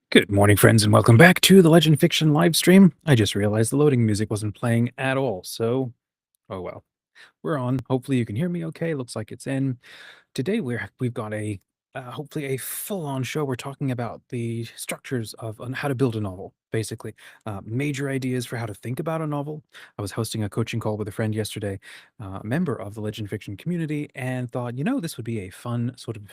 Good morning, friends, and welcome back to the Legend Fiction live stream. I just realized the loading music wasn't playing at all, so oh well. We're on. Hopefully, you can hear me okay. Looks like it's in. Today we've got a hopefully a full-on show. We're talking about the structures of on how to build a novel, basically major ideas for how to think about a novel. I was hosting a coaching call with a friend yesterday, a member of the Legend Fiction community, and thought, this would be a fun sort of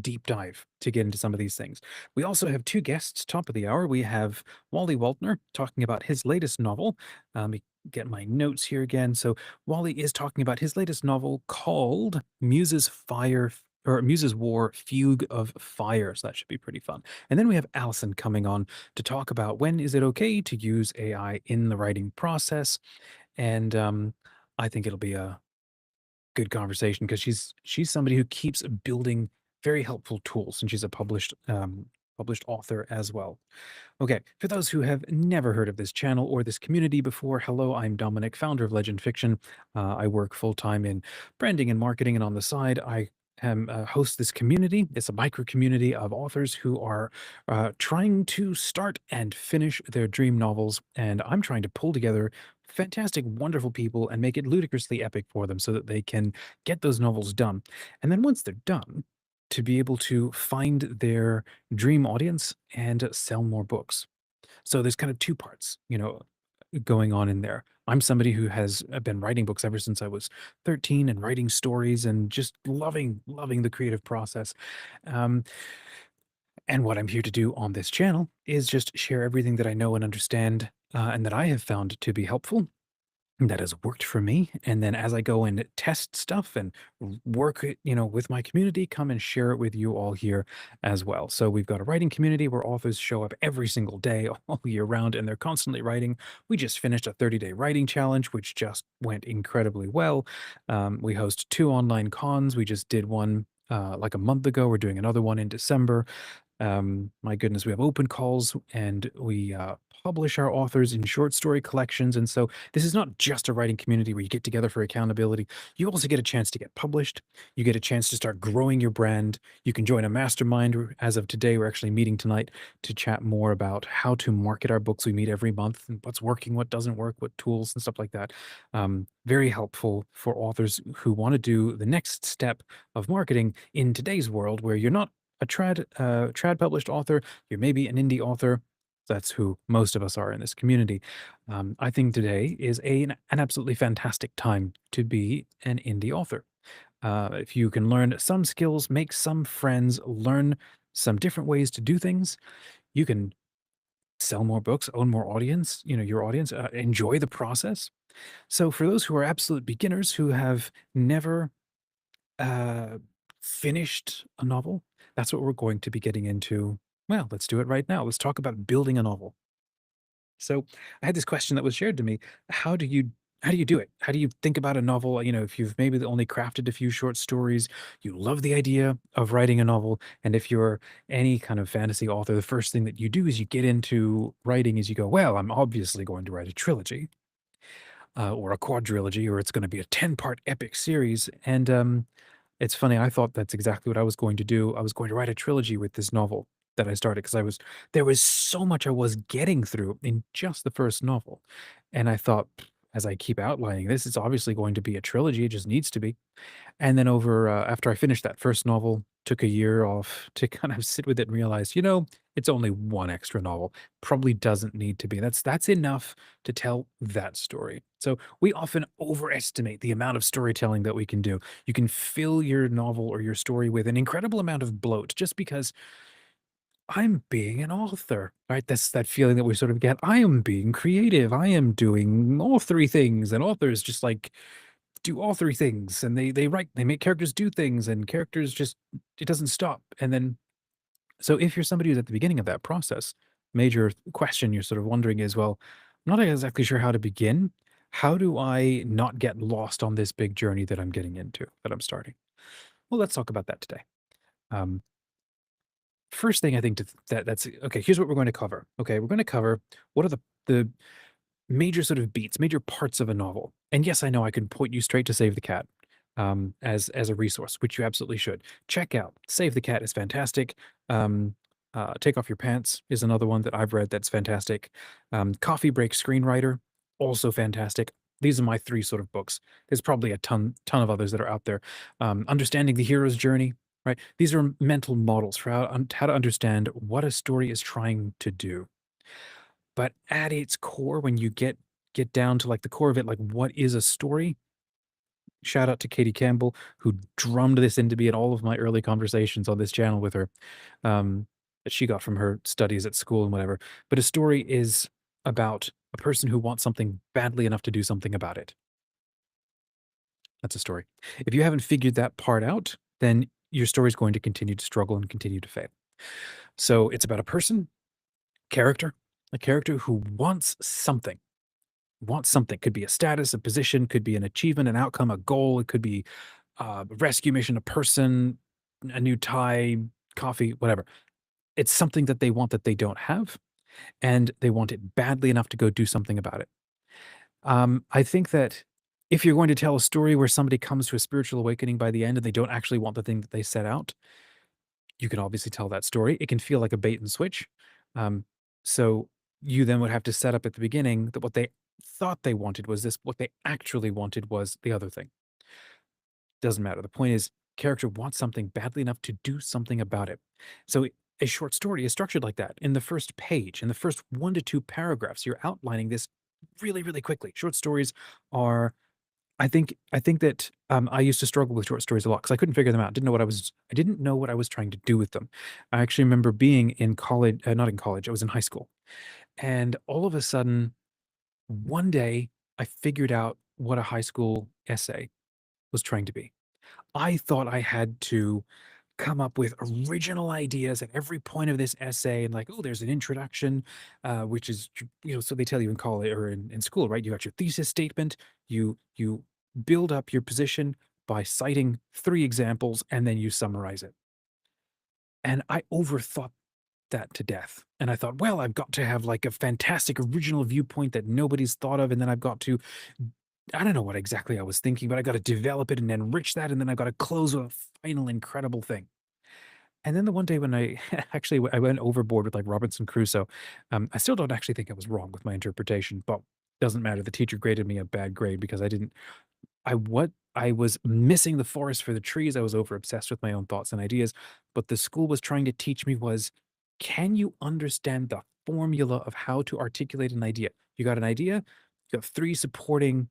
deep dive to get into some of these things. We also have two guests, top of the hour. We have Wally Waltner talking about his latest novel. Let me get my notes here again. So Wally is talking about his latest novel called Muse's War, Fugue of Fire. So that should be pretty fun. And then we have Allison coming on to talk about when is it okay to use AI in the writing process. And I think it'll be a good conversation because she's somebody who keeps building very helpful tools, and she's a published author as well. Okay, for those who have never heard of this channel or this community before, hello, I'm Dominic, founder of Legend Fiction. I work full time in branding and marketing, and on the side, I am host this community. It's a micro community of authors who are trying to start and finish their dream novels, and I'm trying to pull together fantastic, wonderful people and make it ludicrously epic for them so that they can get those novels done. And then once they're done, to be able to find their dream audience and sell more books. So there's kind of two parts, going on in there. I'm somebody who has been writing books ever since I was 13 and writing stories and just loving the creative process. Um, and what I'm here to do on this channel is just share everything that I know and understand and that I have found to be helpful that has worked for me. And then as I go and test stuff and work it, with my community, come and share it with you all here as well. So we've got a writing community where authors show up every single day all year round, and they're constantly writing. We just finished a 30-day writing challenge, which just went incredibly well. We host two online cons. We just did one like a month ago. We're doing another one in December. My goodness, we have open calls, and we publish our authors in short story collections. And so this is not just a writing community where you get together for accountability. You also get a chance to get published. You get a chance to start growing your brand. You can join a mastermind. As of today, we're actually meeting tonight to chat more about how to market our books. We meet every month, and what's working, what doesn't work, what tools and stuff like that. Very helpful for authors who want to do the next step of marketing in today's world where you're not a trad published author, you're maybe an indie author. That's who most of us are in this community. I think today is an absolutely fantastic time to be an indie author. If you can learn some skills, make some friends, learn some different ways to do things, you can sell more books, own more audience, your audience, enjoy the process. So for those who are absolute beginners who have never uh, finished a novel, that's what we're going to be getting into. Well, let's do it right now. Let's talk about building a novel. So I had this question that was shared to me. How do you how do you do it? How do you think about a novel? If you've maybe only crafted a few short stories, you love the idea of writing a novel. And if you're any kind of fantasy author, the first thing that you do is you get into writing is you go, well, I'm obviously going to write a trilogy or a quadrilogy, or it's going to be a 10-part epic series. And it's funny, I thought that's exactly what I was going to do. I was going to write a trilogy with this novel that I started because there was so much I was getting through in just the first novel. And I thought, as I keep outlining this, it's obviously going to be a trilogy. It just needs to be. And then after I finished that first novel, took a year off to kind of sit with it and realize, it's only one extra novel. Probably doesn't need to be. That's enough to tell that story. So we often overestimate the amount of storytelling that we can do. You can fill your novel or your story with an incredible amount of bloat just because I'm being an author, right? That's that feeling that we sort of get. I am being creative. I am doing all three things, and authors just like do all three things, and they write, they make characters do things, and characters just it doesn't stop. And then so if you're somebody who's at the beginning of that process, major question you're sort of wondering is, well, I'm not exactly sure how to begin. How do I not get lost on this big journey that I'm getting into, that I'm starting? Well, let's talk about that today. Um, First thing I think that's okay. Here's what we're going to cover. Okay, we're going to cover what are the major sort of beats, major parts of a novel. And yes, I know I can point you straight to Save the Cat as a resource, which you absolutely should check out. Save the Cat is fantastic. Take Off Your Pants is another one that I've read that's fantastic. Coffee Break Screenwriter, also fantastic. These are my three sort of books. There's probably a ton of others that are out there. Understanding the Hero's Journey, right? These are mental models for how to understand what a story is trying to do. But at its core, when you get down to like the core of it, like what is a story? Shout out to Katie Campbell, who drummed this into me in all of my early conversations on this channel with her, that she got from her studies at school and whatever. But a story is about a person who wants something badly enough to do something about it. That's a story. If you haven't figured that part out, then your story is going to continue to struggle and continue to fail. So it's about a person, character, a character who wants something. Wants something. Could be a status, a position, could be an achievement, an outcome, a goal. It could be a rescue mission, a person, a new tie, coffee, whatever. It's something that they want that they don't have, and they want it badly enough to go do something about it. I think that if you're going to tell a story where somebody comes to a spiritual awakening by the end and they don't actually want the thing that they set out, you can obviously tell that story. It can feel like a bait and switch. Um, so you then would have to set up at the beginning that what they thought they wanted was this, what they actually wanted was the other thing. Doesn't matter. The point is, character wants something badly enough to do something about it. So a short story is structured like that. In the first page, in the first 1 to 2 paragraphs, you're outlining this really, really quickly. Short stories are, I think that I used to struggle with short stories a lot because I couldn't figure them out. I didn't know what I was trying to do with them. I actually remember being in college, not in college, I was in high school. And all of a sudden, one day, I figured out what a high school essay was trying to be. I thought I had to come up with original ideas at every point of this essay and like, oh, there's an introduction, which is, so they tell you in college or in school, right? You got your thesis statement, you build up your position by citing 3 examples, and then you summarize it. And I overthought that to death. And I thought, well, I've got to have like a fantastic original viewpoint that nobody's thought of. And then I've got to, I don't know what exactly I was thinking, but I got to develop it and enrich that. And then I've got to close with a final incredible thing. And then the one day when I actually I went overboard with like Robinson Crusoe, I still don't actually think I was wrong with my interpretation, but doesn't matter. The teacher graded me a bad grade because I was missing the forest for the trees. I was over obsessed with my own thoughts and ideas. But the school was trying to teach me was, can you understand the formula of how to articulate an idea? You got an idea, you have 3 supporting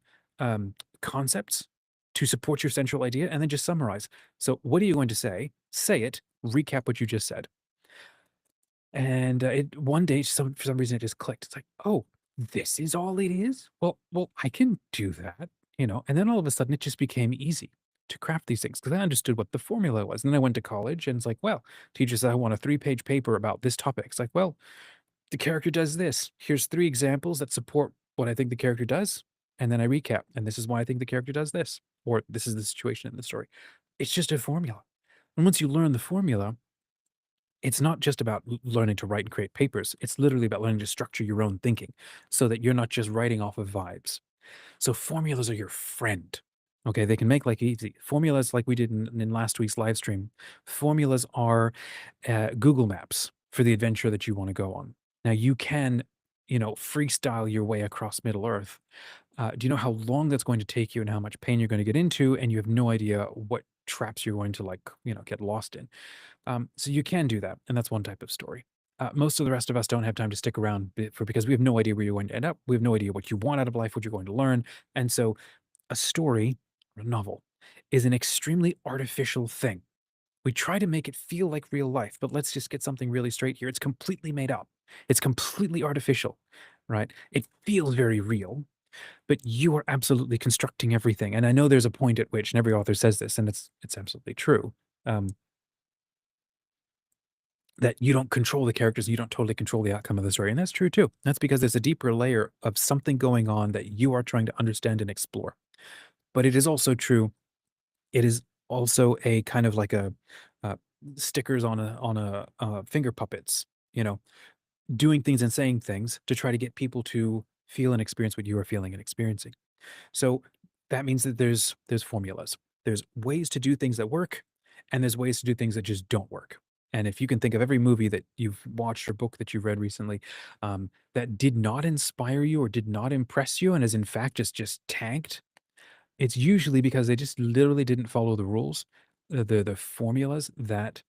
concepts to support your central idea, and then just summarize. So what are you going to say? Say it, recap what you just said. And, it one day, for some reason, it just clicked. It's like, "Oh, this is all it is? Well, I can do that," you know? And then all of a sudden, it just became easy to craft these things because I understood what the formula was. And then I went to college, and it's like, "Well, teacher said I want a 3-page paper about this topic." It's like, "Well, the character does this. Here's 3 examples that support what I think the character does." And then I recap, "And this is why I think the character does this," or "This is the situation in the story." It's just a formula. And once you learn the formula, it's not just about learning to write and create papers. It's literally about learning to structure your own thinking so that you're not just writing off of vibes. So formulas are your friend. Okay, they can make like easy formulas like we did in last week's live stream. Formulas are Google Maps for the adventure that you want to go on. Now you can, freestyle your way across Middle Earth. Do you know how long that's going to take you and how much pain you're going to get into? And you have no idea what traps you're going to like, get lost in. So you can do that, and that's one type of story. Most of the rest of us don't have time to stick around because we have no idea where you're going to end up. We have no idea what you want out of life, what you're going to learn, and so a story, or a novel, is an extremely artificial thing. We try to make it feel like real life, but let's just get something really straight here. It's completely made up. It's completely artificial, right? It feels very real, but you are absolutely constructing everything. And I know there's a point at which, and every author says this, and it's absolutely true. Um, that you don't control the characters, you don't totally control the outcome of the story, and that's true too. That's because there's a deeper layer of something going on that you are trying to understand and explore. But it is also true, it is also a kind of like a, uh, stickers on a finger puppets, you know, doing things and saying things to try to get people to feel and experience what you are feeling and experiencing. So, that means that there's formulas. There's ways to do things that work, and there's ways to do things that just don't work. And if you can think of every movie that you've watched or book that you've read recently, that did not inspire you or did not impress you and is in fact just tanked, it's usually because they just literally didn't follow the rules, the formulas that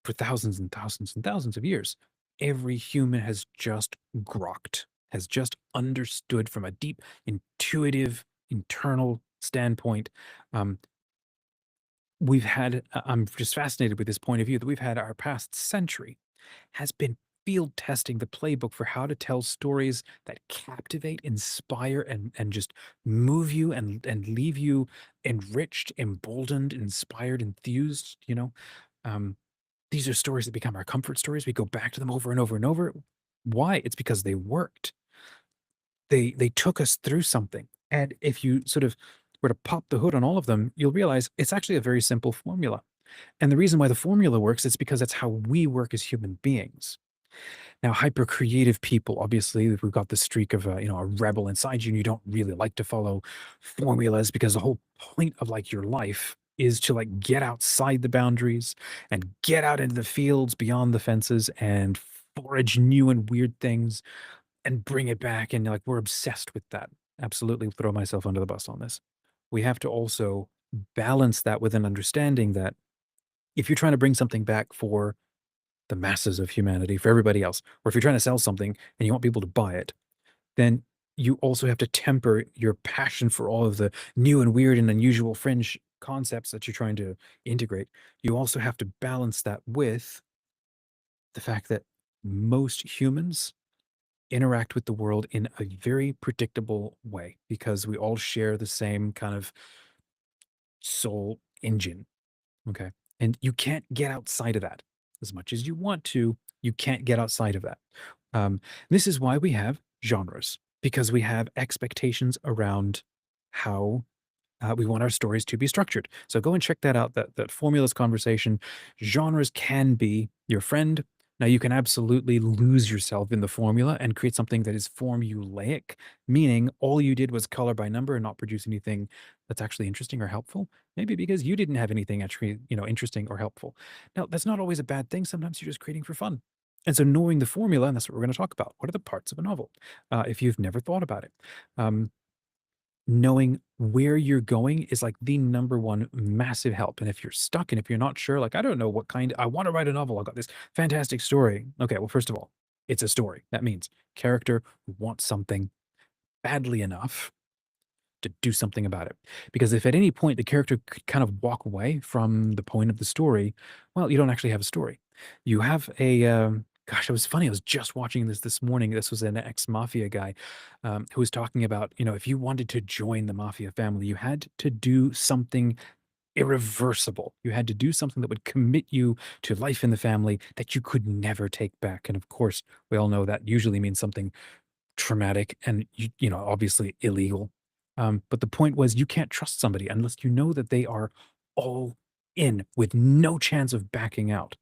for thousands and thousands and thousands of years, every human has just grokked, has just understood from a deep, intuitive, internal standpoint. Um, we've had, I'm just fascinated with this point of view that we've had our past century has been field testing the playbook for how to tell stories that captivate, inspire, and just move you and leave you enriched, emboldened, inspired, enthused. Um, these are stories that become our comfort stories. We go back to them over and over and over. Why? It's because they worked. They took us through something. And if you sort of were to pop the hood on all of them, you'll realize it's actually a very simple formula. And the reason why the formula works is because that's how we work as human beings. Now, hyper creative people, obviously, we've got the streak of a rebel inside you, and you don't really like to follow formulas because the whole point of like your life is to like get outside the boundaries and get out into the fields beyond the fences and forage new and weird things and bring it back. And like we're obsessed with that. Absolutely throw myself under the bus on this. We have to also balance that with an understanding that if you're trying to bring something back for the masses of humanity, for everybody else, or if you're trying to sell something and you want people to buy it, then you also have to temper your passion for all of the new and weird and unusual fringe concepts that you're trying to integrate. You also have to balance that with the fact that most humans interact with the world in a very predictable way because we all share the same kind of soul engine. Okay. And you can't get outside of that as much as you want to. You can't get outside of that. This is why we have genres, because we have expectations around how we want our stories to be structured. So go and check that out. That formulas conversation. Genres can be your friend. Now you can absolutely lose yourself in the formula and create something that is formulaic, meaning all you did was color by number and not produce anything that's actually interesting or helpful. Maybe because you didn't have anything actually, interesting or helpful. Now that's not always a bad thing. Sometimes you're just creating for fun. And so knowing the formula, and that's what we're going to talk about. What are the parts of a novel? If you've never thought about it. Um, Knowing where you're going is like the number one massive help. And if you're stuck and if you're not sure, like, I don't know what kind, I want to write a novel. I've got this fantastic story. Okay, well, first of all, it's a story. That means character who wants something badly enough to do something about it. Because if at any point the character could kind of walk away from the point of the story, well, you don't actually have a story. You have a gosh, it was funny. I was just watching this morning. This was an ex-mafia guy who was talking about, if you wanted to join the mafia family, you had to do something irreversible. You had to do something that would commit you to life in the family that you could never take back. And of course, we all know that usually means something traumatic and obviously illegal. But the point was you can't trust somebody unless you know that they are all in with no chance of backing out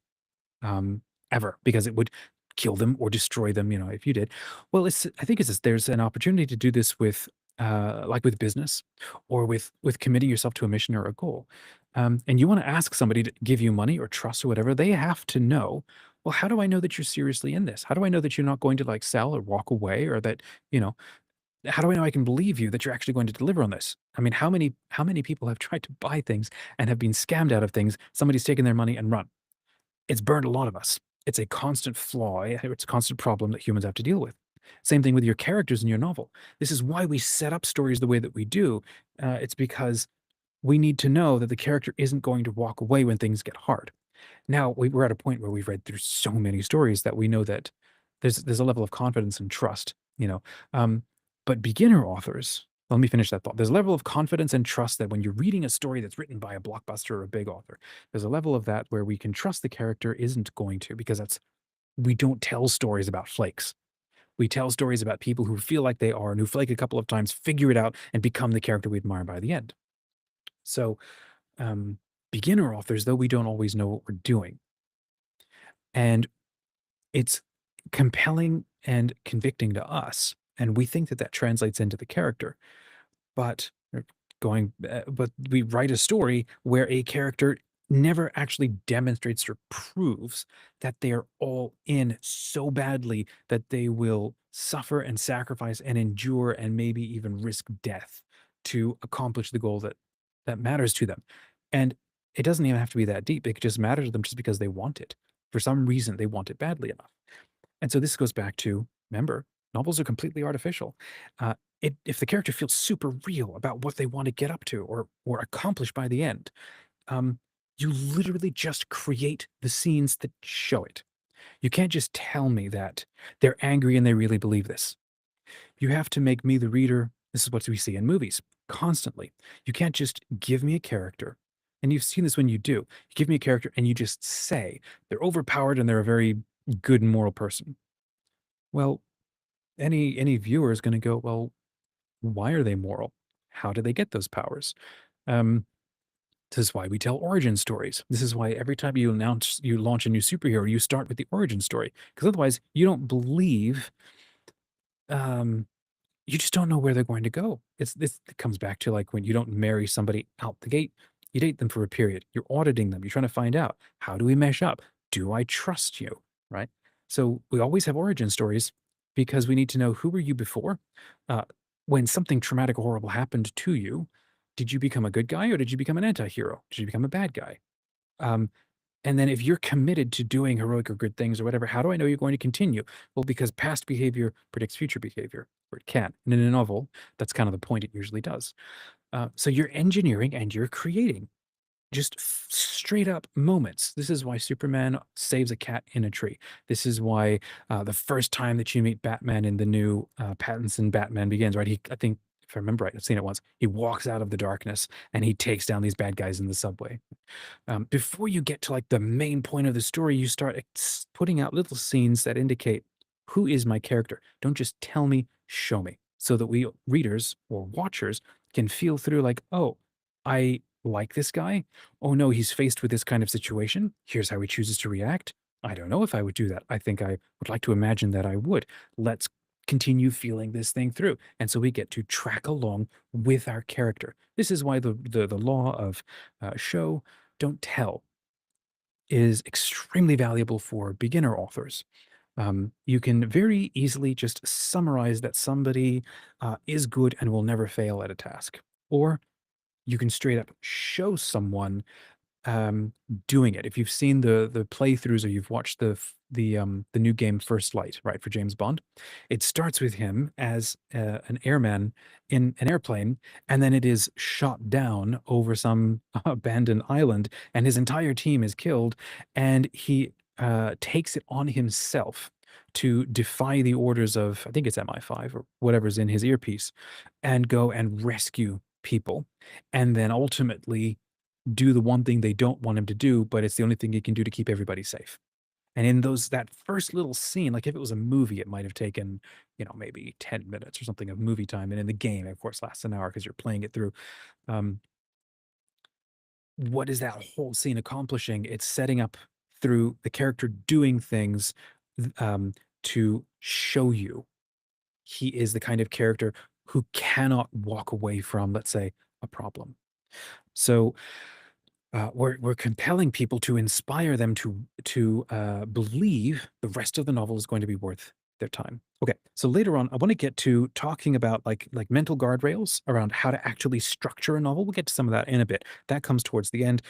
um, ever, because it would kill them or destroy them, if you did. Well, I think it's this, there's an opportunity to do this with like with business or with committing yourself to a mission or a goal. And you want to ask somebody to give you money or trust or whatever, they have to know, well, how do I know that you're seriously in this? How do I know that you're not going to like sell or walk away, or that, you know, how do I know I can believe you that you're actually going to deliver on this? I mean, how many people have tried to buy things and have been scammed out of things? Somebody's taken their money and run. It's burned a lot of us. It's a constant flaw. It's a constant problem that humans have to deal with. Same thing with your characters in your novel. This is why we set up stories the way that we do. It's because we need to know that the character isn't going to walk away when things get hard. Now we're at a point where we've read through so many stories that we know that there's a level of confidence and trust, but beginner authors, let me finish that thought. There's a level of confidence and trust that when you're reading a story that's written by a blockbuster or a big author, there's a level of that where we can trust the character isn't going to, because we don't tell stories about flakes. We tell stories about people who feel like they are and who flake a couple of times, figure it out, and become the character we admire by the end. So, um, beginner authors, though, we don't always know what we're doing. And it's compelling and convicting to us. And we think that that translates into the character. But but we write a story where a character never actually demonstrates or proves that they are all in so badly that they will suffer and sacrifice and endure and maybe even risk death to accomplish the goal that matters to them. And it doesn't even have to be that deep. It could just matter to them just because they want it. For some reason, they want it badly enough. And so this goes back to, remember, novels are completely artificial. If the character feels super real about what they want to get up to or accomplish by the end, um, you literally just create the scenes that show it. You can't just tell me that they're angry and they really believe this. You have to make me, the reader, this is what we see in movies constantly. You can't just give me a character. And you've seen this when you do. You give me a character and you just say they're overpowered and they're a very good moral person. Well, any viewer is going to go, well, why are they moral? How do they get those powers? Um, This is why we tell origin stories. This is why every time you launch a new superhero, you start with the origin story. Because otherwise, you don't believe, um, you just don't know where they're going to go. It comes back to like when you don't marry somebody out the gate, you date them for a period. You're auditing them. You're trying to find out, how do we mesh up? Do I trust you? Right? So we always have origin stories because we need to know, who were you before? Uh, when something traumatic or horrible happened to you, did you become a good guy or did you become an anti-hero? Did you become a bad guy? Um, and then if you're committed to doing heroic or good things or whatever, how do I know you're going to continue? Well, because past behavior predicts future behavior, or it can. And in a novel, that's kind of the point it usually does. So you're engineering and you're creating just straight up moments. This is why Superman saves a cat in a tree. This is why the first time that you meet Batman in the new Pattinson Batman Begins, right? I think, if I remember right, I've seen it once. He walks out of the darkness and he takes down these bad guys in the subway. Before you get to like the main point of the story, you start putting out little scenes that indicate, who is my character. Don't just tell me, show me, so that we readers or watchers can feel through like, oh, I like this guy. Oh no, he's faced with this kind of situation. Here's how he chooses to react. I don't know if I would do that. I think I would like to imagine that I would. Let's continue feeling this thing through. And so we get to track along with our character. This is why the law of show, don't tell is extremely valuable for beginner authors. You can very easily just summarize that somebody is good and will never fail at a task. Or you can straight up show someone um, doing it. If you've seen the playthroughs or you've watched the new game First Light, right, for James Bond, it starts with him as an airman in an airplane, and then it is shot down over some abandoned island, and his entire team is killed, and he takes it on himself to defy the orders of, I think it's MI5 or whatever's in his earpiece, and go and rescue people, and then ultimately do the one thing they don't want him to do, but it's the only thing he can do to keep everybody safe. And in that first little scene, like if it was a movie, it might have taken, maybe 10 minutes or something of movie time. And in the game, of course, lasts an hour because you're playing it through. Um, what is that whole scene accomplishing? It's setting up through the character doing things um, to show you he is the kind of character who cannot walk away from, let's say, a problem. So we're compelling people to inspire them to believe the rest of the novel is going to be worth their time. Okay, so later on, I want to get to talking about like mental guardrails around how to actually structure a novel. We'll get to some of that in a bit. That comes towards the end.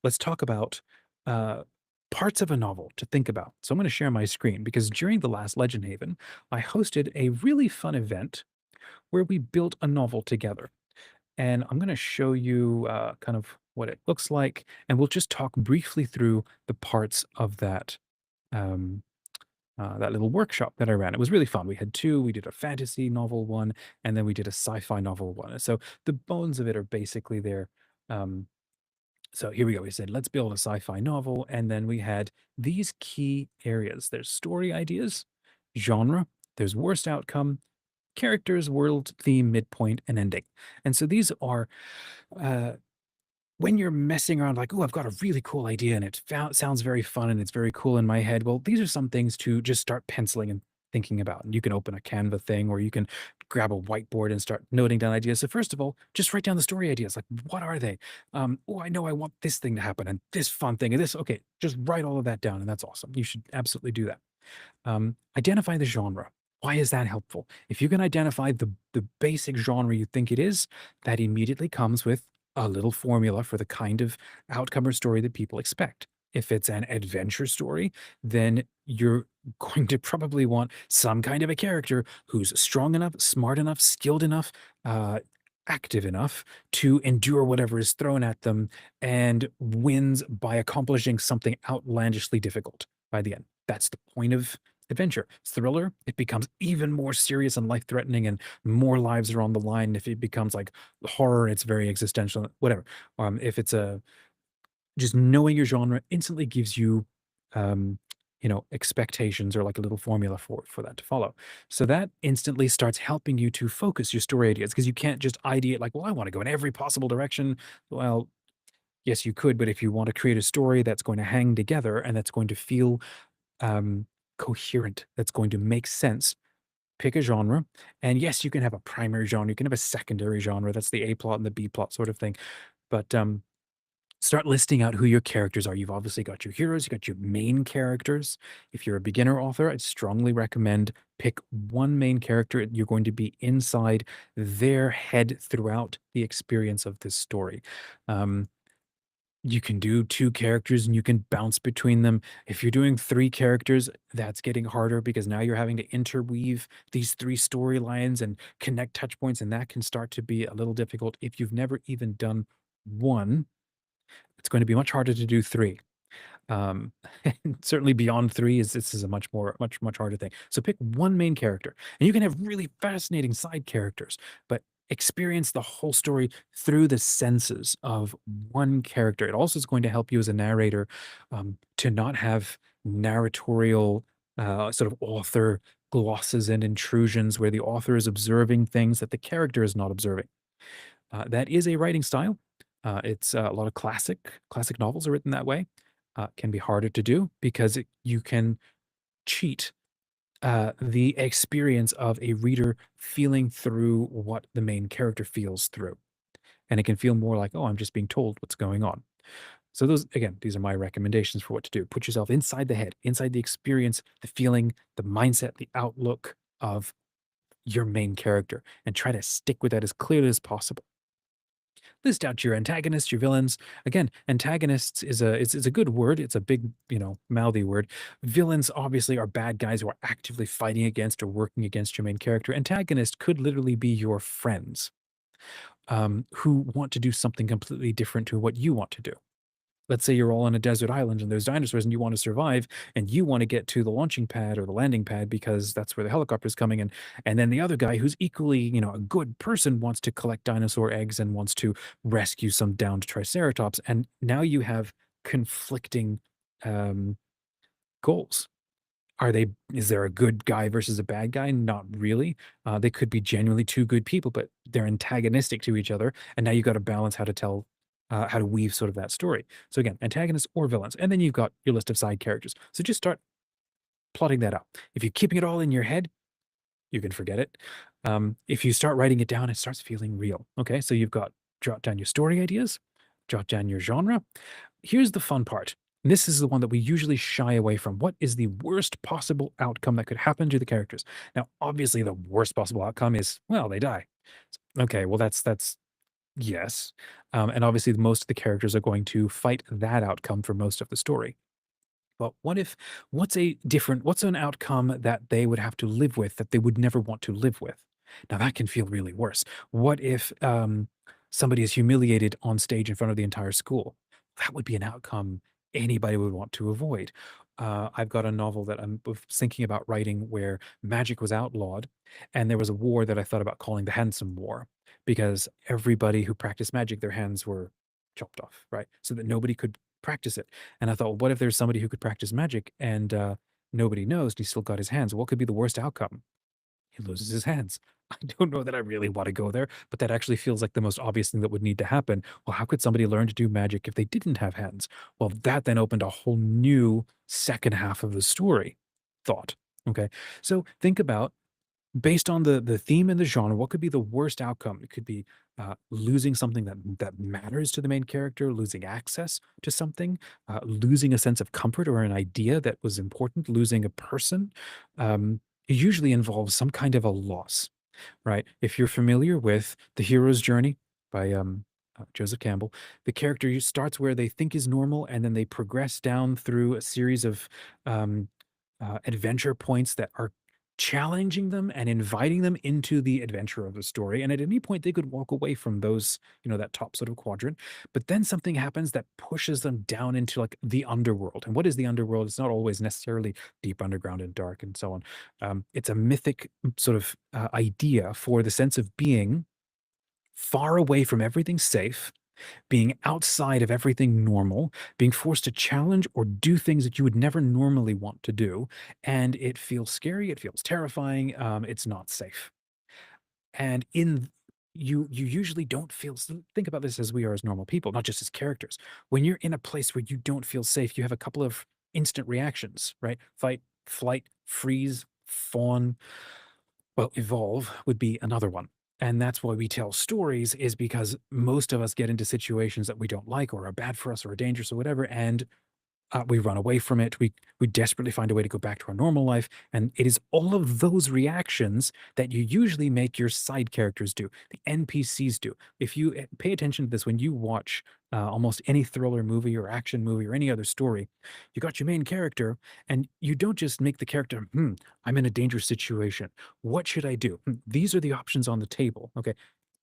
Let's talk about uh, parts of a novel to think about. So I'm going to share my screen because during the last Legend Haven, I hosted a really fun event where we built a novel together. And I'm going to show you kind of what it looks like. And we'll just talk briefly through the parts of um, that little workshop that I ran. It was really fun. We had two. We did a fantasy novel one, and then we did a sci-fi novel one. And so the bones of it are basically there. Um, so here we go. We said, let's build a sci-fi novel. And then we had these key areas. There's story ideas, genre, there's worst outcome, characters, world, theme, midpoint, and ending. And so these are uh, when you're messing around, like, oh, I've got a really cool idea and it sounds very fun and it's very cool in my head. Well, these are some things to just start penciling and thinking about. And you can open a Canva thing, or you can grab a whiteboard and start noting down ideas. So first of all, just write down the story ideas. Like, what are they? Oh, I know I want this thing to happen and this fun thing and this. Okay, just write all of that down, and that's awesome. You should absolutely do that. Identify the genre. Why is that helpful? If you can identify the basic genre you think it is, that immediately comes with a little formula for the kind of outcome or story that people expect. If it's an adventure story, then you're going to probably want some kind of a character who's strong enough, smart enough, skilled enough, uh, active enough to endure whatever is thrown at them and wins by accomplishing something outlandishly difficult by the end. That's the point of adventure. Thriller, it becomes even more serious and life threatening, and more lives are on the line. If it becomes like horror, it's very existential, whatever. If it's a just knowing your genre instantly gives you, um, expectations or like a little formula for that to follow. So that instantly starts helping you to focus your story ideas because you can't just ideate like, well, I want to go in every possible direction. Well, yes, you could, but if you want to create a story that's going to hang together and that's going to feel um, coherent, that's going to make sense, pick a genre. And yes, you can have a primary genre, you can have a secondary genre. That's the A plot and the B plot sort of thing. But start listing out who your characters are. You've obviously got your heroes, you got your main characters. If you're a beginner author, I'd strongly recommend pick one main character. You're going to be inside their head throughout the experience of this story. Um, you can do two characters and you can bounce between them. If you're doing three characters, that's getting harder because now you're having to interweave these three storylines and connect touch points, and that can start to be a little difficult. If you've never even done one, it's going to be much harder to do three. Um, and certainly beyond three is this is a much harder thing. So pick one main character, and you can have really fascinating side characters, but experience the whole story through the senses of one character. It also is going to help you as a narrator to not have narratorial sort of author glosses and intrusions where the author is observing things that the character is not observing. That is a writing style. It's a lot of classic novels are written that way. Can be harder to do because you can cheat the experience of a reader feeling through what the main character feels through, and it can feel more like, oh, I'm just being told what's going on. So those again, these are my recommendations for what to do. Put yourself inside the head, inside the experience, the feeling, the mindset, the outlook of your main character, and try to stick with that as clearly as possible. List out your antagonists, your villains. Again, antagonists is a good word. It's a big, mouthy word. Villains obviously are bad guys who are actively fighting against or working against your main character. Antagonists could literally be your friends who want to do something completely different to what you want to do. Let's say you're all on a desert island and there's dinosaurs and you want to survive and you want to get to the launching pad or the landing pad because that's where the helicopter's coming in. And then the other guy who's equally, a good person wants to collect dinosaur eggs and wants to rescue some downed triceratops. And now you have conflicting um, goals. Is there a good guy versus a bad guy? Not really. They could be genuinely two good people, but they're antagonistic to each other. And now you got to balance how to weave sort of that story. So again, antagonists or villains. And then you've got your list of side characters. So just start plotting that out. If you're keeping it all in your head, you can forget it. If you start writing it down, it starts feeling real. Okay. So you've got jot down your story ideas, jot down your genre. Here's the fun part. This is the one that we usually shy away from. What is the worst possible outcome that could happen to the characters? Now, obviously, the worst possible outcome is, well, they die. Okay, well, that's yes. And obviously, most of the characters are going to fight that outcome for most of the story. But what's an outcome that they would have to live with that they would never want to live with? Now that can feel really worse. What if somebody is humiliated on stage in front of the entire school? That would be an outcome anybody would want to avoid. I've got a novel that I'm thinking about writing where magic was outlawed, and there was a war that I thought about calling the Handsome War because everybody who practiced magic, their hands were chopped off, right? So that nobody could practice it. And I thought, well, what if there's somebody who could practice magic and nobody knows and he's still got his hands? What could be the worst outcome? He loses his hands. I don't know that I really want to go there, but that actually feels like the most obvious thing that would need to happen. Well, how could somebody learn to do magic if they didn't have hands? Well, that then opened a whole new second half of the story thought. Okay. So think about, based on the theme and the genre, what could be the worst outcome? It could be losing something that matters to the main character, losing access to something, losing a sense of comfort or an idea that was important, losing a person. It usually involves some kind of a loss, right? If you're familiar with The Hero's Journey by Joseph Campbell, the character starts where they think is normal, and then they progress down through a series of um, adventure points that are challenging them and inviting them into the adventure of the story. And at any point, they could walk away from those, that top sort of quadrant. But then something happens that pushes them down into like the underworld. And what is the underworld? It's not always necessarily deep underground and dark and so on. It's a mythic sort of idea for the sense of being far away from everything safe, being outside of everything normal, being forced to challenge or do things that you would never normally want to do. And it feels scary, it feels terrifying, it's not safe. And in you usually don't feel think about this as we are as normal people, not just as characters. When you're in a place where you don't feel safe, you have a couple of instant reactions, right? Fight, flight, freeze, fawn. Well, evolve would be another one. And that's why we tell stories, is because most of us get into situations that we don't like or are bad for us or are dangerous or whatever. And we run away from it. We desperately find a way to go back to our normal life, and it is all of those reactions that you usually make your side characters do. The NPCs do. If you pay attention to this when you watch almost any thriller movie or action movie or any other story, you got your main character, and you don't just make the character, I'm in a dangerous situation. What should I do? These are the options on the table. Okay.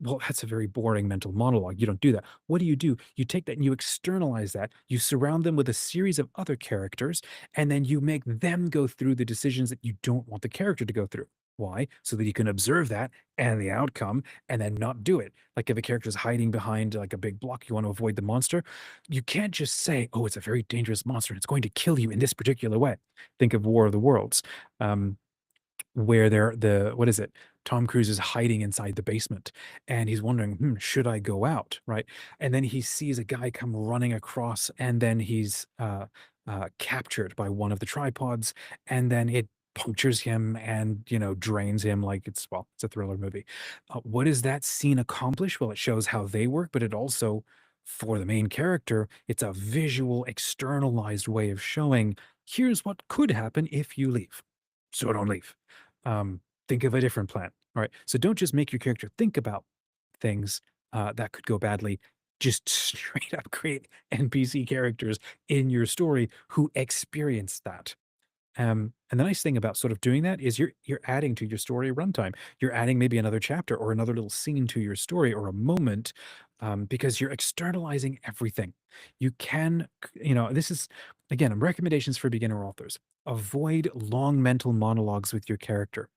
Well, that's a very boring mental monologue. You don't do that. What do? You take that and you externalize that. You surround them with a series of other characters, and then you make them go through the decisions that you don't want the character to go through. Why? So that you can observe that and the outcome and then not do it. Like if a character is hiding behind like a big block, you want to avoid the monster. You can't just say, oh, it's a very dangerous monster and it's going to kill you in this particular way. Think of War of the Worlds. Where what is it? Tom Cruise is hiding inside the basement and he's wondering, should I go out? Right. And then he sees a guy come running across, and then he's captured by one of the tripods, and then it punctures him and, drains him like it's a thriller movie. What does that scene accomplish? Well, it shows how they work, but it also, for the main character, it's a visual, externalized way of showing here's what could happen if you leave. So don't leave. Think of a different plan. All right. So don't just make your character think about things that could go badly. Just straight up create NPC characters in your story who experience that. And the nice thing about sort of doing that is you're adding to your story runtime. You're adding maybe another chapter or another little scene to your story or a moment, because you're externalizing everything. You can, this is again recommendations for beginner authors. Avoid long mental monologues with your character,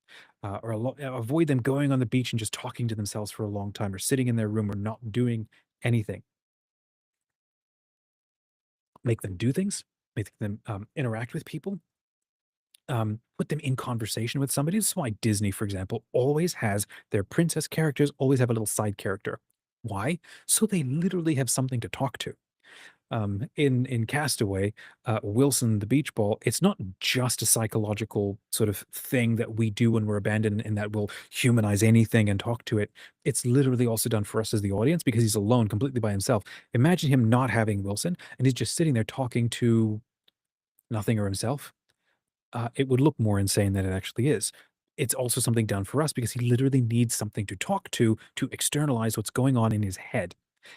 avoid them going on the beach and just talking to themselves for a long time, or sitting in their room or not doing anything. Make them do things. Make them interact with people, put them in conversation with somebody. This is why Disney, for example, always has their princess characters always have a little side character. Why? So they literally have something to talk to. In Castaway, Wilson the beach ball, it's not just a psychological sort of thing that we do when we're abandoned and that will humanize anything and talk to it. It's literally also done for us as the audience because he's alone completely by himself. Imagine him not having Wilson and he's just sitting there talking to nothing or himself. It would look more insane than it actually is. It's also something done for us because he literally needs something to talk to externalize what's going on in his head.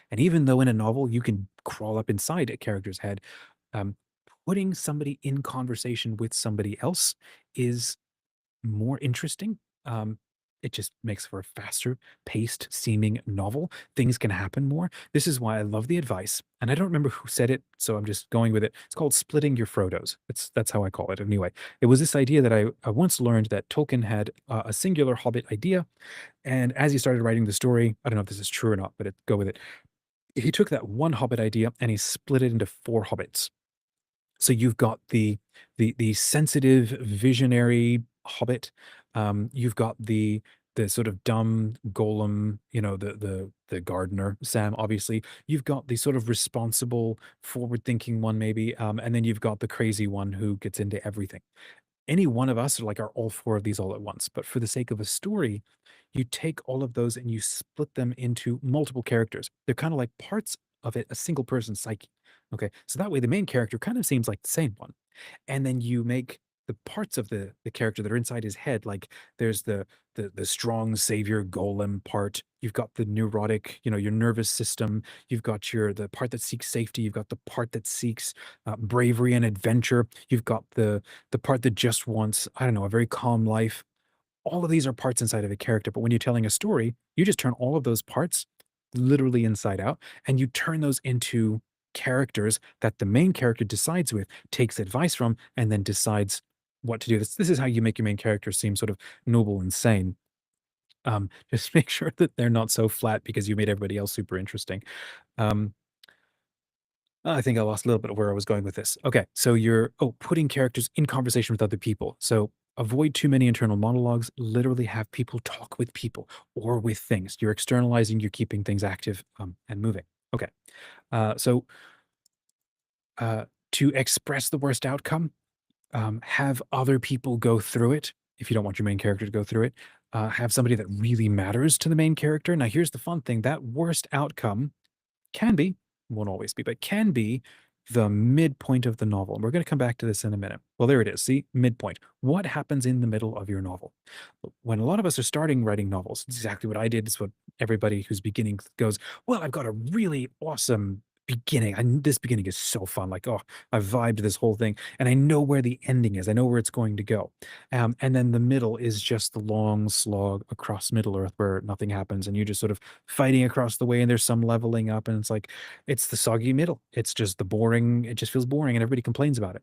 And even though in a novel you can crawl up inside a character's head, um, putting somebody in conversation with somebody else is more interesting. It just makes for a faster paced seeming novel. Things can happen more. This is why I love the advice. And I don't remember who said it, so I'm just going with it. It's called splitting your Frodos. That's how I call it anyway. It was this idea that I once learned that Tolkien had a singular Hobbit idea. And as he started writing the story, I don't know if this is true or not, but go with it. He took that one Hobbit idea and he split it into four Hobbits. So you've got the sensitive, visionary hobbit. You've got the sort of dumb golem, the gardener, Sam, obviously. You've got the sort of responsible, forward-thinking one, maybe, and then you've got the crazy one who gets into everything. any one of us are all four of these all at once. But for the sake of a story, you take all of those and you split them into multiple characters. They're kind of like parts of it, a single person's psyche. Okay. So that way the main character kind of seems like the same one. And then you make the parts of the character that are inside his head, like there's the strong savior golem part. You've got the neurotic, your nervous system. You've got the part that seeks safety. You've got the part that seeks bravery and adventure. You've got the part that just wants, I don't know, a very calm life. All of these are parts inside of a character, but when you're telling a story, you just turn all of those parts literally inside out, and you turn those into characters that the main character decides with, takes advice from, and then decides what to do. This is how you make your main character seem sort of noble and sane. Just make sure that they're not so flat because you made everybody else super interesting. Um, I think I lost a little bit of where I was going with this. Okay, so you're putting characters in conversation with other people. So avoid too many internal monologues. Literally have people talk with people or with things. You're externalizing. You're keeping things active and moving. Okay, so to express the worst outcome, have other people go through it. If you don't want your main character to go through it, have somebody that really matters to the main character. Now, here's the fun thing: that worst outcome can be, won't always be, but can be the midpoint of the novel. And we're going to come back to this in a minute. Well, there it is. See, midpoint. What happens in the middle of your novel? When a lot of us are starting writing novels, it's exactly what I did. It's what everybody who's beginning goes, well, I've got a really awesome beginning. This beginning is so fun. Like, oh, I vibed this whole thing and I know where the ending is. I know where it's going to go. And then the middle is just the long slog across Middle Earth where nothing happens and you just sort of fighting across the way and there's some leveling up and it's like it's the soggy middle. It's just the boring, it just feels boring and everybody complains about it.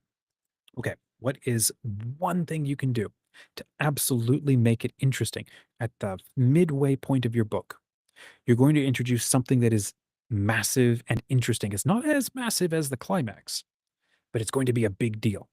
Okay, what is one thing you can do to absolutely make it interesting at the midway point of your book? You're going to introduce something that is massive and interesting. It's not as massive as the climax, but it's going to be a big deal.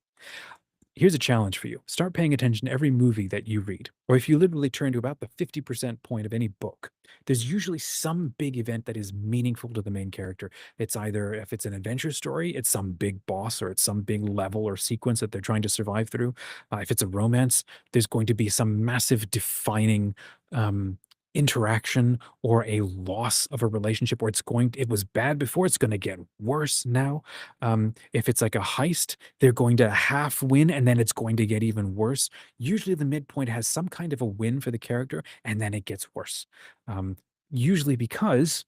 Here's a challenge for you. Start paying attention to every movie that you read. Or if you literally turn to about the 50% point of any book, there's usually some big event that is meaningful to the main character. It's either, if it's an adventure story, it's some big boss or it's some big level or sequence that they're trying to survive through. If it's a romance, there's going to be some massive defining um, interaction or a loss of a relationship, or it was bad before, it's going to get worse now. If it's like a heist, they're going to half win and then it's going to get even worse. Usually the midpoint has some kind of a win for the character and then it gets worse. Um, Usually because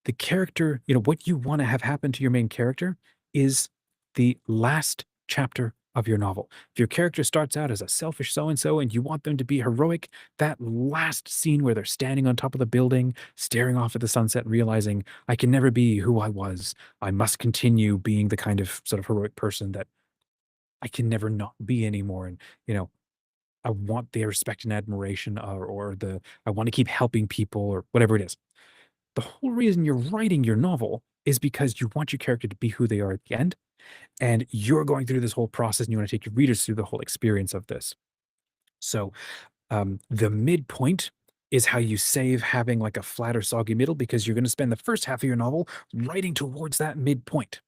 the character, what you want to have happen to your main character is the last chapter of your novel. If your character starts out as a selfish so and so and you want them to be heroic, that last scene where they're standing on top of the building, staring off at the sunset, realizing, I can never be who I was. I must continue being the kind of sort of heroic person that I can never not be anymore. And, I want their respect and admiration I want to keep helping people or whatever it is. The whole reason you're writing your novel is because you want your character to be who they are at the end. And you're going through this whole process and you want to take your readers through the whole experience of this. So the midpoint is how you save having like a flat or soggy middle because you're going to spend the first half of your novel writing towards that midpoint.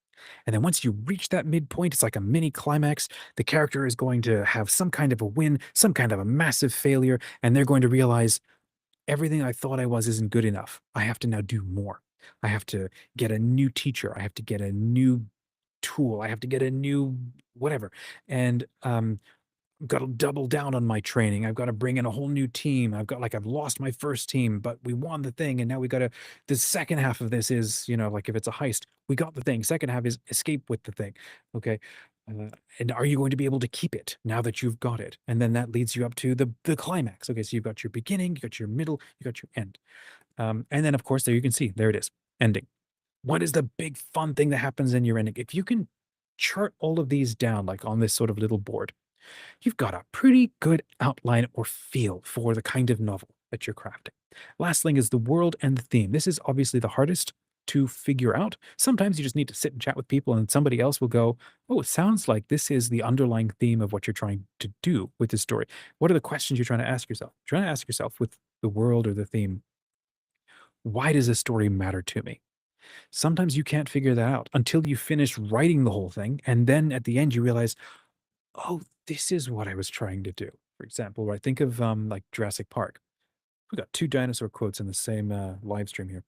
And then once you reach that midpoint, it's like a mini climax. The character is going to have some kind of a win, some kind of a massive failure, and they're going to realize everything I thought I was isn't good enough. I have to now do more. I have to get a new teacher. I have to get a new tool. I have to get a new whatever. And I've got to double down on my training. I've got to bring in a whole new team. I've lost my first team, but we won the thing. And now we got to, the second half of this is, like if it's a heist, we got the thing. Second half is escape with the thing. Okay. And are you going to be able to keep it now that you've got it? And then that leads you up to the climax. Okay. So you've got your beginning, you got your middle, you got your end. And then of course, there you can see, there it is, ending. What is the big fun thing that happens in your ending? If you can chart all of these down, like on this sort of little board, you've got a pretty good outline or feel for the kind of novel that you're crafting. Last thing is the world and the theme. This is obviously the hardest to figure out. Sometimes you just need to sit and chat with people and somebody else will go, oh, it sounds like this is the underlying theme of what you're trying to do with this story. What are the questions you're trying to ask yourself? You're trying to ask yourself with the world or the theme, why does this story matter to me? Sometimes you can't figure that out until you finish writing the whole thing. And then at the end, you realize, Oh, this is what I was trying to do. For example, right? Think of like Jurassic Park. We got two dinosaur quotes in the same live stream here.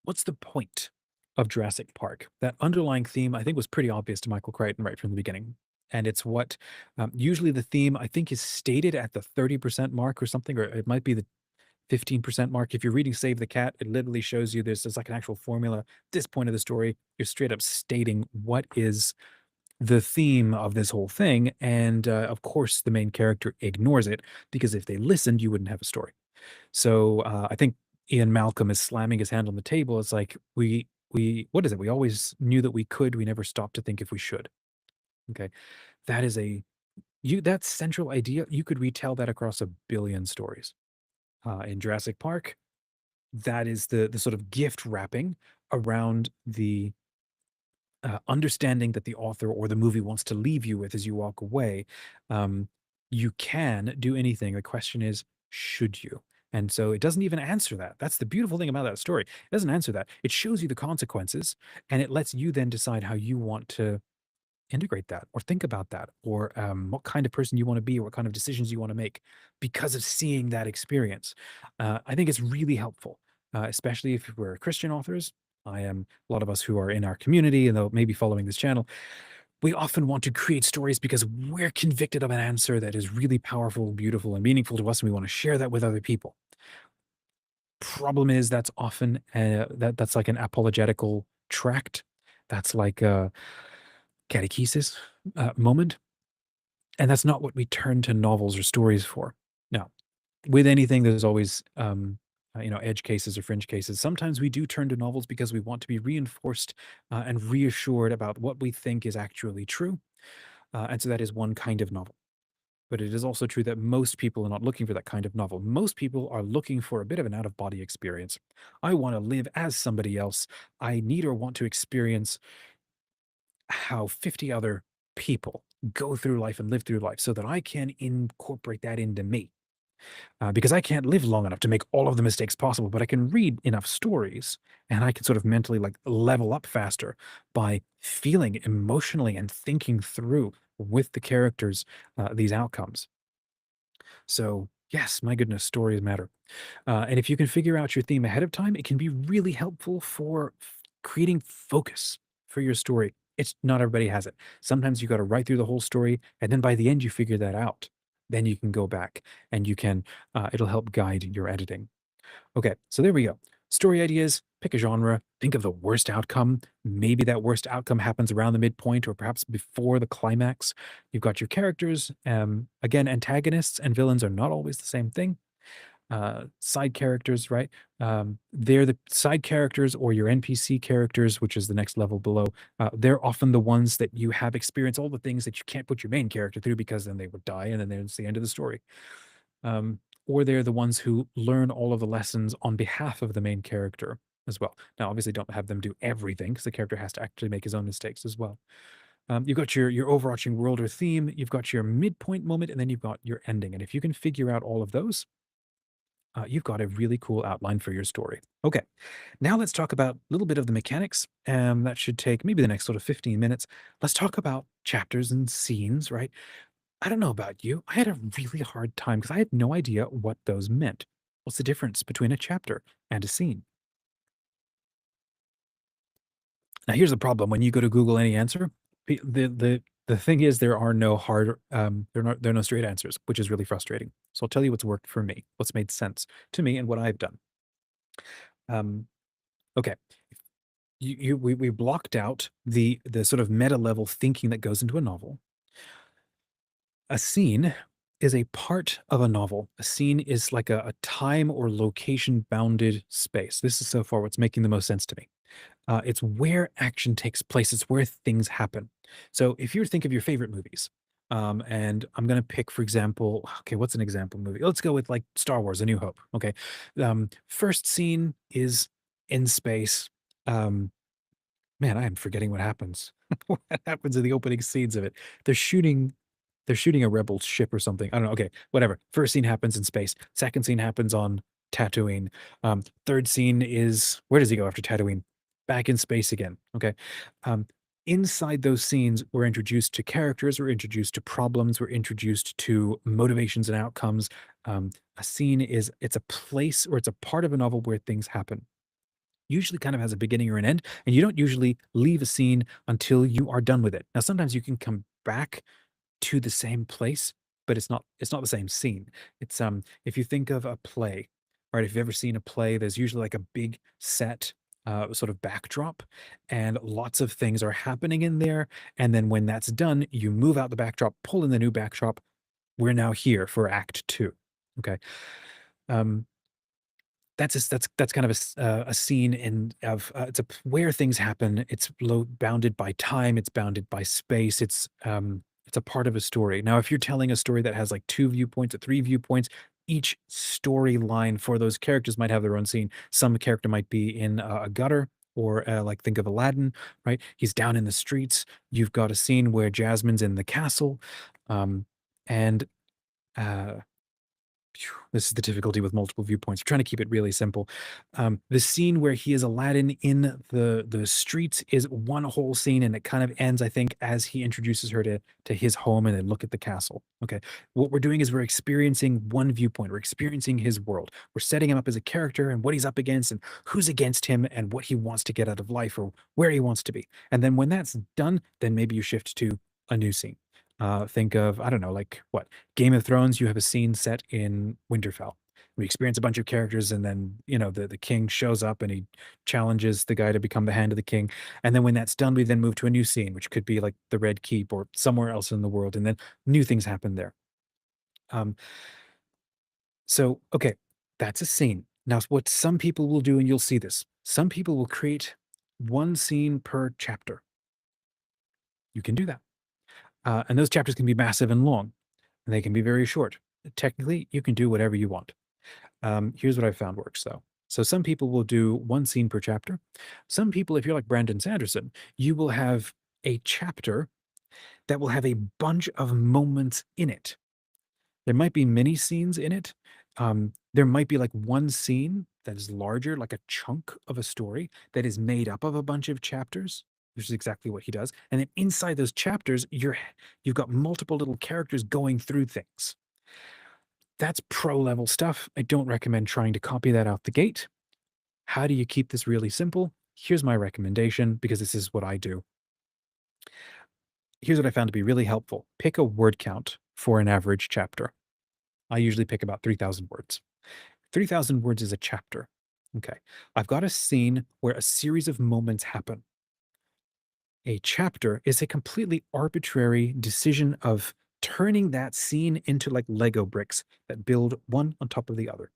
What's the point of Jurassic Park? That underlying theme, I think, was pretty obvious to Michael Crichton right from the beginning. And it's what usually the theme, I think, is stated at the 30% mark or something, or it might be the 15% mark. If you're reading Save the Cat, it literally shows you there's like an actual formula. At this point of the story, you're straight up stating what is the theme of this whole thing. And of course, the main character ignores it because if they listened, you wouldn't have a story. So I think Ian Malcolm is slamming his hand on the table. It's like we what is it? We always knew that we could. We never stopped to think if we should. Okay, that is a that central idea. You could retell that across a billion stories. In Jurassic Park, that is the sort of gift wrapping around the understanding that the author or the movie wants to leave you with as you walk away. Um, you can do anything. The question is, should you? And so it doesn't even answer that. That's the beautiful thing about that story. It doesn't answer that. It shows you the consequences and it lets you then decide how you want to integrate that or think about that or what kind of person you want to be or what kind of decisions you want to make because of seeing that experience. I think it's really helpful, especially if we're Christian authors. I am a lot of us who are in our community and they'll maybe following this channel. We often want to create stories because we're convicted of an answer that is really powerful, beautiful, and meaningful to us, and we want to share that with other people. Problem is that's often that's like an apologetical tract. That's like a catechesis moment. And that's not what we turn to novels or stories for. Now, with anything, there's always, edge cases or fringe cases. Sometimes we do turn to novels because we want to be reinforced and reassured about what we think is actually true. And so that is one kind of novel. But it is also true that most people are not looking for that kind of novel. Most people are looking for a bit of an out of body experience. I want to live as somebody else. I need or want to experience how 50 other people go through life and live through life so that I can incorporate that into me. Because I can't live long enough to make all of the mistakes possible, but I can read enough stories and I can sort of mentally like level up faster by feeling emotionally and thinking through with the characters these outcomes. So, yes, my goodness, stories matter. And if you can figure out your theme ahead of time, it can be really helpful for creating focus for your story. It's not everybody has it. Sometimes you got to write through the whole story, and then by the end, you figure that out. Then you can go back and you can, it'll help guide your editing. Okay, so there we go. Story ideas, pick a genre, think of the worst outcome. Maybe that worst outcome happens around the midpoint or perhaps before the climax. You've got your characters. Again, antagonists and villains are not always the same thing. Side characters, right? They're the side characters or your NPC characters, which is the next level below. They're often the ones that you have experienced all the things that you can't put your main character through because then they would die and then there's the end of the story. Or they're the ones who learn all of the lessons on behalf of the main character as well. Now, obviously, don't have them do everything because the character has to actually make his own mistakes as well. You've got your overarching world or theme, you've got your midpoint moment, and then you've got your ending. And if you can figure out all of those, you've got a really cool outline for your story. Okay, now let's talk about a little bit of the mechanics. That should take maybe the next sort of 15 minutes. Let's talk about chapters and scenes, right? I don't know about you. I had a really hard time because I had no idea what those meant. What's the difference between a chapter and a scene? Now, here's the problem: when you go to Google any answer, the thing is there are no hard there are no straight answers, which is really frustrating. So I'll tell you what's worked for me, what's made sense to me, and what I've done. Um, okay, we blocked out the sort of meta level thinking that goes into a novel. A scene is a part of a novel. A scene is like a time or location bounded space. This is so far what's making the most sense to me. It's where action takes place. It's where things happen. So if you think of your favorite movies, and I'm gonna pick, for example, okay, what's an example movie? Let's go with like Star Wars: A New Hope. Okay, first scene is in space. Um, Man, I am forgetting what happens. What happens in the opening scenes of it? They're shooting they're shooting a rebel ship or something. I don't know. Okay, whatever. First scene happens in space. Second scene happens on Tatooine. Third scene is where does he go after Tatooine? Back in space again. Okay. Inside those scenes, we're introduced to characters, we're introduced to problems, we're introduced to motivations and outcomes. A scene is it's a place or it's a part of a novel where things happen. Usually kind of has a beginning or an end, and you don't usually leave a scene until you are done with it. Now, sometimes you can come back to the same place, but it's not the same scene. It's if you think of a play, right? If you've ever seen a play, there's usually like a big set sort of backdrop, and lots of things are happening in there. And then when that's done, you move out the backdrop, pull in the new backdrop. We're now here for Act Two. Okay. Um, that's kind of a scene in of it's a where things happen. It's bounded by time. It's bounded by space. It's a part of a story. Now, if you're telling a story that has like two viewpoints or three viewpoints, each storyline for those characters might have their own scene. Some character might be in a gutter, or like think of Aladdin, right? He's down in the streets. You've got a scene where Jasmine's in the castle, and uh, this is the difficulty with multiple viewpoints. We're trying to keep it really simple. The scene where he is Aladdin in the streets is one whole scene, and it kind of ends, I think, as he introduces her to his home and then look at the castle. Okay, what we're doing is we're experiencing one viewpoint. We're experiencing his world. We're setting him up as a character and what he's up against and who's against him and what he wants to get out of life or where he wants to be. And then when that's done, then maybe you shift to a new scene. Think of, I don't know, like what Game of Thrones, you have a scene set in Winterfell. We experience a bunch of characters, and then, the king shows up and he challenges the guy to become the hand of the king. And then when that's done, we then move to a new scene, which could be like the Red Keep or somewhere else in the world. And then new things happen there. Um, so, okay, that's a scene. Now, what some people will do, and you'll see this, some people will create one scene per chapter. You can do that. And those chapters can be massive and long, and they can be very short. Technically, you can do whatever you want. Here's what I found works though. So some people will do one scene per chapter. Some people, if you're like Brandon Sanderson, you will have a chapter that will have a bunch of moments in it. There might be many scenes in it. There might be like one scene that is larger, like a chunk of a story that is made up of a bunch of chapters, which is exactly what he does. And then inside those chapters, you've got multiple little characters going through things. That's pro level stuff. I don't recommend trying to copy that out the gate. How do you keep this really simple? Here's my recommendation, because this is what I do. Here's what I found to be really helpful. Pick a word count for an average chapter. I usually pick about 3,000 words. 3,000 words is a chapter. Okay. I've got a scene where a series of moments happen. A chapter is a completely arbitrary decision of turning that scene into like Lego bricks that build one on top of the other.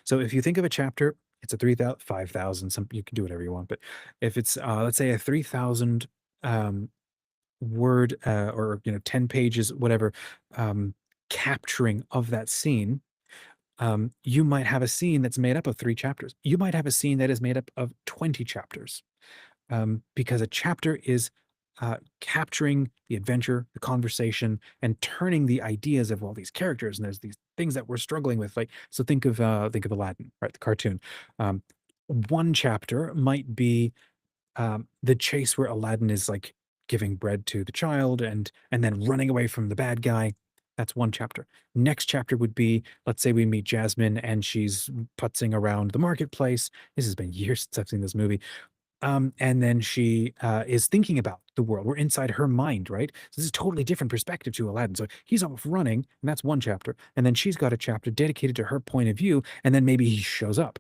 So if you think of a chapter, it's a 3,000, 5,000, some you can do whatever you want, but if it's let's say a 3,000 um, word or 10 pages, whatever, capturing of that scene, you might have a scene that's made up of 3 chapters. You might have a scene that is made up of 20 chapters, because a chapter is capturing the adventure, the conversation, and turning the ideas of all these characters. And there's these things that we're struggling with. Like, so think of Aladdin, right? The cartoon. Um, one chapter might be the chase where Aladdin is like giving bread to the child and then running away from the bad guy. That's one chapter. Next chapter would be, let's say we meet Jasmine and she's putzing around the marketplace. This has been years since I've seen this movie. And then she is thinking about the world. We're inside her mind, right? So this is a totally different perspective to Aladdin. So he's off running, and that's one chapter. And then she's got a chapter dedicated to her point of view, and then maybe he shows up.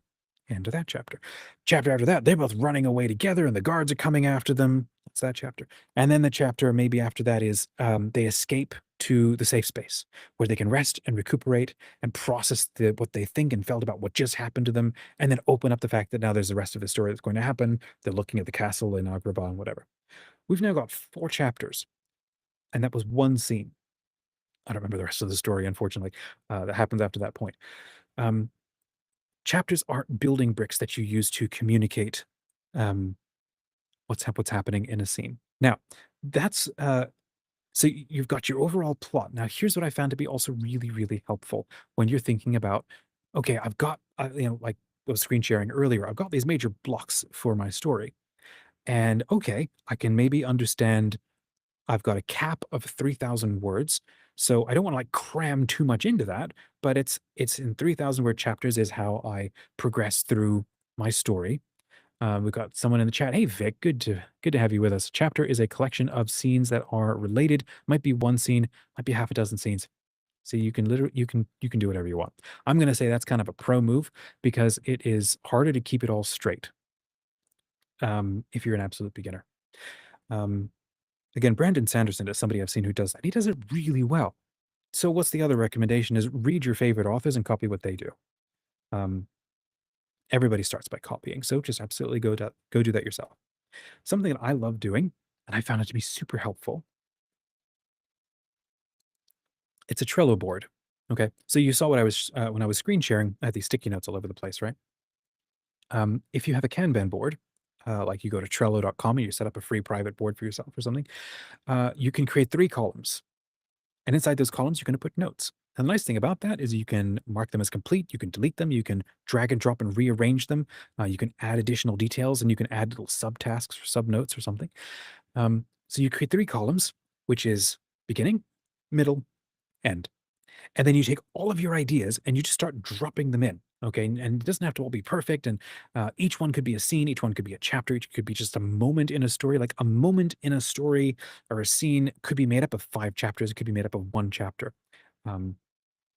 End of that chapter. Chapter after that, they're both running away together, and the guards are coming after them. That's that chapter. And then the chapter maybe after that is they escape to the safe space where they can rest and recuperate and process what they think and felt about what just happened to them, and then open up the fact that now there's the rest of the story that's going to happen. They're looking at the castle in Agrabah and whatever. We've now got 4 chapters, and that was one scene. I don't remember the rest of the story, unfortunately, that happens after that point. Chapters aren't building bricks that you use to communicate what's happening in a scene. Now, that's so you've got your overall plot. Now, here's what I found to be also really, really helpful when you're thinking about, okay, I've got, like I was screen sharing earlier, I've got these major blocks for my story. And okay, I can maybe understand I've got a cap of 3,000 words. So I don't want to like cram too much into that, but it's in 3,000 word chapters is how I progress through my story. We've got someone in the chat. Hey Vic, good to have you with us. Chapter is a collection of scenes that are related. Might be one scene, might be half a dozen scenes. So you can literally you can do whatever you want. I'm gonna say that's kind of a pro move because it is harder to keep it all straight if you're an absolute beginner. Um, Again, Brandon Sanderson is somebody I've seen who does that. He does it really well. So what's the other recommendation is read your favorite authors and copy what they do. Um, Everybody starts by copying. So just absolutely go do that yourself. Something that I love doing, and I found it to be super helpful. It's a Trello board. Okay. So you saw what I was when I was screen sharing, I had these sticky notes all over the place, right? If you have a Kanban board, like you go to Trello.com and you set up a free private board for yourself or something, you can create 3 columns. And inside those columns, you're going to put notes. And the nice thing about that is you can mark them as complete, you can delete them, you can drag and drop and rearrange them, you can add additional details, and you can add little subtasks or subnotes or something. So you create 3 columns, which is beginning, middle, end. And then you take all of your ideas and you just start dropping them in. Okay. And it doesn't have to all be perfect. And each one could be a scene, each one could be a chapter, each could be just a moment in a story. Like a moment in a story or a scene could be made up of 5 chapters, it could be made up of 1 chapter. Um,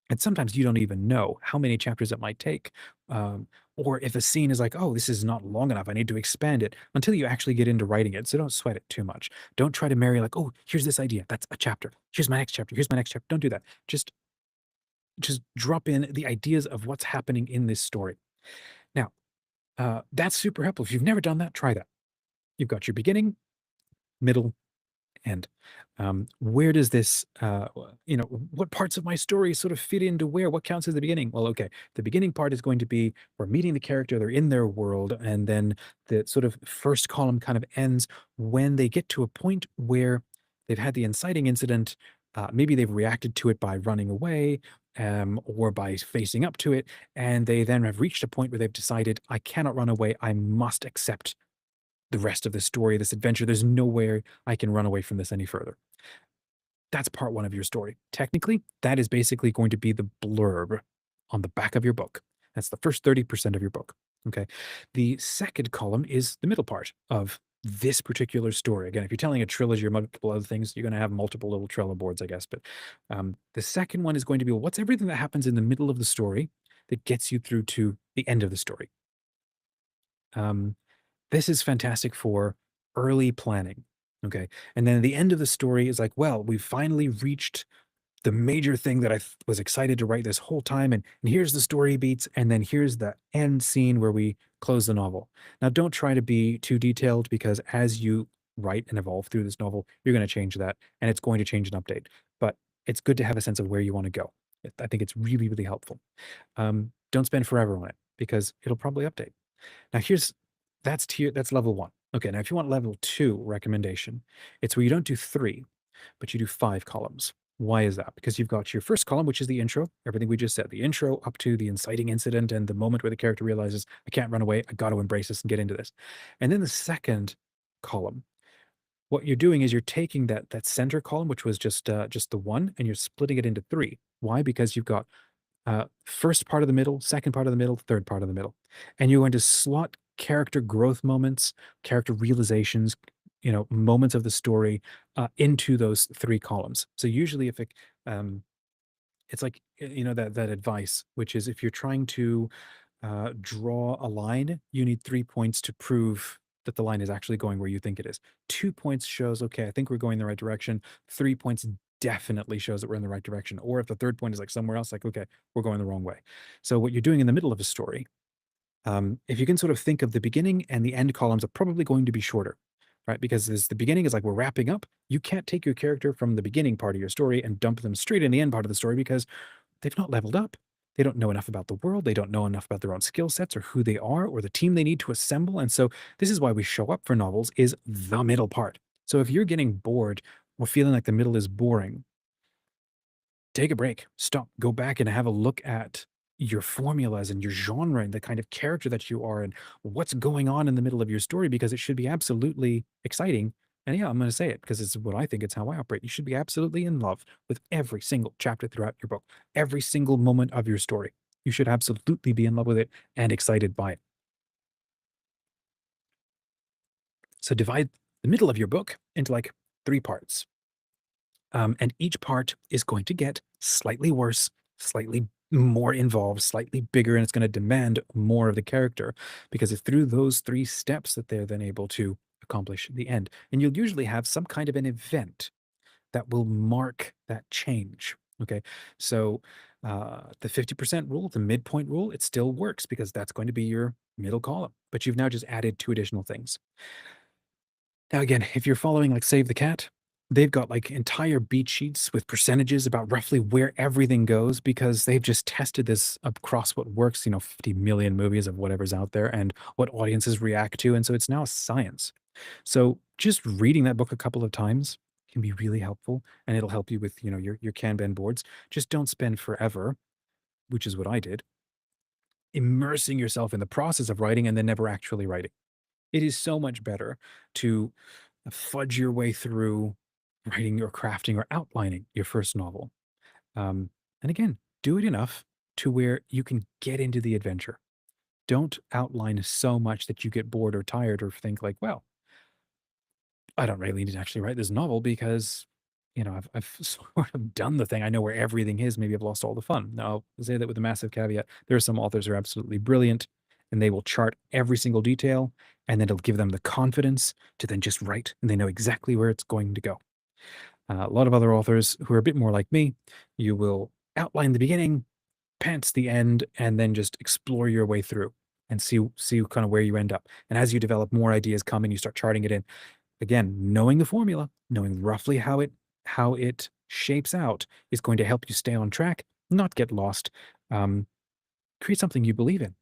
and sometimes you don't even know how many chapters it might take. Or if a scene is like, oh, this is not long enough, I need to expand it until you actually get into writing it. So don't sweat it too much. Don't try to marry, like, oh, here's this idea. That's a chapter. Here's my next chapter. Here's my next chapter. Don't do that. Just drop in the ideas of what's happening in this story. Now, that's super helpful. If you've never done that, try that. You've got your beginning, middle, end. Where does this, what parts of my story sort of fit into where? What counts as the beginning? Well, okay, the beginning part is going to be we're meeting the character, they're in their world, and then the sort of first column kind of ends when they get to a point where they've had the inciting incident. Maybe they've reacted to it by running away or by facing up to it, and they then have reached a point where they've decided, I cannot run away, I must accept the rest of the story, this adventure. There's no way I can run away from this any further. That's part 1 of your story. Technically, that is basically going to be the blurb on the back of your book. That's the first 30% of your book. Okay. The second column is the middle part of this particular story. Again, if you're telling a trilogy or multiple other things, you're going to have multiple little Trello boards, I guess. But the second one is going to be, well, what's everything that happens in the middle of the story that gets you through to the end of the story? This is fantastic for early planning. Okay. And then the end of the story is like, well, we've finally reached the major thing that I was excited to write this whole time. And here's the story beats. And then here's the end scene where we close the novel. Now, don't try to be too detailed because as you write and evolve through this novel, you're going to change that and it's going to change and update. But it's good to have a sense of where you want to go. I think it's really, really helpful. Don't spend forever on it because it'll probably update. Now that's level 1. Okay, now if you want level 2 recommendation, it's where you don't do 3, but you do 5 columns. Why is that? Because you've got your first column, which is the intro, everything we just said, the intro up to the inciting incident and the moment where the character realizes, I can't run away, I got to embrace this and get into this. And then the second column, what you're doing is you're taking that center column, which was just the 1, and you're splitting it into 3. Why? Because you've got first part of the middle, second part of the middle, third part of the middle. And you're going to slot character growth moments, character realizations, moments of the story into those 3 columns. So usually if it's like, that advice, which is if you're trying to draw a line, you need 3 points to prove that the line is actually going where you think it is. 2 points shows, okay, I think we're going in the right direction. 3 points definitely shows that we're in the right direction. Or if the third point is like somewhere else, like, okay, we're going the wrong way. So what you're doing in the middle of a story, if you can sort of think of the beginning and the end columns are probably going to be shorter, right? Because the beginning is like we're wrapping up. You can't take your character from the beginning part of your story and dump them straight in the end part of the story because they've not leveled up. They don't know enough about the world. They don't know enough about their own skill sets or who they are or the team they need to assemble. And so this is why we show up for novels is the middle part. So if you're getting bored or feeling like the middle is boring, take a break, stop, go back and have a look at your formulas and your genre and the kind of character that you are and what's going on in the middle of your story because it should be absolutely exciting. And yeah, I'm going to say it because it's what I think, it's how I operate. You should be absolutely in love with every single chapter throughout your book, every single moment of your story. You should absolutely be in love with it and excited by it. So divide the middle of your book into like three parts. And each part is going to get slightly worse, slightly more involved, slightly bigger, and it's going to demand more of the character because it's through those three steps that they're then able to accomplish the end. And you'll usually have some kind of an event that will mark that change. Okay. So the 50% rule, the midpoint rule, it still works because that's going to be your middle column, but you've now just added two additional things. Now, again, if you're following like Save the Cat, they've got like entire beat sheets with percentages about roughly where everything goes because they've just tested this across what works, 50 million movies of whatever's out there and what audiences react to. And so it's now a science. So just reading that book a couple of times can be really helpful and it'll help you with, your Kanban boards. Just don't spend forever, which is what I did, immersing yourself in the process of writing and then never actually writing. It is so much better to fudge your way through writing or crafting or outlining your first novel. And again, do it enough to where you can get into the adventure. Don't outline so much that you get bored or tired or think like, well, I don't really need to actually write this novel because, I've sort of done the thing. I know where everything is. Maybe I've lost all the fun. Now, I'll say that with a massive caveat. There are some authors who are absolutely brilliant and they will chart every single detail and then it'll give them the confidence to then just write and they know exactly where it's going to go. A lot of other authors who are a bit more like me, you will outline the beginning, pants the end, and then just explore your way through and see kind of where you end up. And as you develop more ideas come and you start charting it in, again, knowing the formula, knowing roughly how it shapes out is going to help you stay on track, not get lost, um, create something you believe in.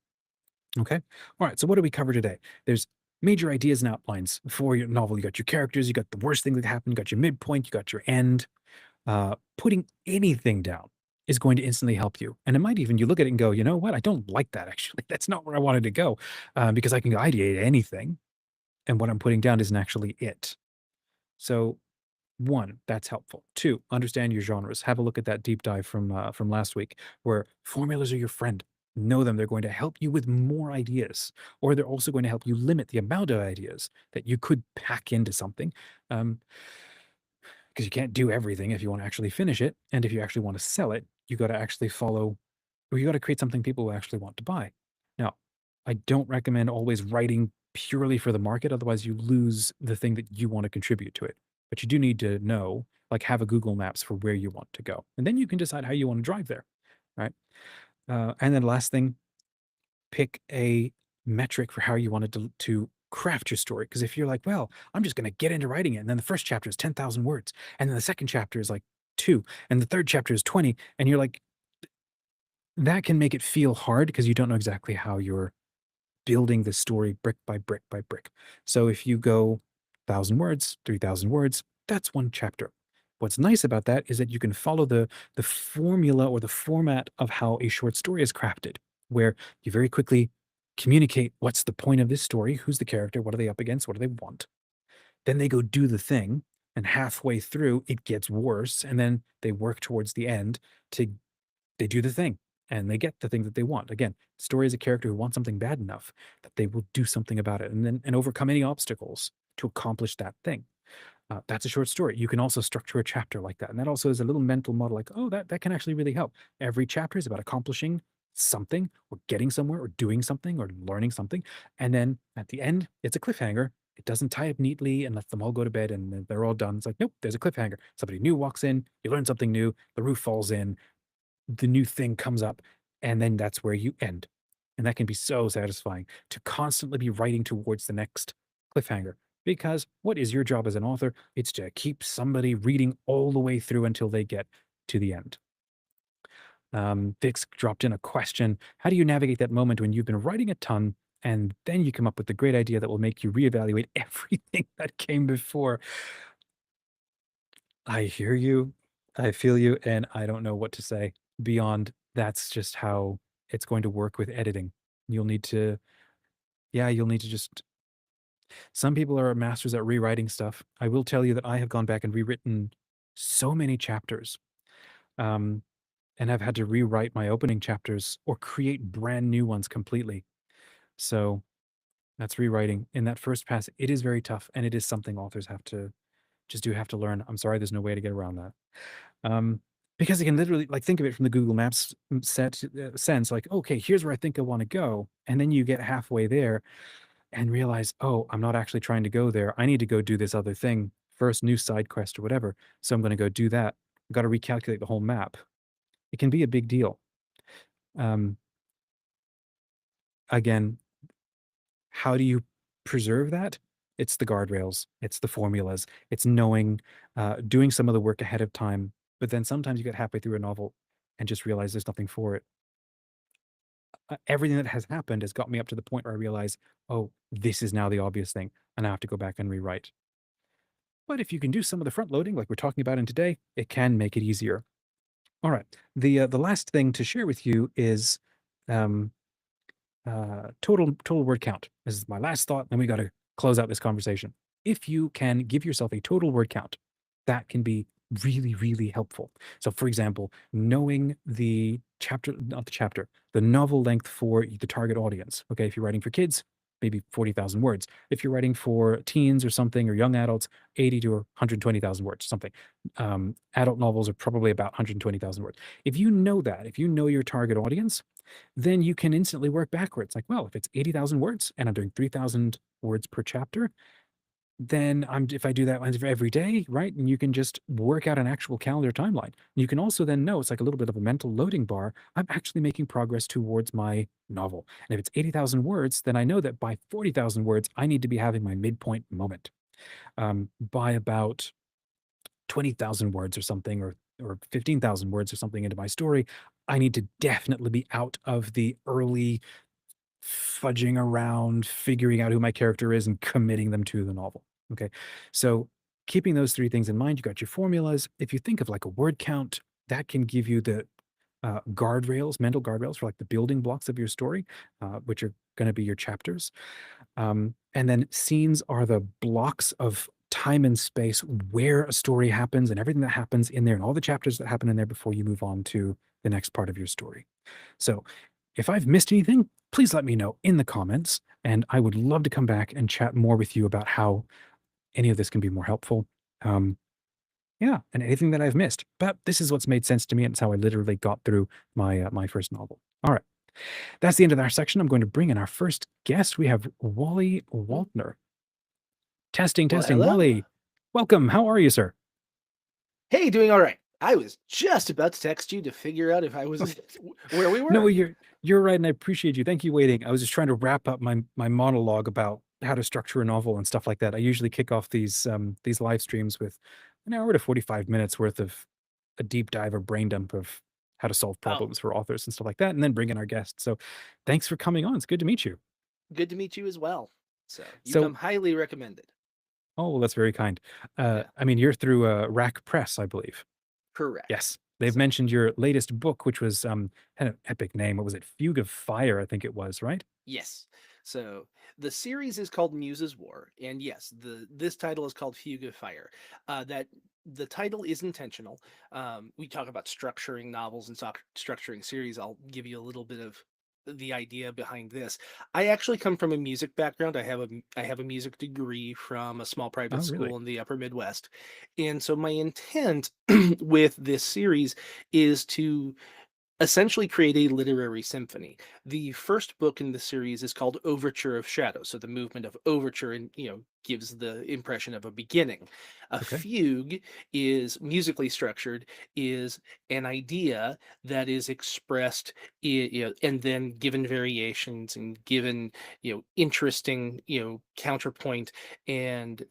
Okay. All right. So what do we cover today? There's major ideas and outlines for your novel. You got your characters, you got the worst thing that happened, you got your midpoint, you got your end. Putting anything down is going to instantly help you. And it might even, you look at it and go, you know what? I don't like that actually. That's not where I wanted to go because I can ideate anything. And what I'm putting down isn't actually it. So one, that's helpful. Two, understand your genres. Have a look at that deep dive from last week, where formulas are your friend. Know them. They're going to help you with more ideas, or they're also going to help you limit the amount of ideas that you could pack into something. Um, because you can't do everything if you want to actually finish it, and if you actually want to sell it, you got to actually follow, or you got to create something people will actually want to buy. Now, I don't recommend always writing purely for the market, otherwise you lose the thing that you want to contribute to it. But you do need to know, like have a Google Maps for where you want to go. And then you can decide how you want to drive there, right? And then last thing, pick a metric for how you wanted to craft your story. Because if you're like, well, I'm just going to get into writing it, and then the first chapter is 10,000 words, and then the second chapter is like 2, and the third chapter is 20, and you're like, that can make it feel hard because you don't know exactly how you're building the story brick by brick by brick. So if you go 1,000 words, 3,000 words, that's one chapter. What's nice about that is that you can follow the formula or the format of how a short story is crafted, where you very quickly communicate what's the point of this story, who's the character, what are they up against, what do they want. Then they go do the thing, and halfway through it gets worse, and then they work towards the end to they do the thing and they get the thing that they want. Again, story is a character who wants something bad enough that they will do something about it and overcome any obstacles to accomplish that thing. That's a short story. You can also structure a chapter like that. And that also is a little mental model like, oh, that can actually really help. Every chapter is about accomplishing something or getting somewhere or doing something or learning something. And then at the end, it's a cliffhanger. It doesn't tie up neatly and let them all go to bed and then they're all done. It's like, nope, there's a cliffhanger. Somebody new walks in, you learn something new, the roof falls in, the new thing comes up, and then that's where you end. And that can be so satisfying to constantly be writing towards the next cliffhanger. Because what is your job as an author? It's to keep somebody reading all the way through until they get to the end. Vix dropped in a question. How do you navigate that moment when you've been writing a ton and then you come up with the great idea that will make you reevaluate everything that came before? I hear you. I feel you. And I don't know what to say beyond that's just how it's going to work with editing. You'll need to, yeah, you'll need to just. Some people are masters at rewriting stuff. I will tell you that I have gone back and rewritten so many chapters, um, and I've had to rewrite my opening chapters or create brand new ones completely. So that's rewriting. In that first pass, it is very tough, and it is something authors have to learn. I'm sorry, there's no way to get around that. Um, because you can literally like think of it from the Google Maps sense, like, okay, here's where I think I want to go, and then you get halfway there and realize, oh, I'm not actually trying to go there. I need to go do this other thing first, new side quest or whatever. So I'm going to go do that. I've got to recalculate the whole map. It can be a big deal. Um, Again, how do you preserve that? It's the guardrails, it's the formulas, it's knowing, doing some of the work ahead of time. But then sometimes you get halfway through a novel and just realize there's nothing for it. Everything that has happened has got me up to the point where I realize, oh, this is now the obvious thing, and I have to go back and rewrite. But if you can do some of the front loading, like we're talking about in today, it can make it easier. All right. The last thing to share with you is um, total word count. This is my last thought. Then we got to close out this conversation. If you can give yourself a total word count, that can be really helpful. So, for example, knowing the chapter, not the chapter, the novel length for the target audience. Okay, if you're writing for kids, maybe 40,000 words. If you're writing for teens or something, or young adults, 80 to 120,000 words, something. Adult novels are probably about 120,000 words. If you know that, if you know your target audience, then you can instantly work backwards. Like, well, if it's 80,000 words and I'm doing 3,000 words per chapter, then if I do that every day, right? And you can just work out an actual calendar timeline. You can also then know it's like a little bit of a mental loading bar. I'm actually making progress towards my novel. And if it's 80,000 words, then I know that by 40,000 words, I need to be having my midpoint moment. By about 20,000 words or something, or 15,000 words or something into my story, I need to definitely be out of the early fudging around, figuring out who my character is and committing them to the novel. Okay. So keeping those three things in mind, you got your formulas. If you think of like a word count, that can give you the guardrails, mental guardrails for like the building blocks of your story, which are going to be your chapters. And then scenes are the blocks of time and space where a story happens and everything that happens in there and all the chapters that happen in there before you move on to the next part of your story. So if I've missed anything, please let me know in the comments, and I would love to come back and chat more with you about how any of this can be more helpful. Um, yeah, and anything that I've missed. But this is what's made sense to me, and it's how I literally got through my first novel. All right, that's the end of our section. I'm going to bring in our first guest. We have Wally Waltner. Testing, Well, testing. hello. Wally, welcome. How are you, sir? Hey, doing all right. I was just about to text you to figure out if I was where we No, were. you're right, and I appreciate you. Thank you waiting. I was just trying to wrap up my monologue about how to structure a novel and stuff like that. I usually kick off these live streams with an hour to 45 minutes worth of a deep dive or brain dump of how to solve Oh, problems for authors and stuff like that, and then bring in our guests. So thanks for coming on. It's good to meet you. good to meet you as well. So you So, come highly recommended. oh, well, that's very kind. Yeah, I mean, you're through Rack Press, I believe. correct. Yes. They've So mentioned your latest book, which was had an epic name. What was it? Fugue of Fire, I think it was, right? yes. So the series is called Muse's War, and yes, the this title is called Fugue of Fire. That the title is intentional. We talk about structuring novels and structuring series. I'll give you a little bit of the idea behind this. I actually come from a music background. I have a music degree from a small private Oh, really? school in the upper Midwest. And so my intent with this series is to essentially create a literary symphony. The first book in the series is called Overture of Shadow. So the movement of overture and gives the impression of a beginning. A Okay. fugue is musically structured, is an idea that is expressed and then given variations and given interesting counterpoint and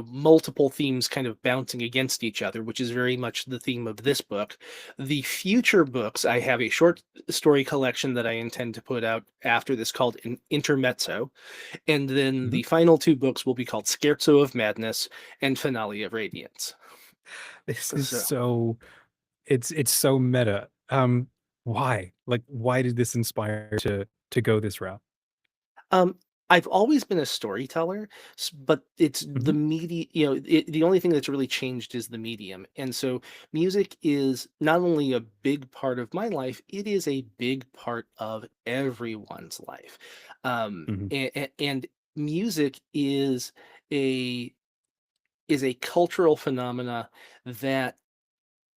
multiple themes kind of bouncing against each other, which is very much the theme of this book. The future books, I have a short story collection that I intend to put out after this called an Intermezzo. And then Mhm. the final two books will be called Scherzo of Madness and Finale of Radiance. This is So, so it's so meta. Why? Like, why did this inspire to go this route? Um, I've always been a storyteller, but it's the Mhm, media, the only thing that's really changed is the medium. And so music is not only a big part of my life, it is a big part of everyone's life. mhm, And music a is a cultural phenomena that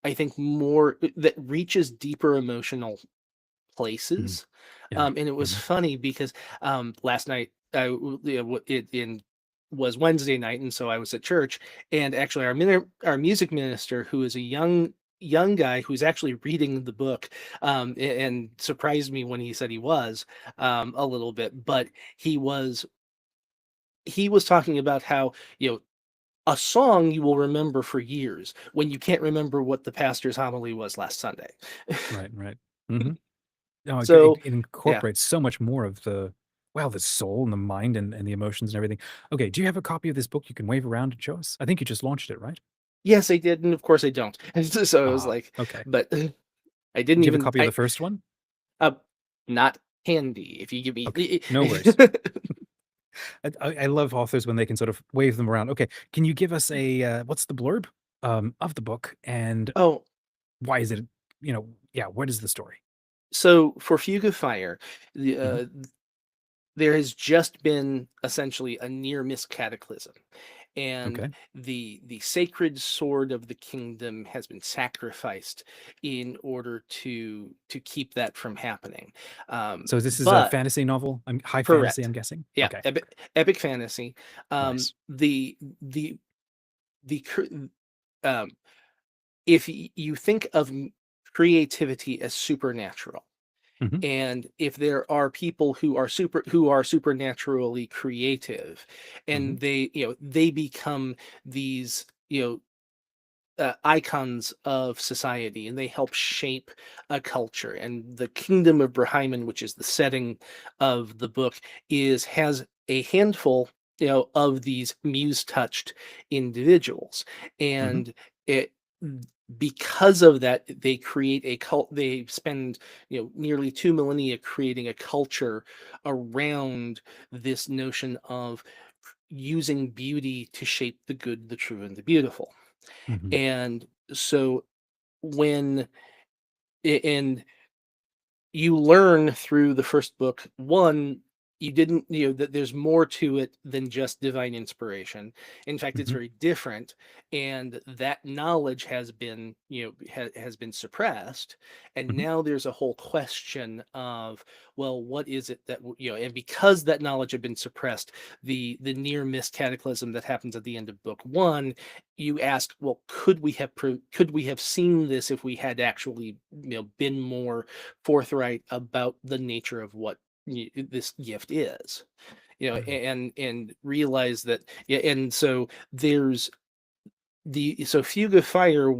I think more that reaches deeper emotional mhm. places. Yeah. And it was Mhm. funny because last night it in was Wednesday night, and so I was at church, and actually our music minister, who is a young guy who's actually reading the book, and surprised me when he said he was a little bit, but he was he was talking about how a song you will remember for years when you can't remember what the pastor's homily was last Sunday. Right, right. Mhm. No, So it yeah. incorporates so much more of the well, the soul and the mind and the emotions and everything. Okay, do you have a copy of this book you can wave around and show us? I think you just launched it, right? Yes, I did, and of course I don't. And so it was Ah, like, okay. but I didn't Do you have a even copy of the first one? uh, not handy. If you give me, Okay, no worries. I love authors when they can sort of wave them around. Okay, can you give us a what's the blurb of the book and oh, why is it? Yeah, what is the story? so for Fugue of Fire, the, Hmm. there has just been essentially a near miss cataclysm, and Okay, the sacred sword of the kingdom has been sacrificed in order to keep that from happening. so this is a But fantasy novel. I'm high fantasy. I'm correct, guessing. yeah, Okay, epic fantasy. nice. The the um, if you think of creativity as supernatural, Hmm. and if there are people who are supernaturally creative, Hmm. and they become these icons of society, and they help shape a culture. And the kingdom of Brahman, which is the setting of the book, is has a handful of these muse touched individuals, Hmm. and it because of that they create a cult. They spend nearly 2 millennia creating a culture around this notion of using beauty to shape the good, the true, and the beautiful. Hmm. And so when and you learn through the first book, one, you didn't that there's more to it than just divine inspiration. In fact, it's Hmm. very different, and that knowledge has been has been suppressed. And Hmm. now there's a whole question of, well, what is it that and because that knowledge had been suppressed, the near miss cataclysm that happens at the end of book one, you ask, well, could we have seen this if we had actually been more forthright about the nature of what this gift is, Hmm. and realize that. Yeah, and so there's so Fugue of Fire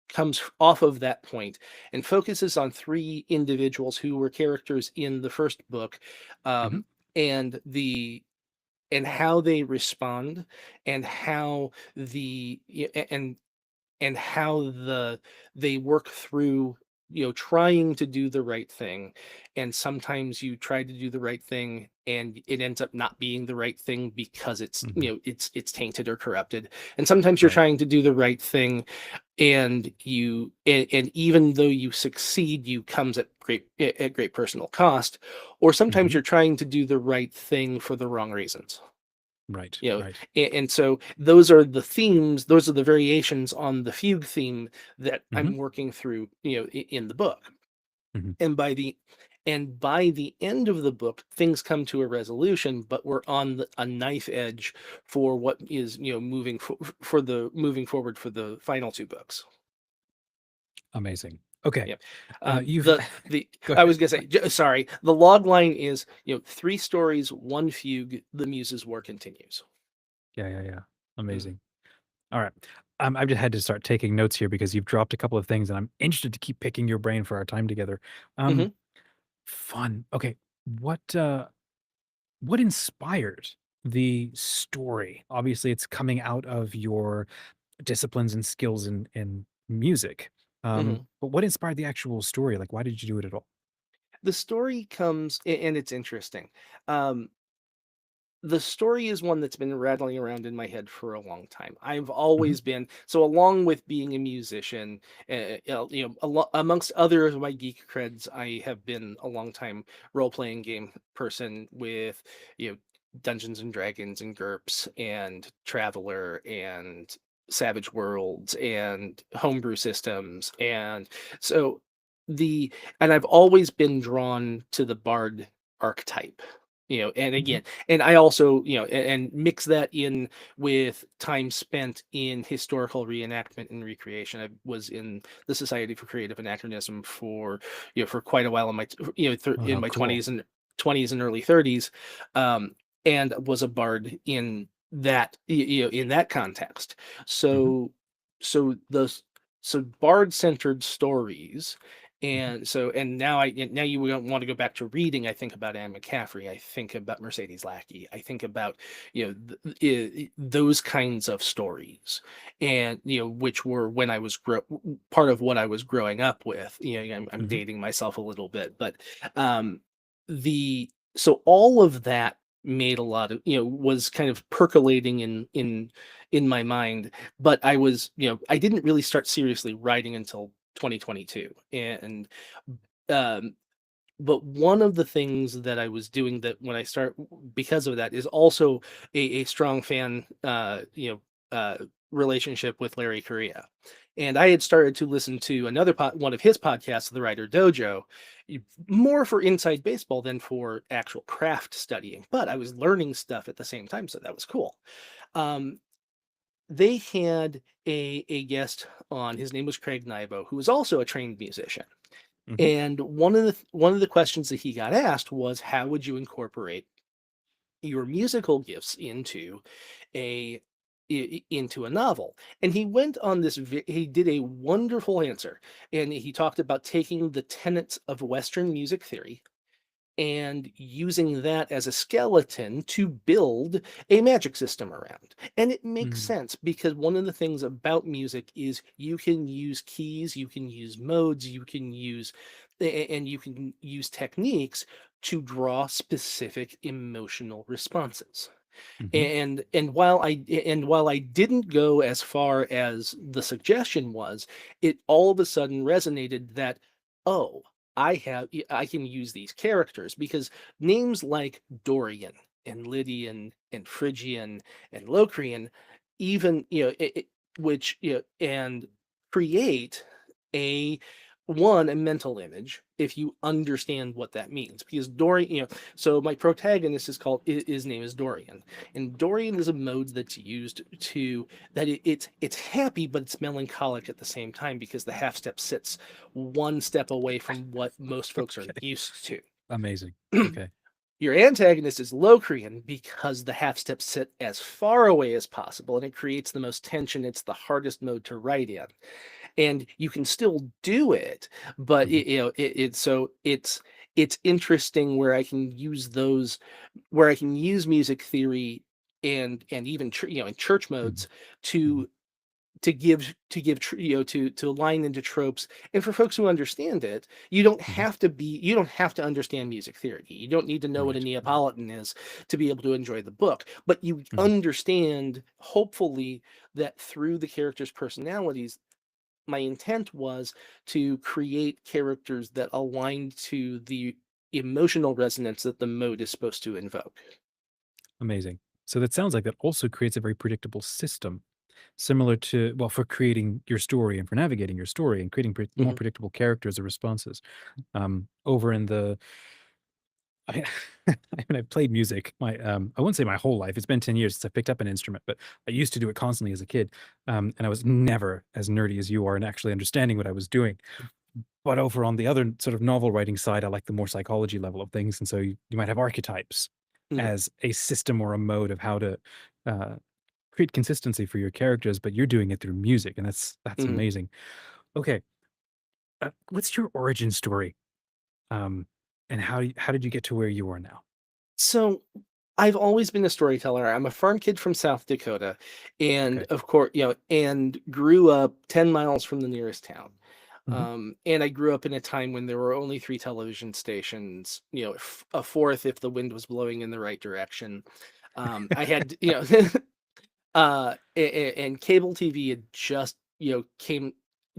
comes off of that point and focuses on three individuals who were characters in the first book, Hmm. um, and how they respond, and how and how they work through trying to do the right thing. And sometimes you try to do the right thing and it ends up not being the right thing because it's Hmm. it's tainted or corrupted. And sometimes you're Right. trying to do the right thing, and even though you succeed, you comes at great personal cost. Or sometimes Hmm. you're trying to do the right thing for the wrong reasons. Right. you know Right. and so those are the themes, those are the variations on the fugue theme that Hmm. I'm working through in the book. Hmm. And by the end of the book, things come to a resolution, but we're on a knife edge for what is moving forward for the final two books. Amazing. Okay. Yep. You've The go I ahead. was gonna say, sorry, the log line is, three stories, one fugue, the muse's war continues. Yeah, yeah, yeah. Mm-hmm. Amazing. All right. I've just had to start taking notes here because you've dropped a couple of things, and I'm interested to keep picking your brain for our time together. Um, Mm-hmm. fun. Okay. What uh, what inspired the story? Obviously, it's coming out of your disciplines and skills in music. Mhm. But what inspired the actual story? Like, why did you do it at all? The story comes and it's interesting. Um, the story is one that's been rattling around in my head for a long time. I've Mhm, always been so along with being a musician, amongst other of my geek creds, I have been a long time role playing game person with you know Dungeons and Dragons and GURPS and Traveler and Savage Worlds and homebrew systems so the and I've always been drawn to the bard archetype. And mhm, again, and I also, and mix that in with time spent in historical reenactment and recreation. I was in the Society for Creative Anachronism for quite a while in my, in wow, my cool. 20s and early 30s, um, and was a bard in that, in that context. Mhm, So, so those, so bard centered stories mhm, and now you don't want to go back to reading. I think about Anne McCaffrey. I think about Mercedes Lackey. I think about those kinds of stories, and which were when I was part of what I was growing up with. I'm mhm, dating myself a little bit, but um, the so all of that made a lot of was kind of percolating in my mind, but I didn't really start seriously writing until 2022. And um but one of the things that I was doing that when I start because of that is also a strong fan relationship with Larry Correa. And I had started to listen to one of his podcasts, The Writer Dojo, more for inside baseball than for actual craft studying. But I was learning stuff at the same time, so that was cool. Um, they had a guest on. His name was Craig Nybo, who was also a trained musician. mhm, And one of the questions that he got asked was, how would you incorporate your musical gifts a into a novel? And he went on he did a wonderful answer, and he talked about taking the tenets of Western music theory and using that as a skeleton to build a magic system around. And it makes mm, sense because one of the things about music is you can use keys, you can use modes, and you can use techniques to draw specific emotional responses. mhm, And while I didn't go as far as the suggestion was, it all of a sudden resonated that, oh, I can use these characters because names like Dorian and Lydian and Phrygian and Locrian, even which and create a a mental image if you understand what that means. Because Dorian, so my protagonist his name is Dorian, and Dorian is a mode that's used to it's happy but it's melancholic at the same time because the half step sits one step away from what most folks are okay, used to. amazing. Okay, Your antagonist is Locrian because the half steps sit as far away as possible and it creates the most tension. It's the hardest mode to write in, and you can still do it, but mhm, it's interesting where I can use where I can use music theory and even in church mhm, modes mhm, to to align into tropes. And for folks who understand it, mhm, you don't have to understand music theory. You don't need to know what a right, right, Neapolitan is to be able to enjoy the book, but you mhm, understand, hopefully, that through the characters' personalities, my intent was to create characters that aligned to the emotional resonance that the mode is supposed to invoke. amazing. So that sounds like that also creates a very predictable system, similar to, well, for creating your story and for navigating your story and creating more Mhm, predictable characters or responses. Over in the I I mean, I've played music I wouldn't say my whole life. It's been 10 years since I picked up an instrument, but I used to do it constantly as a kid. And I was never as nerdy as you are in actually understanding what I was doing. But over on the other sort of novel writing side, I like the more psychology level of things. And so you might have archetypes mhm, as a system or a mode of how to uh, create consistency for your characters, but you're doing it through music, and that's mhm. amazing. Okay, what's your origin story? Um, and how did you get to where you are now? So I've always been a storyteller. I'm a farm kid from South Dakota, and Okay. of course, and grew up 10 miles from the nearest town. Mhm. And I grew up in a time when there were only three television stations, a fourth if the wind was blowing in the right direction. I had, and cable TV had just,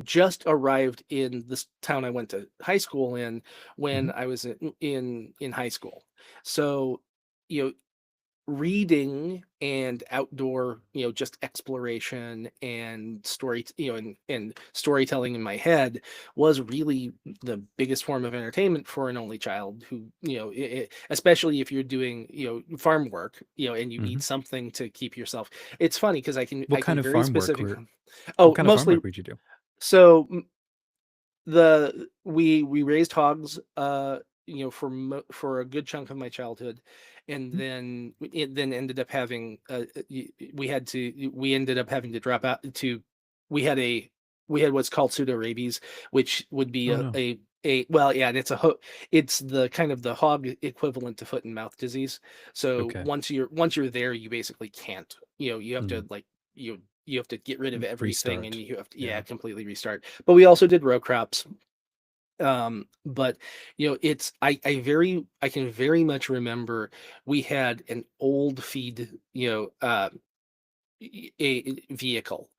just arrived in this town I went to high school in when Mhm. I was in high school. So, you know, reading and outdoor, just exploration and and storytelling in my head was really the biggest form of entertainment for an only child who, especially if you're doing, farm work, and you need Mhm. something to keep yourself. It's funny because What I kind can of very farm work specific. were what Oh, kind of farm mostly. work would you do? So we raised hogs, for a good chunk of my childhood, and Mm. then it then ended up having, we ended up having to drop out to we had a we had what's called pseudo rabies, which would be Oh, no. a well, yeah, and it's the kind of the hog equivalent to foot and mouth disease. So Okay. once you're there, you basically can't, you have Mm. to, like, you have to get rid of everything, and Restart. you have to, yeah, Yeah. completely restart. But we also did row crops. But it's I can very much remember we had an old feed, a vehicle,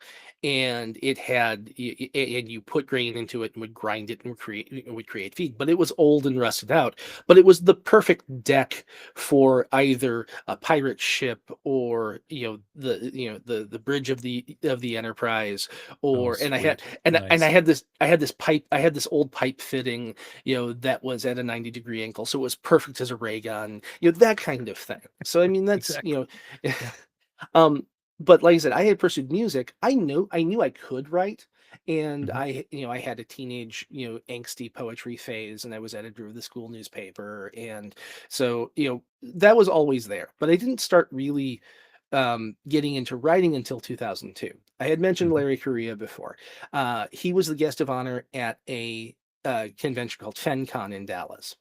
and it had and you put grain into it and would grind it and create feed, but it was old and rusted out. But it was the perfect deck for either a pirate ship, or the bridge of the Enterprise, Oh, or sweet. and Nice. I had this old pipe fitting, that was at a 90-degree angle, so it was perfect as a ray gun, that kind of thing. So I mean, that's, Exactly. Yeah. um, but like I said, I had pursued music. I knew I could write, and Mhm. I had a teenage, angsty poetry phase, and I was editor of the school newspaper, and so, that was always there. But I didn't start really, getting into writing until 2002. I had mentioned Mhm. Larry Correa before. He was the guest of honor at a convention called FenCon in Dallas,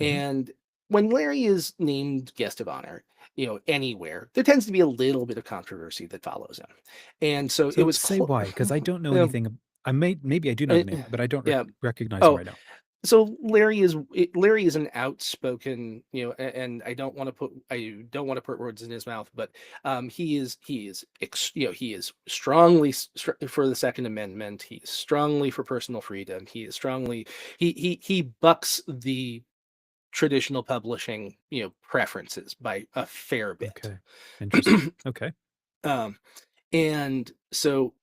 Mhm. and when Larry is named guest of honor, anywhere, there tends to be a little bit of controversy that follows him. And so it So was say why, because I don't know um, anything. Maybe I do know uh, the name, but I don't yeah. recognize him Oh, right now. so Larry is an outspoken, and I don't want to put words in his mouth, but he is strongly for the Second Amendment. He's strongly for personal freedom. He is strongly he bucks the traditional publishing, preferences by a fair bit. Okay. Interesting. Okay. um, and so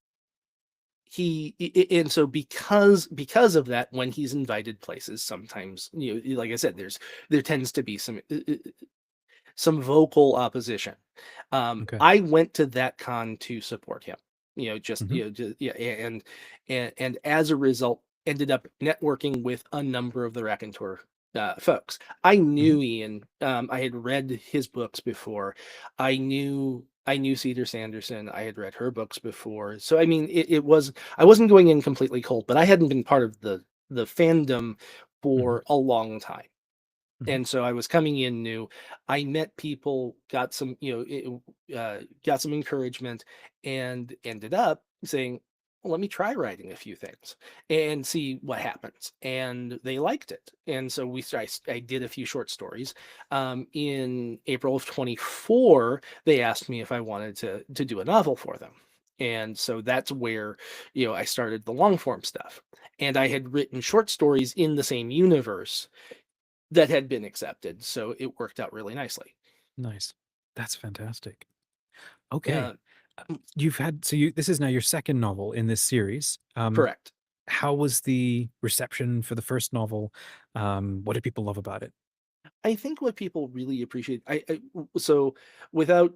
and so because of that, when he's invited places, sometimes, like I said, there tends to be some vocal opposition. Okay. I went to that con to support him, just, Mhm. yeah, and as a result, ended up networking with a number of the Raconteur folks. I Mhm. knew Ian. I had read his books before. I knew Cedar Sanderson. I had read her books before. So I mean, I wasn't going in completely cold, but I hadn't been part of the fandom Mhm. for a long time, Mhm. and so I was coming in new. I met people, got some, got some encouragement, and ended up saying, well, let me try writing a few things and see what happens. And they liked it. And so I did a few short stories. In April of 24, they asked me if I wanted to do a novel for them. And so that's where, I started the long form stuff. And I had written short stories in the same universe that had been accepted, so it worked out really nicely. Nice. That's fantastic. Okay. Uh, You've had so you this is now your second novel in this series. Correct. How was the reception for the first novel? What did people love about it? I think what people really appreciate, so without,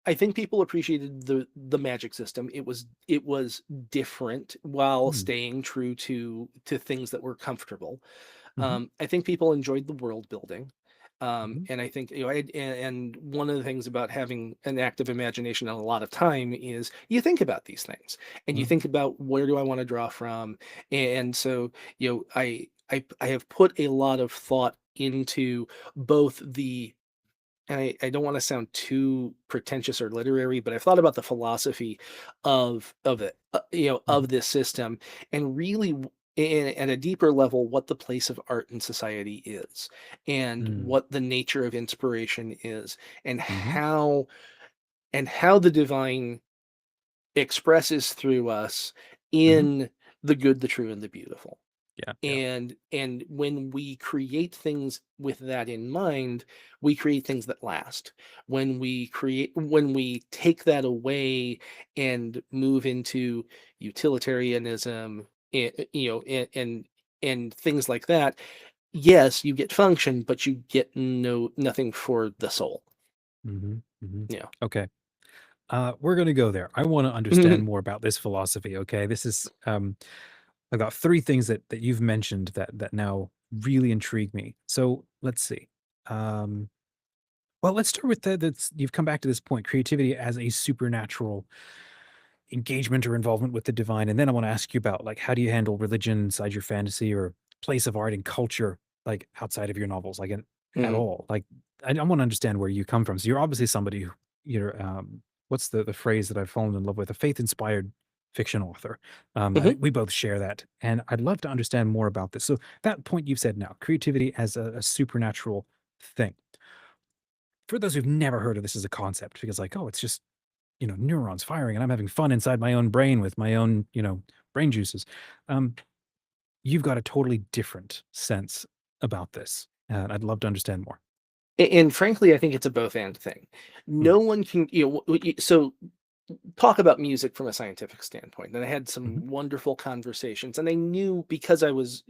I think people appreciated the magic system. It was different while Mm. staying true to things that were comfortable. Mhm. I think people enjoyed the world building. Mhm. And I think, and one of the things about having an active imagination and a lot of time is you think about these things, and you Mhm. think about, where do I want to draw from? And so, I have put a lot of thought into both and I don't want to sound too pretentious or literary, but I've thought about the philosophy of it, Mhm. of this system, and really. at a deeper level what the place of art in society is, and Mm. what the nature of inspiration is, and Hmm. how the divine expresses through us Hmm. in the good, the true, and the beautiful. Yeah. Yeah. And when we create things with that in mind, we create things that last. When we take that away and move into utilitarianism, and things like that, yes, you get function, but you get nothing for the soul. Hmm. Hmm. Yeah. Okay. We're gonna go there. I want to understand more about this philosophy. Okay, this is I got three things that you've mentioned that now really intrigue me. So let's see. Um, well, let's start with that's you've come back to this point: creativity as a supernatural engagement or involvement with the divine. And then I want to ask you about like how do you handle religion inside your fantasy or place of art and culture, like outside of your novels, like at Mhm. all. Like I want to understand where you come from. So you're obviously somebody who you're what's the phrase that I've fallen in love with? A faith inspired fiction author. I Mhm. think we both share that. And I'd love to understand more about this. So that point you've said now, creativity as a supernatural thing. For those who've never heard of this as a concept, because like, oh, it's just neurons firing and I'm having fun inside my own brain with my own, brain juices. Um, you've got a totally different sense about this. And I'd love to understand more. And frankly, I think it's a both and thing. Mm, No one can, so talk about music from a scientific standpoint. And I had mhm, some wonderful conversations, and I knew because I was,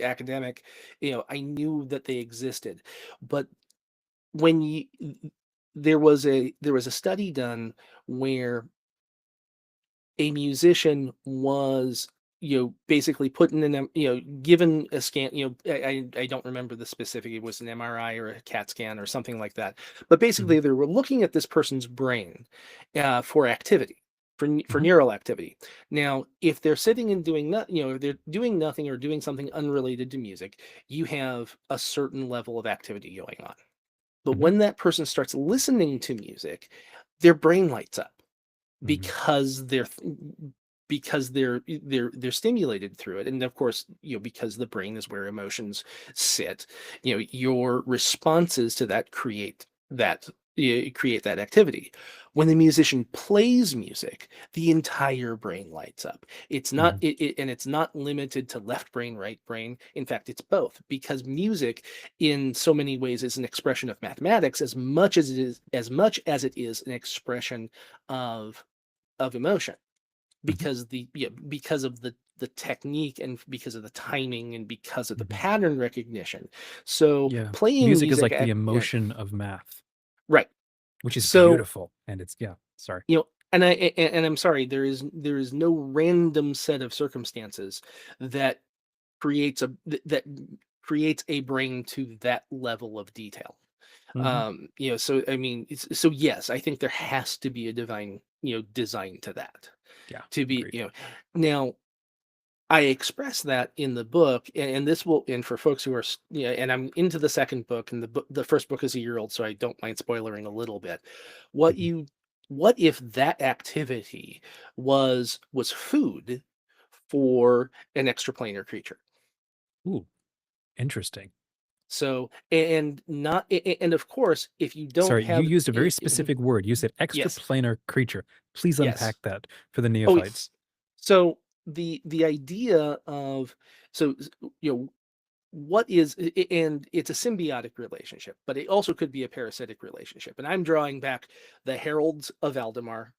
academic, I knew that they existed. But when there was a study done where a musician was, basically put in given a scan, I don't remember the specific, it was an MRI or a CAT scan or something like that. But mhm, basically they were looking at this person's brain for activity, for mhm, neural activity. Now, if they're sitting and doing nothing, if they're doing nothing or doing something unrelated to music, you have a certain level of activity going on. But mhm, when that person starts listening to music, their brain lights up mhm, because they're stimulated through it. And of course, because the brain is where emotions sit, your responses to that create that activity. When the musician plays music, the entire brain lights up. It's not mhm, and it's not limited to left brain, right brain. In fact, it's both, because music in so many ways is an expression of mathematics as it is an expression of emotion, mhm, because of the technique, and because of the timing, and because of the mhm. pattern recognition. So Yeah. playing Music is music like the emotion of math, right. which is So, beautiful. And it's, yeah, sorry. and I'm sorry, there is no random set of circumstances that that creates a brain to that level of detail. Hmm. So I mean, so yes, I think there has to be a divine, design to that, Yeah, to be, agreed. now I express that in the book, and this will, and for folks who are, and I'm into the second book, and the first book is a year old, so I don't mind spoiling a little bit. What Mhm. you, what if that activity was food for an extraplanar creature? Ooh, interesting. So, and not, and of course, if you don't Sorry, you have, used a very specific word. You said yes, extraplanar creature. Please yes, unpack that for the oh neophytes. yes. So the idea of, so you know what is and it's a symbiotic relationship, but it also could be a parasitic relationship. And I'm drawing back the heralds of Valdemar.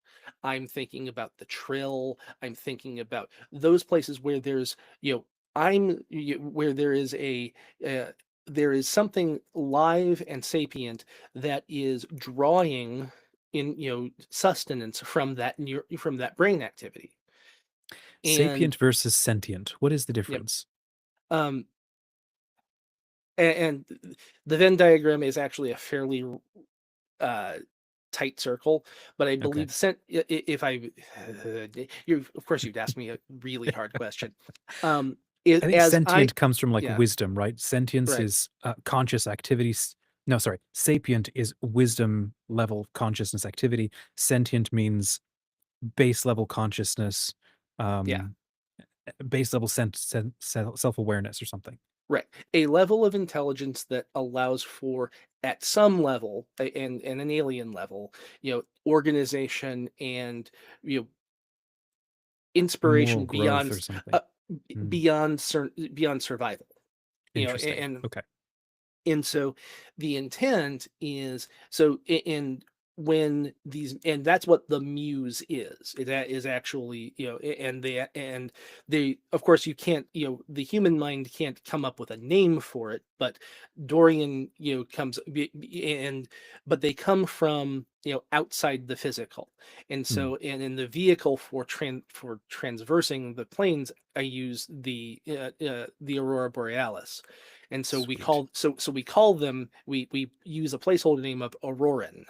I'm thinking about the Trill. I'm thinking about those places where there's, where uh, there is something live and sapient that is drawing in, sustenance from from that brain activity. And Sapient versus sentient. What is the yep. difference? um and the Venn diagram is actually a fairly uh, tight circle, but I Okay. believe if I you, of course, you'd ask me a really hard question. I think As I sentient comes from like Yeah, wisdom, right? Sentience right, is conscious activities. No, sorry. Sapient is wisdom level consciousness activity. Sentient means base level consciousness. yeah. Um, base level self-awareness or something. Right. A level of intelligence that allows for, at some level, and an alien level, organization and, you know, Moral inspiration growth or beyond, something. uh, Mm, beyond survival. interesting. And Okay. so the intent is, and when these, and that's what the muse is. That is actually, and they, of course, you can't, the human mind can't come up with a name for it, but Dorian, and but they come from, outside the physical. And Mm, so, and in the vehicle for transversing the planes, I use the aurora borealis. And so sweet. we call them, we use a placeholder name of Auroran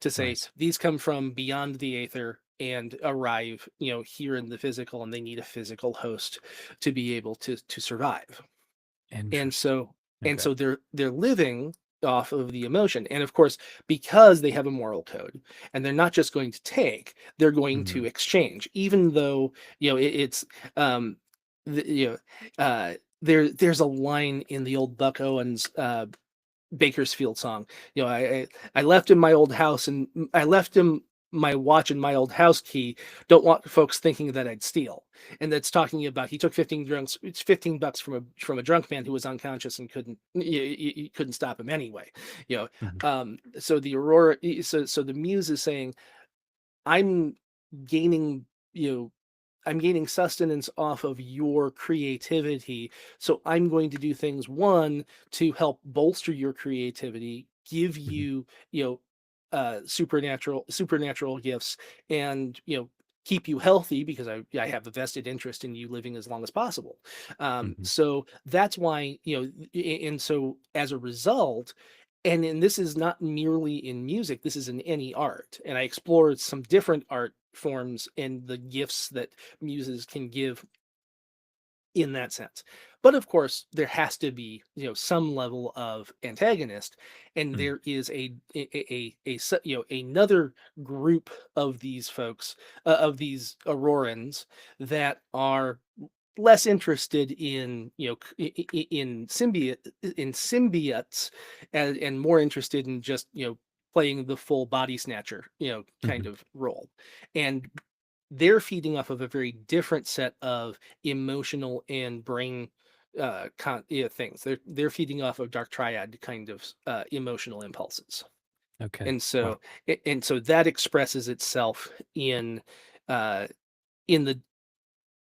to say Right. these come from beyond the aether and arrive, here in the physical, and they need a physical host to be able to survive. And Interesting. so Okay. they're living off of the emotion. And of course, because they have a moral code, and they're not just going to take, they're going to Mhm, exchange, even though, it's um the, there's a line in the old Buck Owens Bakersfield song. I left him my old house, and I left him my watch and my old house key. Don't want folks thinking that I'd steal. And that's talking about, he took 15 bucks from a drunk man who was unconscious and you couldn't stop him anyway. You mhm, so the Aurora, so the muse is saying, I'm gaining, I'm gaining sustenance off of your creativity. So I'm going to do things, one, to help bolster your creativity, give mhm, you, supernatural gifts, and, keep you healthy, because I have a vested interest in you living as long as possible. mhm, So that's why, and so as a result, and this is not merely in music, this is in any art. And I explored some different art forms and the gifts that muses can give in that sense. But of course, there has to be, some level of antagonist, and mm, there is another group of these folks, of these Aurorans, that are less interested in, in symbiotes, and more interested in just, playing the full body snatcher, kind mhm, of role. And they're feeding off of a very different set of emotional and brain, things. They're feeding off of dark triad kind of emotional impulses. okay. And Wow. so that expresses itself in, uh in the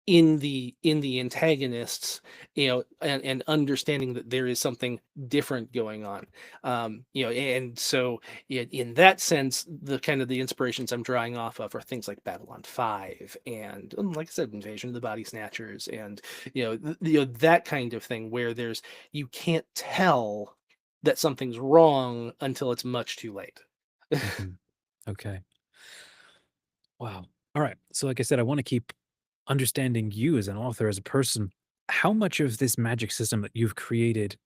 in the antagonists, and understanding that there is something different going on. And so in that sense, the kind of the inspirations I'm drawing off of are things like Babylon 5, and, like I said, Invasion of the Body Snatchers, and, that kind of thing, where there's, you can't tell that something's wrong until it's much too late. Mhm, okay. Wow. All right. So, like I said, I want to keep understanding you as an author, as a person. How much of this magic system that you've created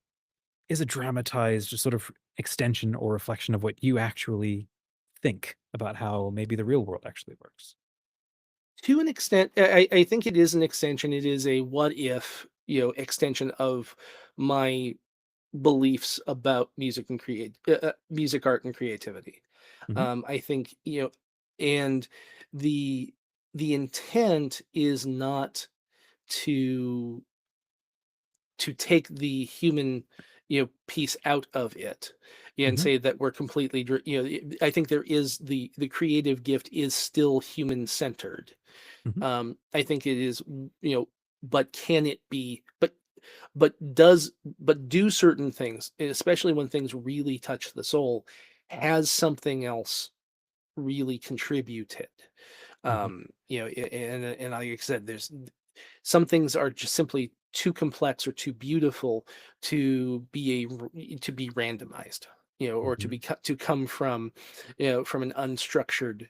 is a dramatized sort of extension or reflection of what you actually think about how maybe the real world actually works? To an extent, I think it is an extension. It is a what if, extension of my beliefs about music, art, and creativity. Hmm. I think, and the intent is not to take the human, piece out of it, and Hmm. say that we're completely I think there is, the creative gift is still human centered. Hmm. I think it is, but can it be, but does but do certain things, especially when things really touch the soul, has something else really contributed? Hmm. And like I said, there's some things are just simply too complex or too beautiful to be randomized, or to Hmm. to come from, from an unstructured,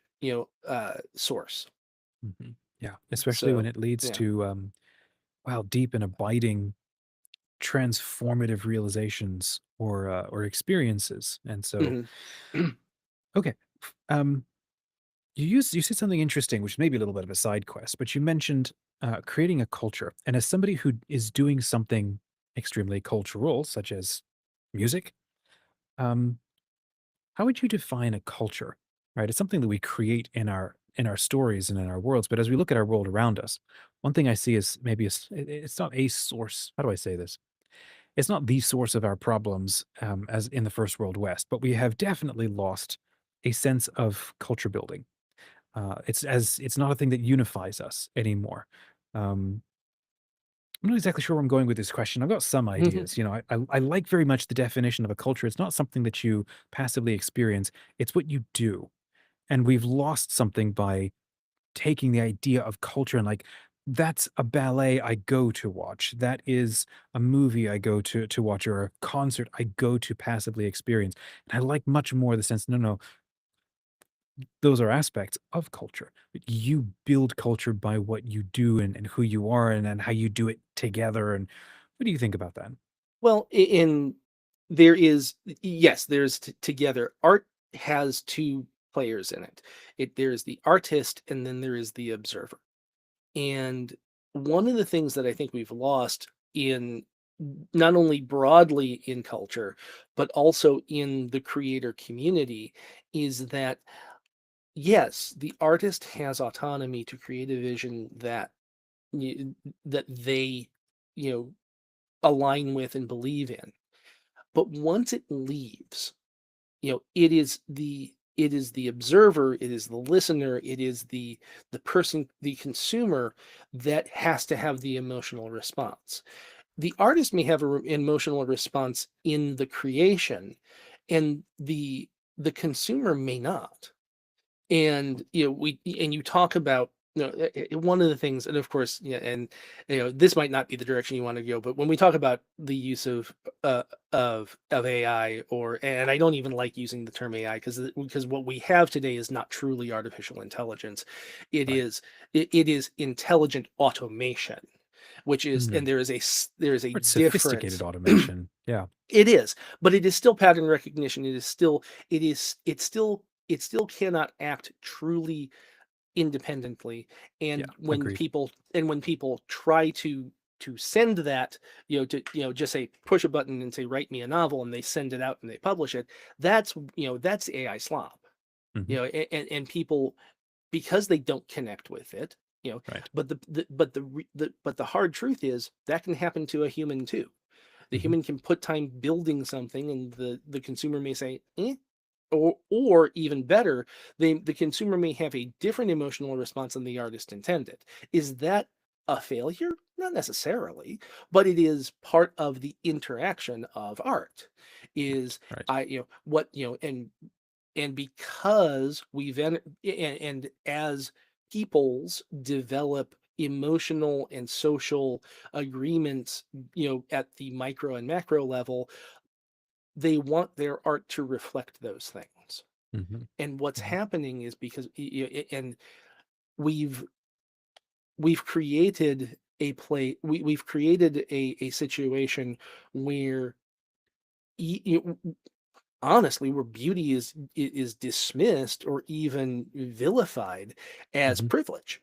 source. Hmm. Yeah. Especially when So it leads yeah. to, wow, deep and abiding transformative realizations or experiences. And so, Mhm. okay. Um, you said something interesting, which may be a little bit of a side quest, but you mentioned creating a culture. And as somebody who is doing something extremely cultural, such as music, um, how would you define a culture? Right, it's something that we create in our stories and in our worlds. But as we look at our world around us, one thing I see is maybe it's not a source. How do I say this? It's not the source of our problems, as in the first world West, but we have definitely lost a sense of culture building. It's not a thing that unifies us anymore. Um, I'm not exactly sure where I'm going with this question. I've got some ideas. You know, I like very much the definition of a culture. It's not something that you passively experience. It's what you do, and we've lost something by taking the idea of culture and like that's a ballet I go to watch. That is a movie I go to watch or a concert I go to passively experience. And I like much more the sense, no, no, those are aspects of culture. But you build culture by what you do and who you are and how you do it together. And what do you think about that? Well, in there is yes, there's together. Art has two players in it. There's the artist and then there is the observer. And one of the things that I think we've lost in not only broadly in culture, but also in the creator community is that yes, the artist has autonomy to create a vision that they, you know, align with and believe in. But once it leaves, it is the observer, it is the listener, it is the person, the consumer that has to have the emotional response. The artist may have an emotional response in the creation, and the consumer may not. And you talk about one of the things, and of course, yeah, and this might not be the direction you want to go, but when we talk about the use of AI, and I don't even like using the term AI because what we have today is not truly artificial intelligence. It Right. is it is intelligent automation, which is, Mm. and there is a Or it's sophisticated difference. automation. Yeah. It is, but it is still pattern recognition. It still cannot act truly independently. Yeah. When Agreed. people try to send that, to just say push a button and say write me a novel, and they send it out and they publish it, that's AI slop. Hmm. And people, because they don't connect with it, Right. but the hard truth is that can happen to a human too. The Hmm. human can put time building something, and the consumer may say, eh? Or even better, the consumer may have a different emotional response than the artist intended. Is that a failure? Not necessarily, but it is part of the interaction of art. Right. Is Right. I what and because and as peoples develop emotional and social agreements, at the micro and macro level, they want their art to reflect those things. Hmm. And what's Hmm. happening is because and we've we've created we've created a situation where y- you, honestly, where beauty is dismissed or even vilified as Hmm. privilege.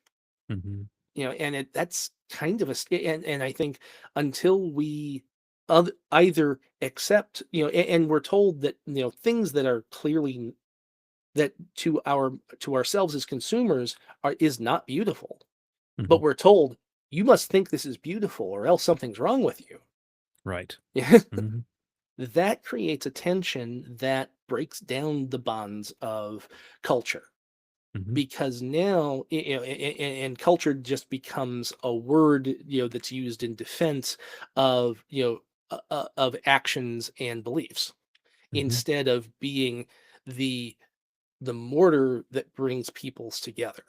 Hmm. And that's kind of and I think until we either accept, and we're told that, things that are clearly, that to ourselves as consumers is not beautiful, Hmm. but we're told you must think this is beautiful or else something's wrong with you. Right. Hmm. That creates a tension that breaks down the bonds of culture, Hmm. because now, and culture just becomes a word, that's used in defense of, of actions and beliefs, Hmm. instead of being the the mortar that brings peoples together.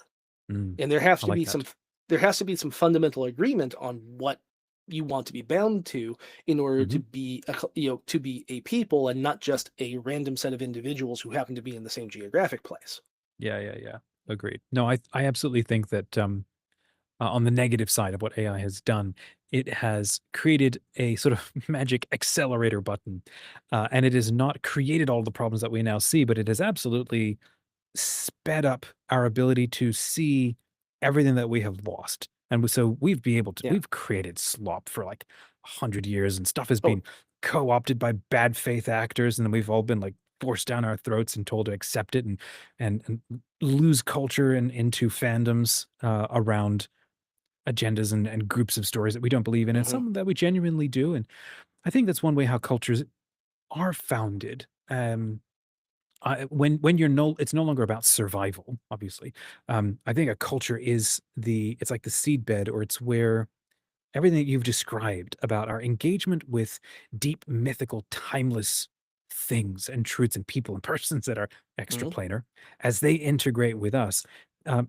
Mm. And I like that. there has to be some fundamental agreement on what you want to be bound to in order to Hmm. be to be a people, and not just a random set of individuals who happen to be in the same geographic place. Yeah, yeah, yeah. Agreed. No, I absolutely think that on the negative side of what AI has done, it has created a sort of magic accelerator button, and it has not created all the problems that we now see, but it has absolutely sped up our ability to see everything that we have lost. And so Yeah. we've created slop for like 100 years, and stuff has Oh, been co-opted by bad faith actors. And then we've all been like forced down our throats and told to accept it, and lose culture and into fandoms around agendas and groups of stories that we don't believe in, and mhm, some that we genuinely do. And I think that's one way how cultures are founded. When you're no it's no longer about survival, obviously. I think a culture is it's like the seedbed, or it's where everything that you've described about our engagement with deep, mythical, timeless things and truths and people and persons that are mhm, extraplanar, as they integrate with us,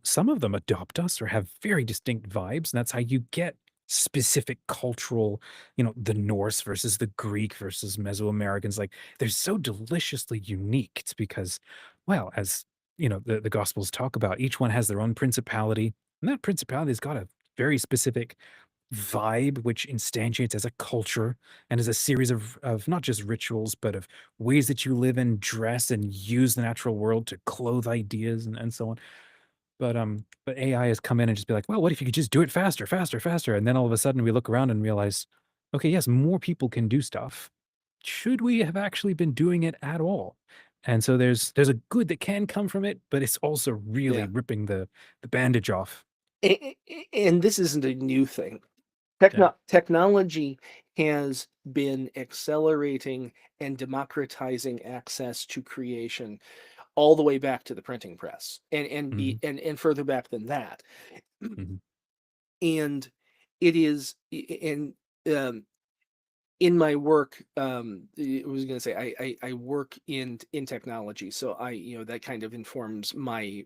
some of them adopt us or have very distinct vibes. And that's how you get specific cultural, the Norse versus the Greek versus Mesoamericans. Like, they're so deliciously unique. It's because, well, as the Gospels talk about, each one has their own principality, and that principality has got a very specific vibe which instantiates as a culture and as a series of not just rituals, but of ways that you live and dress and use the natural world to clothe ideas and so on. But AI has come in and just be like, well, what if you could just do it faster, faster, faster? And then all of a sudden we look around and realize, okay, yes, more people can do stuff. Should we have actually been doing it at all? And so there's a good that can come from it, but it's also really yeah. ripping the bandage off. And this isn't a new thing. Yeah. Technology has been accelerating and democratizing access to creation all the way back to the printing press, Hmm. and further back than that. Hmm. And it is um, in my work, I was going to say I work in technology, so that kind of informs my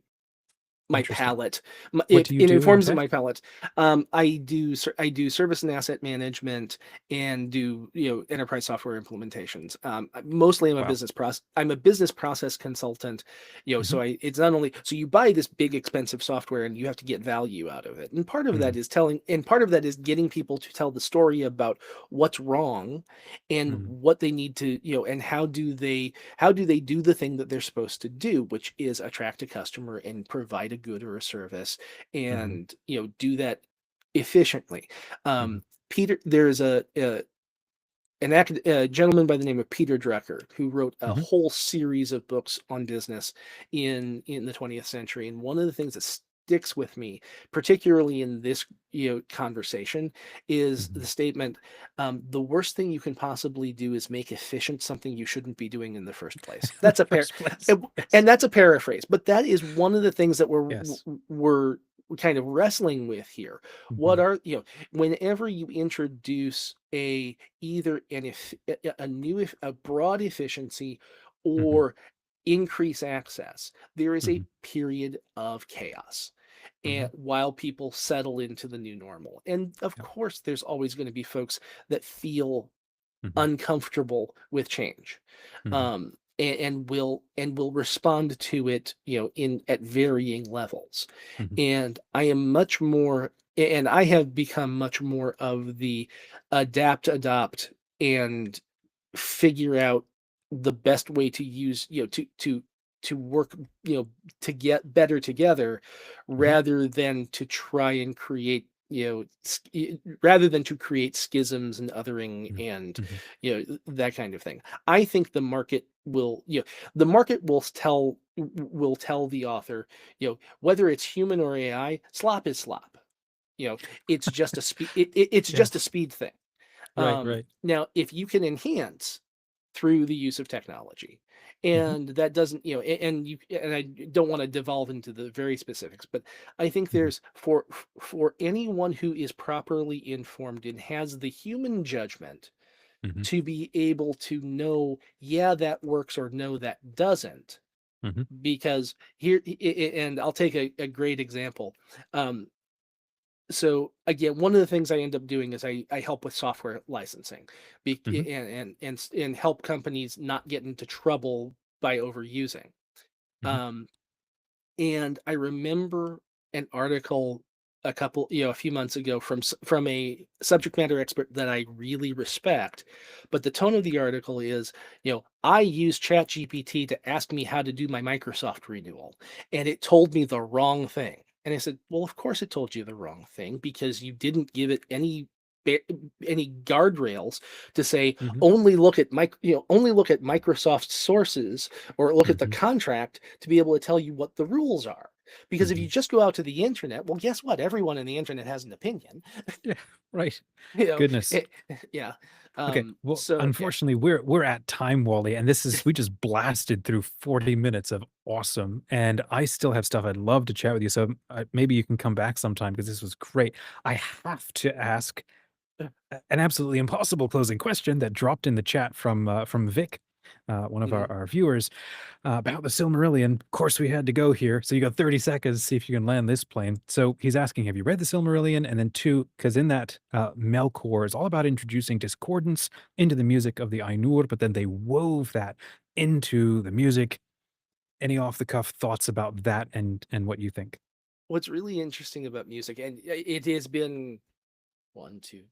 Interesting. palette. What It do you it do in informs tech? my palette. I do service and asset management, and do enterprise software implementations. Mostly Wow. I'm a business process consultant. Mhm, So it's not only so you buy this big expensive software and you have to get value out of it, and mhm, part of that is getting people to tell the story about what's wrong, and mhm, what they need to and how do they do the thing that they're supposed to do, which is attract a customer and provide a good or a service, mhm, and do that efficiently. mhm, Peter, there's a gentleman by the name of Peter Drucker who wrote a mhm, whole series of books on business in the 20th century, and one of the things that sticks with me, particularly in this conversation, is mhm. the statement: the worst thing you can possibly do is make efficient something you shouldn't be doing in the first place. In the first place. Yes. And that's a paraphrase, but that is one of the things that Yes. we're kind of wrestling with here. What Mhm, are whenever you introduce a broad efficiency, mhm, or increase access, there is a mhm, period of chaos, and mhm. while people settle into the new normal. And of Yep. course there's always going to be folks that feel Mhm, uncomfortable with change, mhm, and will respond to it in at varying levels. mhm, And I have become much more of the adapt, adopt, and figure out the best way to use to work, to get better together, mhm, rather than to try and create rather than to create schisms and othering, mhm, and mhm, that kind of thing. I think the market will tell the author, whether it's human or AI, slop is slop. It's just a it's just a Yes. speed thing. Right, right. Now, if you can enhance through the use of technology, Mhm, and that doesn't, and I don't want to devolve into the very specifics, but I think mhm, there's for anyone who is properly informed and has the human judgment mhm, to be able to know, yeah, that works, or no, that doesn't. mhm, Because and I'll take a great example. Um, so again, one of the things I end up doing is I help with software licensing, mhm, and help companies not get into trouble by overusing. mhm, Um, and I remember an article. a few months ago from a subject matter expert that I really respect, but the tone of the article is, I use ChatGPT to ask me how to do my Microsoft renewal, and it told me the wrong thing. And I said, well, of course it told you the wrong thing because you didn't give it ba- any guardrails to say Hmm. only look at Microsoft sources or look at the Hmm. contract to be able to tell you what the rules are. Because if Hmm. you just go out to the internet, well, guess what? Everyone in the internet has an opinion. Yeah, right. you know, Goodness. it, yeah. Okay, well, So yeah, unfortunately, we're at time, Wally, and this is we just blasted through 40 minutes of awesome, and I still have stuff I'd love to chat with you. So maybe you can come back sometime because this was great. I have to ask an absolutely impossible closing question that dropped in the chat from Vic, one of mhm. our viewers, about the Silmarillion. Of course, we had to go here. So you got 30 seconds, see if you can land this plane. So he's asking, have you read the Silmarillion? And then two, because in that, Melkor is all about introducing discordance into the music of the Ainur, but then they wove that into the music. Any off the cuff thoughts about that and what you think? What's really interesting about music, and it has been one, two,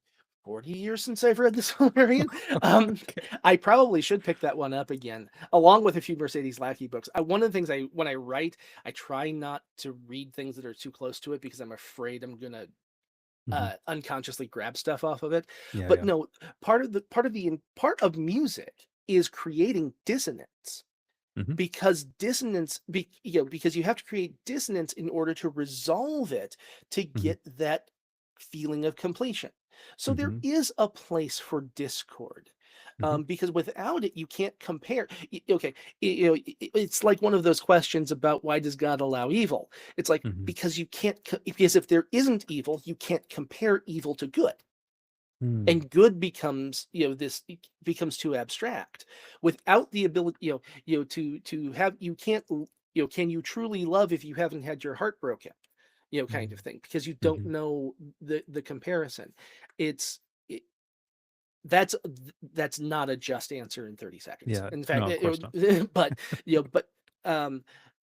40 years since I've read the Silmarillion. Um, Okay. I probably should pick that one up again, along with a few Mercedes Lackey books. One of the things when I write, I try not to read things that are too close to it because I'm afraid I'm gonna Hmm. unconsciously grab stuff off of it. Yeah, But yeah. no, part of music is creating dissonance Hmm. because you have to create dissonance in order to resolve it to Hmm. get that feeling of completion. So there Hmm. is a place for discord. Hmm. Because without it, you can't compare. Okay, it's like one of those questions about why does God allow evil? It's like Hmm. because you can't, because if there isn't evil, you can't compare evil to good, Hmm. and good becomes this becomes too abstract without the ability to have you can't can you truly love if you haven't had your heart broken, kind of thing, because you don't Hmm. know the comparison. It's it, that's that's not a just answer in 30 seconds, Yeah. in No, fact. of course not. But um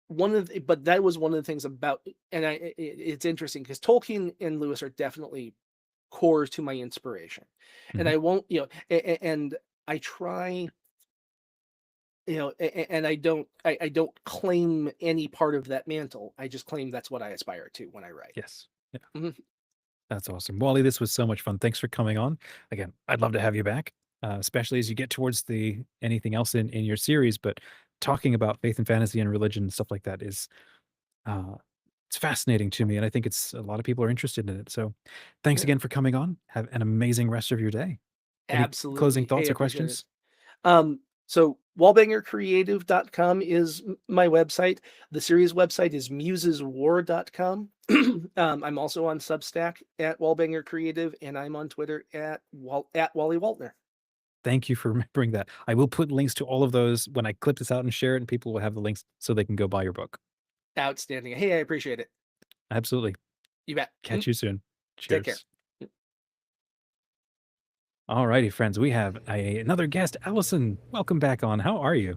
but that was one of the things about, and it's interesting because Tolkien and Lewis are definitely core to my inspiration. And Hmm. I won't, and I try, and I don't claim any part of that mantle. I just claim that's what I aspire to when I write. Yes. Yeah. Mhm. That's awesome. Wally, this was so much fun. Thanks for coming on. Again, I'd love to have you back, especially as you get towards the anything else in your series. But talking about faith and fantasy and religion and stuff like that is uh, it's fascinating to me, and I think it's a lot of people are interested in it. So, thanks Yeah, again for coming on. Have an amazing rest of your day. Any closing absolutely. Hey, thoughts I or appreciate it. questions? So wallbangercreative.com is my website. The series website is museswar.com. I'm also on Substack at Wallbanger Creative, and I'm on Twitter at Wally Waltner. Thank you for remembering that. I will put links to all of those when I clip this out and share it, and people will have the links so they can go buy your book. Outstanding. Hey, I appreciate it. Absolutely. You bet. Catch you soon. Take care. Cheers. All righty, friends. We have another guest, Allison. Welcome back on. How are you?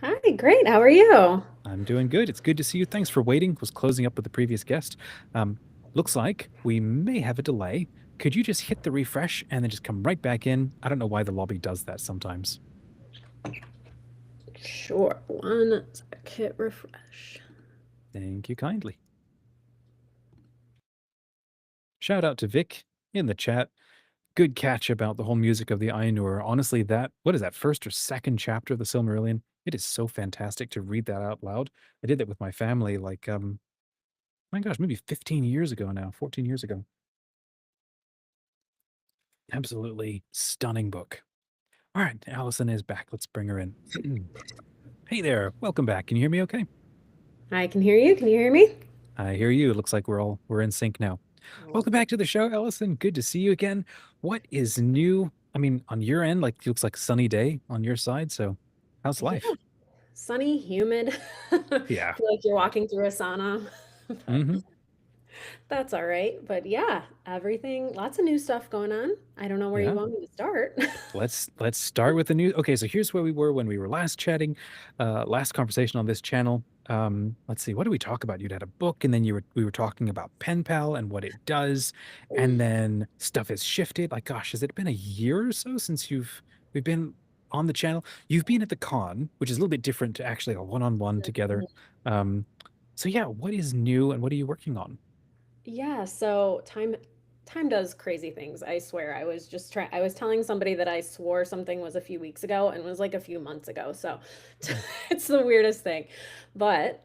Hi, great. How are you? I'm doing good. It's good to see you. Thanks for waiting. Was closing up with the previous guest. Um, Looks like we may have a delay. Could you just hit the refresh and then just come right back in? I don't know why the lobby does that sometimes. Sure. One sec. Hit refresh. Thank you kindly. Shout out to Vic in the chat. Good catch about the whole music of the Ainur. Honestly, that what is that first or second chapter of the Silmarillion? It is so fantastic to read that out loud. I did that with my family, like my gosh, maybe 15 years ago now, 14 years ago. Absolutely stunning book. All right, Allison is back. Let's bring her in. Hey there, welcome back. Can you hear me okay? I can hear you. Can you hear me? I hear you. It looks like we're in sync now. Welcome back to the show, Allison. Good to see you again. What is new? I mean, on your end, like it looks like a sunny day on your side. So how's Yeah. life? Sunny, humid. Feel Yeah. like you're Yeah. walking through a sauna, but Hmm. that's all right. But yeah, everything, lots of new stuff going on. I don't know where you Yeah. want me to start. Let's start with the new. Okay, so here's where we were when we were last chatting, last conversation on this channel. let's see, what did we talk about? You'd had a book, and then we were talking about Pen Pal and what it does, and then stuff has shifted. Like, gosh, has it been a year or so since we've been on the channel? You've been at the con, which is a little bit different to actually a one-on-one together. Um, so yeah, what is new and what are you working on? Yeah, so time does crazy things. I swear. I was telling somebody that I swore something was a few weeks ago and it was like a few months ago. So Mm, it's the weirdest thing. But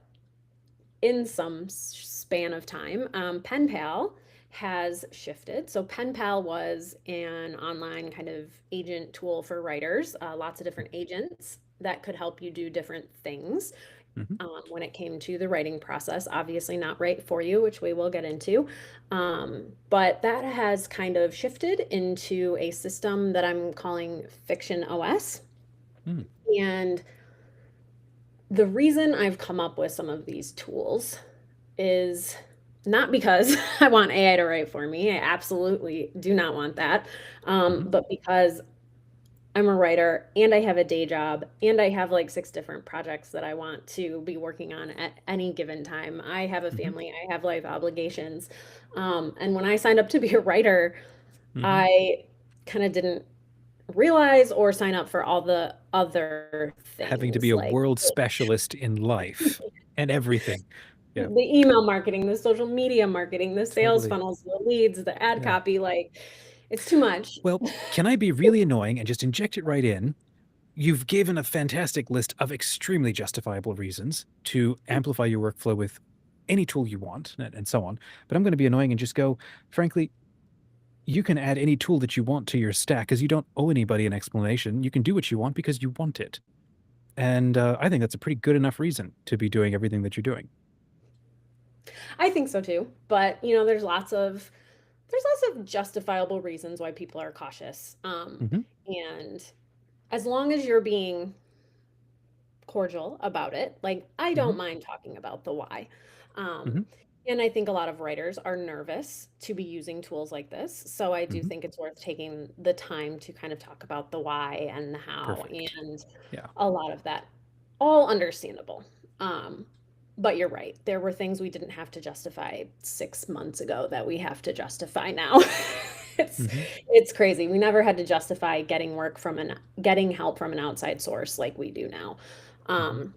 in some span of time, Pen Pal has shifted. So Pen Pal was an online kind of agent tool for writers, lots of different agents that could help you do different things mhm, when it came to the writing process. Obviously, not right for you, which we will get into. But that has kind of shifted into a system that I'm calling FictionOS. mm, And the reason I've come up with some of these tools is not because I want AI to write for me. I absolutely do not want that. mhm, But because I'm a writer and I have a day job and I have like six different projects that I want to be working on at any given time. I have a mhm, family, I have life obligations. And when I signed up to be a writer, mhm. I kind of didn't realize or sign up for all the other Having to be things a like world specialist in life and everything. Yeah, the email marketing, the social media marketing, the sales totally. funnels, the leads, the ad Yeah. copy. Like it's too much. Well, can I be really annoying and just inject it right in? You've given a fantastic list of extremely justifiable reasons to amplify your workflow with any tool you want and so on. But I'm going to be annoying and just go, frankly, you can add any tool that you want to your stack because you don't owe anybody an explanation. You can do what you want because you want it. And I think that's a pretty good enough reason to be doing everything that you're doing. I think so too. But there's lots of justifiable reasons why people are cautious. Hmm. And as long as you're being cordial about it, like I Hmm. don't mind talking about the why. Um, Hmm. and I think a lot of writers are nervous to be using tools like this. So I do Hmm. think it's worth taking the time to kind of talk about the why and the how Perfect. and Yeah. a lot of that. All understandable. Um, but you're right. There were things we didn't have to justify 6 months ago that we have to justify now. it's Hmm. it's crazy. We never had to justify getting help from an outside source like we do now. Hmm. Um,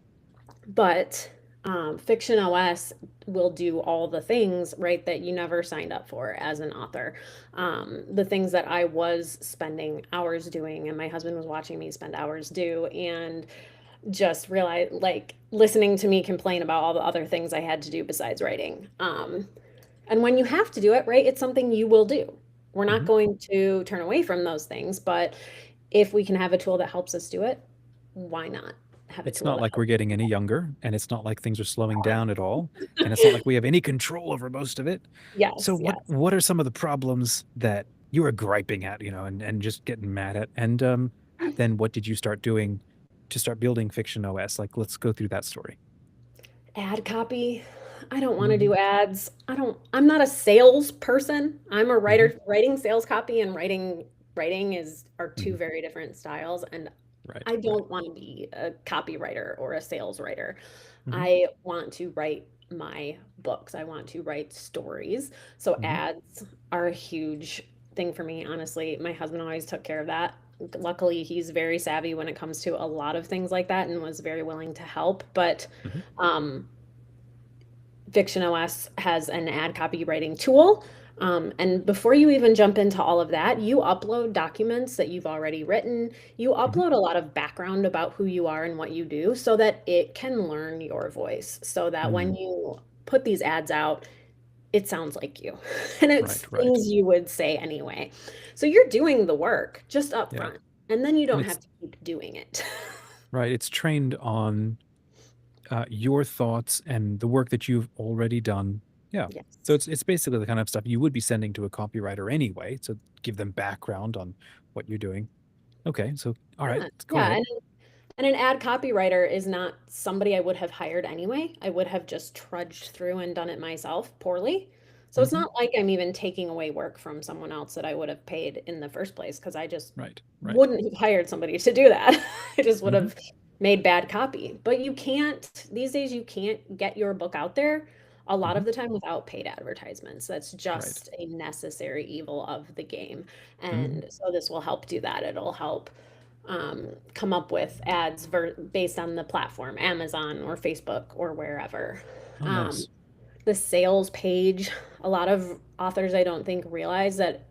but FictionOS will do all the things, right, that you never signed up for as an author. The things that I was spending hours doing, and my husband was watching me spend hours do, and just realize, like, listening to me complain about all the other things I had to do besides writing. And when you have to do it, right, it's something you will do. We're not Hmm. going to turn away from those things, but if we can have a tool that helps us do it, why not have a It's tool not that like we're helps getting any younger, and it's not like things are slowing down at all, and it's not like we have any control over most of it. So Yes, what yes. what are some of the problems that you are griping at, and just getting mad at? And then what did you start doing to start building Fiction OS? Like, let's go through that story. Ad copy. I don't want to Hmm. do ads. I'm not a sales person. I'm a Hmm. writer. Writing sales copy and writing is are two Hmm. very different styles, and Right, I right. don't want to be a copywriter or a sales writer. Hmm. I want to write my books. I want to write stories. So Hmm. ads are a huge thing for me, honestly. My husband always took care of that. Luckily, he's very savvy when it comes to a lot of things like that and was very willing to help. But Hmm. um, FictionOS has an ad copywriting tool. And before you even jump into all of that, you upload documents that you've already written. You Hmm. upload a lot of background about who you are and what you do so that it can learn your voice. So that when Hmm. you put these ads out, it sounds like you. And it's Right, right. things you would say anyway. So you're doing the work just up Yeah. front. And then you And don't it's have to keep doing it. right. It's trained on your thoughts and the work that you've already done. Yeah. So Yes. it's basically the kind of stuff you would be sending to a copywriter anyway, to give them background on what you're doing. Okay, so all right, Yeah. go Yeah. ahead. And an ad copywriter is not somebody I would have hired anyway. I would have just trudged through and done it myself poorly. So it's Hmm. not like I'm even taking away work from someone else that I would have paid in the first place because I just Right, right. wouldn't have hired somebody to do that. I just would Hmm. have made bad copy. But you can't, these days, you can't get your book out there a lot Hmm. of the time without paid advertisements. That's Right. just a necessary evil of the game. Hmm. And so this will help do that. It'll help come up with ads based on the platform, Amazon or Facebook or wherever. Oh, Um, nice. the sales page, a lot of authors I don't think realize that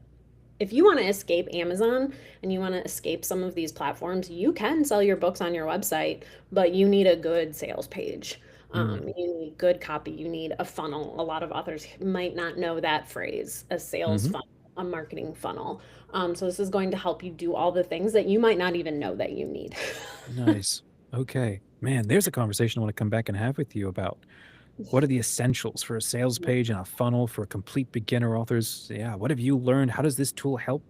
if you want to escape Amazon and you want to escape some of these platforms, you can sell your books on your website, but you need a good sales page. Mm. You need good copy. You need a funnel. A lot of authors might not know that phrase, a sales Hmm. funnel, a marketing funnel. So this is going to help you do all the things that you might not even know that you need. Nice. Okay. Man, there's a conversation I want to come back and have with you about. What are the essentials for a sales page and a funnel for complete beginner authors? Yeah. What have you learned? How does this tool help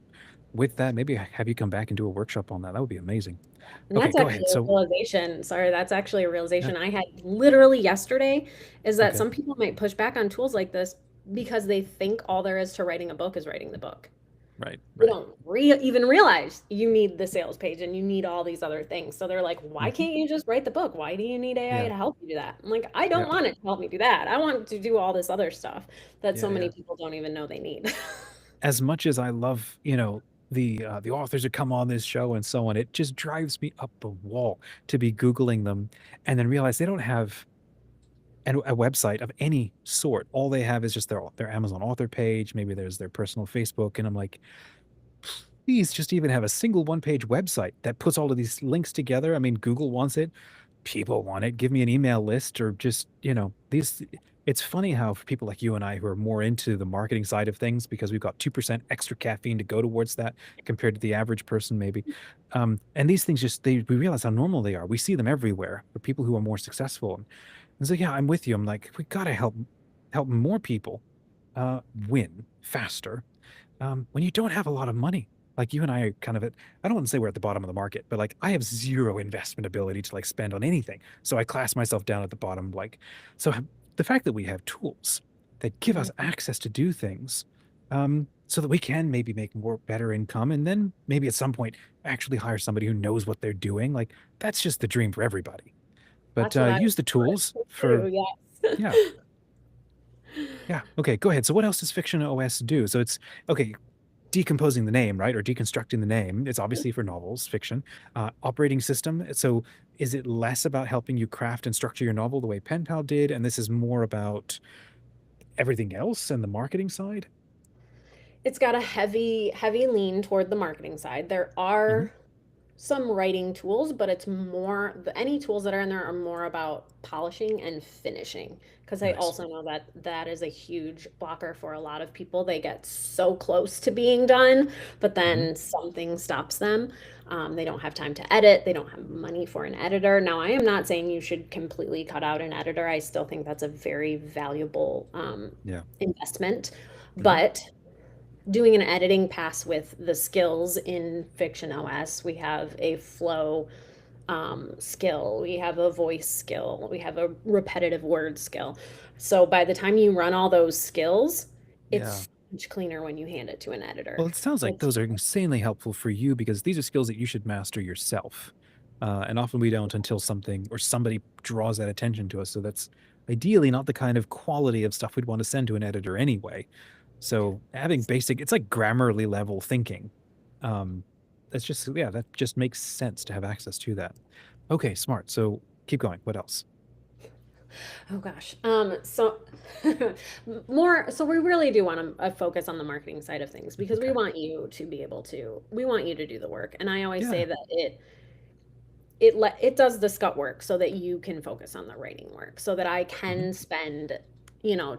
with that? Maybe have you come back and do a workshop on that. That would be amazing. And Okay, that's go actually ahead. a So, realization. Sorry, that's actually a yeah. realization I had literally yesterday is that Okay. some people might push back on tools like this because they think all there is to writing a book is writing the book. Right. They Right. don't even realize you need the sales page and you need all these other things. So they're like, why Hmm. can't you just write the book? Why do you need AI Yeah. to help you do that? I'm like, I don't Yeah. want it to help me do that. I want to do all this other stuff that so Yeah. many Yeah. people don't even know they need. As much as I love, the authors who come on this show and so on, it just drives me up the wall to be Googling them and then realize they don't have a website of any sort. All they have is just their Amazon author page. Maybe there's their personal Facebook, and I'm like, please just even have a single one-page website that puts all of these links together. I mean, Google wants it, people want it. Give me an email list, or just these. It's funny how for people like you and I who are more into the marketing side of things because we've got 2% extra caffeine to go towards that compared to the average person, maybe. And these things just we realize how normal they are. We see them everywhere for people who are more successful. And so yeah, I'm with you. I'm like, we gotta help more people win faster when you don't have a lot of money. Like you and I are kind of at, I don't want to say we're at the bottom of the market, but like I have zero investment ability to like spend on anything. So I class myself down at the bottom. Like, so the fact that we have tools that give us access to do things so that we can maybe make more better income and then maybe at some point actually hire somebody who knows what they're doing. Like that's just the dream for everybody. But That's what I use the want tools to for, do. Yes. yeah. Yeah. Okay. Go ahead. So what else does FictionOS do? So it's okay. Decomposing the name, right, or deconstructing the name. It's obviously for novels, fiction. Operating system. So is it less about helping you craft and structure your novel the way Pen Pal did, and this is more about everything else and the marketing side? It's got a heavy lean toward the marketing side. There Hmm. are some writing tools, but it's more any tools that are in there are more about polishing and finishing. Because I Nice. also know that that is a huge blocker for a lot of people. They get so close to being done, but Hmm. then something stops them. They don't have time to edit. They don't have money for an editor. Now, I am not saying you should completely cut out an editor. I still think that's a very valuable Yeah. investment. Hmm. But doing an editing pass with the skills in FictionOS. We have a flow skill, we have a voice skill, we have a repetitive word skill. So by the time you run all those skills, Yeah. it's much cleaner when you hand it to an editor. Well, it sounds like It's those are insanely helpful for you because these are skills that you should master yourself. And often we don't until something or somebody draws that attention to us. So that's ideally not the kind of quality of stuff we'd want to send to an editor anyway. So having basic, it's like Grammarly level thinking. Um, that's just, yeah, that just makes sense to have access to that. Okay, smart. So keep going. What else? oh gosh. So more, so we really do want to focus on the marketing side of things because we Okay. want you to be able to, we want you to do the work. And I always say Yeah. that it does the scut work so that you can focus on the writing work so that I Hmm. can spend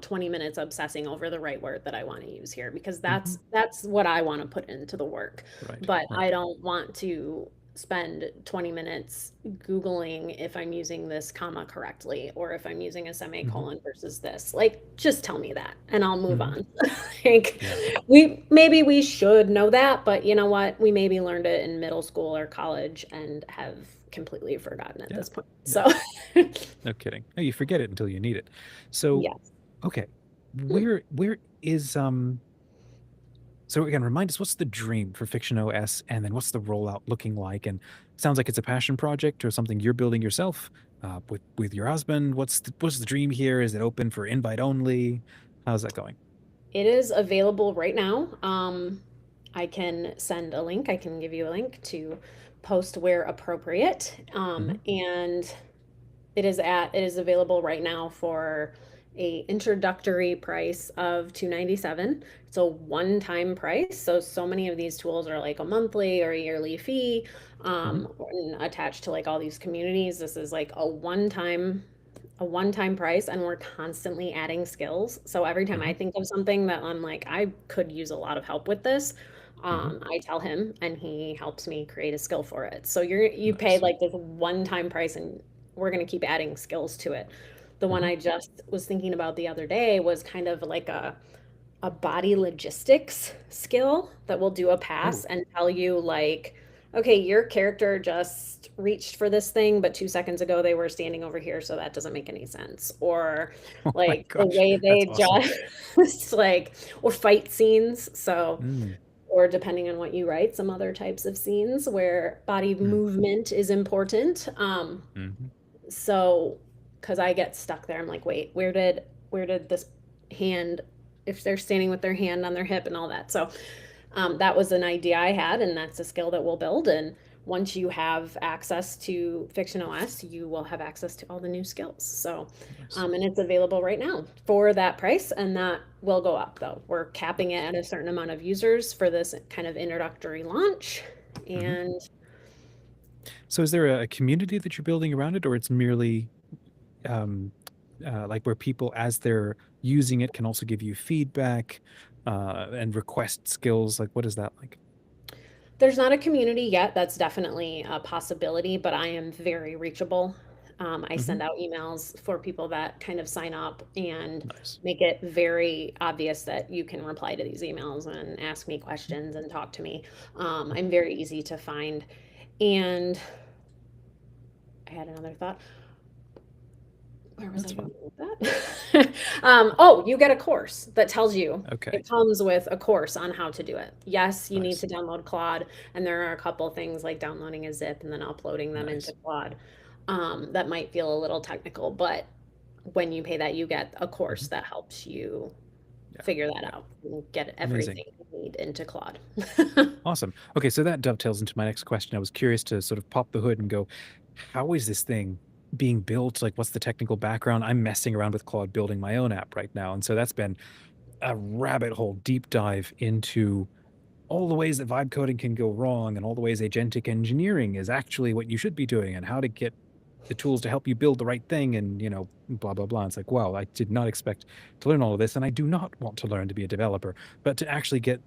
20 minutes obsessing over the right word that I want to use here because Hmm. that's what I want to put into the work. Right. But I Right. don't want to spend 20 minutes googling if I'm using this comma correctly or if I'm using a Hmm. semicolon versus this. Like just tell me that and I'll move Hmm. on. Like Yeah. we should know that, but you know what? We maybe learned it in middle school or college and have completely forgotten at Yeah. this point. Yeah. So, No kidding. No, you forget it until you need it. So, yes. okay, Hmm. where is so again, remind us what's the dream for Fiction OS, and then what's the rollout looking like, and sounds like it's a passion project or something you're building yourself with your husband. What's the dream here? Is it open for invite only? How's that going? It is available right now. I can send a link. I can give you a link to post where appropriate. Hmm. And it is available right now for a introductory price of 297. It's a one-time price. So many of these tools are like a monthly or a yearly fee, Hmm. and attached to like all these communities. This is like a one-time price, and we're constantly adding skills. So every time I Hmm. think of something that I'm like, I could use a lot of help with this, Hmm. I tell him and he helps me create a skill for it. So you pay Nice. like this one-time price, and we're going to keep adding skills to it. The one Hmm. I just was thinking about the other day was kind of like a body logistics skill that will do a pass Oh. and tell you like, okay, your character just reached for this thing, but 2 seconds ago they were standing over here, so that doesn't make any sense. Or Oh my like the gosh, way that's they awesome. just like, or fight scenes. So, Mm. or depending on what you write, some other types of scenes where body Mm. movement is important. Hmm. So, because I get stuck there, I'm like, wait, where did this hand, if they're standing with their hand on their hip and all that. So, that was an idea I had, and that's a skill that we'll build. And once you have access to FictionOS, you will have access to all the new skills. So, Nice. and it's available right now for that price, and that will go up though. We're capping it Nice. at a certain amount of users for this kind of introductory launch, Hmm. and So is there a community that you're building around it, or it's merely um, like where people, as they're using it, can also give you feedback and request skills? Like, what is that like? there's not a community yet. That's definitely a possibility, but I am very reachable. I Hmm. send out emails for people that kind of sign up and Nice. make it very obvious that you can reply to these emails and ask me questions and talk to me. Mhm. I'm very easy to find. And I had another thought. Where was That's I fun. going with that? Oh, you get a course that tells you. Okay. It comes with a course on how to do it. Yes, you need Nice. to download Claude, and there are a couple things like downloading a zip and then uploading them into Nice. Claude, that might feel a little technical, but when you pay that, you get a course Hmm. that helps you Yeah. figure that Yeah. out and get Amazing. everything you need into Claude. Awesome. Okay, so that dovetails into my next question. I was curious to sort of pop the hood and go, how is this thing being built? Like, what's the technical background? I'm messing around with Claude building my own app right now. And so that's been a rabbit hole deep dive into all the ways that vibe coding can go wrong and all the ways agentic engineering is actually what you should be doing and how to get the tools to help you build the right thing and, blah, blah, blah. It's like, wow, I did not expect to learn all of this. And I do not want to learn to be a developer, but to actually get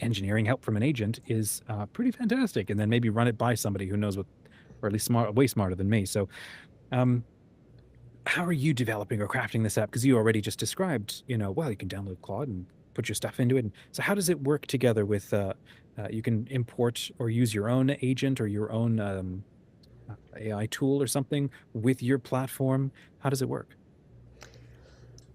engineering help from an agent is pretty fantastic. And then maybe run it by somebody who knows what, or at least way smarter than me. So, um, how are you developing or crafting this app? Because you already just described, well, you can download Claude and put your stuff into it. And so, how does it work together with? You can import or use your own agent or your own AI tool or something with your platform. How does it work?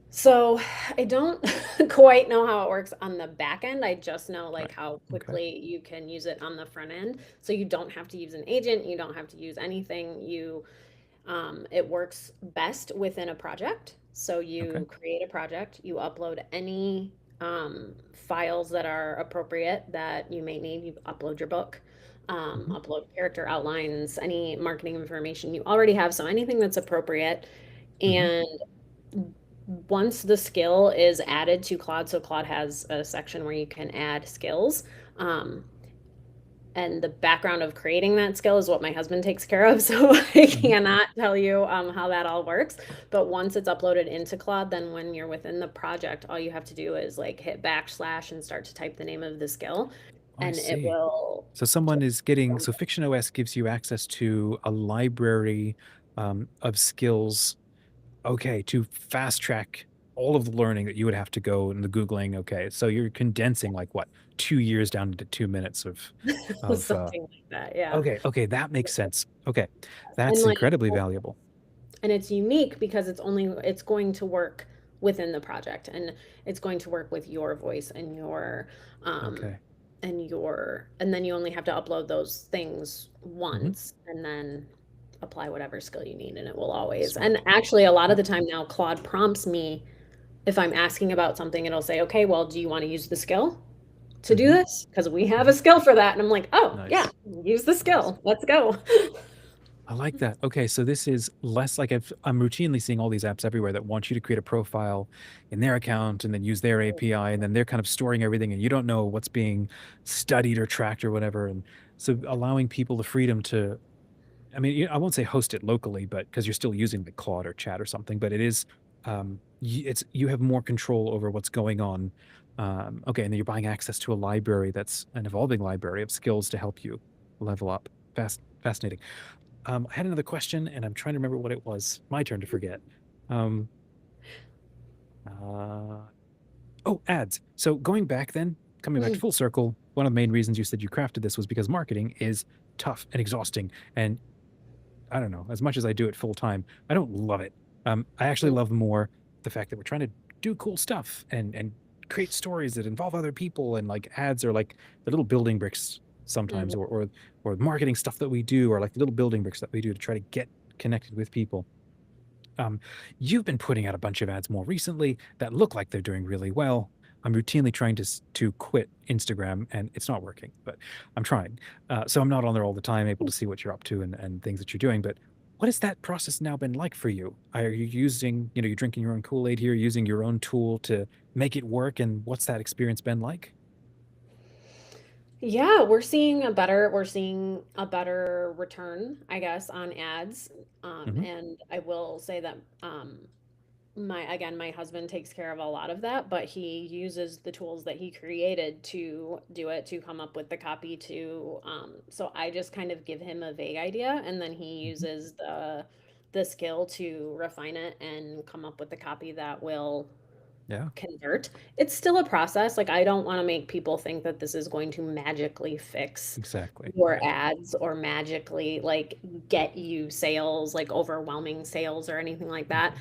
So I don't quite know how it works on the back end. I just know like Right. how Okay. quickly you can use it on the front end. So you don't have to use an agent, you don't have to use anything. It works best within a project. So Okay. you create a project, you upload any files that are appropriate that you may need. You upload your book, Hmm. upload character outlines, any marketing information you already have. So anything that's appropriate. Hmm. And once the skill is added to Claude, so Claude has a section where you can add skills. Um, and the background of creating that skill is what my husband takes care of. So I Hmm. cannot tell you how that all works. But once it's uploaded into Claude, then when you're within the project, all you have to do is like hit backslash and start to type the name of the skill, I and it see. will So someone is getting, so FictionOS gives you access to a library of skills, okay, to fast track all of the learning that you would have to go in the Googling. Okay. So you're condensing like what, 2 years down into 2 minutes of something like that. Yeah. okay, okay, that makes sense. Okay. And That's like, incredibly valuable. and it's unique because it's going to work within the project, and it's going to work with your voice and your um Okay. and then you only have to upload those things Hmm. once and then apply whatever skill you need and it will always. And Smart. actually a lot of Yep. the time now Claude prompts me if I'm asking about something, it'll say, okay, well, do you want to use the skill to do Hmm. this? Because we have a Hmm. skill for that. And I'm like, oh, yeah, Nice. use the Nice. skill. Let's go. I like that. Okay, so this is less like I'm routinely seeing all these apps everywhere that want you to create a profile in their account and then use their API, and then they're kind of storing everything, and you don't know what's being studied or tracked or whatever. And so allowing people the freedom to, I mean, I won't say host it locally, but because you're still using the Claude or Chat or something, but it is, it's you have more control over what's going on. Okay, and then you're buying access to a library that's an evolving library of skills to help you level up. Fascinating. I had another question, and I'm trying to remember what it was. My turn to forget. Um, uh, oh, ads. So going back then, coming back to full circle, one of the main reasons you said you crafted this was because marketing is tough and exhausting. And I don't know, as much as I do it full time, I don't love it. I actually love more the fact that we're trying to do cool stuff and create stories that involve other people, and like ads are like the little building bricks sometimes, Mhm. or marketing stuff that we do, or like little building bricks that we do to try to get connected with people. Um, you've been putting out a bunch of ads more recently that look like they're doing really well. I'm routinely trying to quit Instagram, and it's not working, but I'm trying. So I'm not on there all the time, able to see what you're up to and things that you're doing. But what has that process now been like for you? Are you using, you're drinking your own Kool-Aid here, using your own tool to make it work? And what's that experience been like? Yeah, we're seeing a better return, I guess, on ads. Hmm. And I will say that my husband takes care of a lot of that, but he uses the tools that he created to do it, to come up with the copy to so I just kind of give him a vague idea and then he Hmm. uses the skill to refine it and come up with the copy that will Yeah, convert. It's still a process. Like I don't want to make people think that this is going to magically fix exactly. your Right. ads or magically like get you sales, like overwhelming sales or anything like that.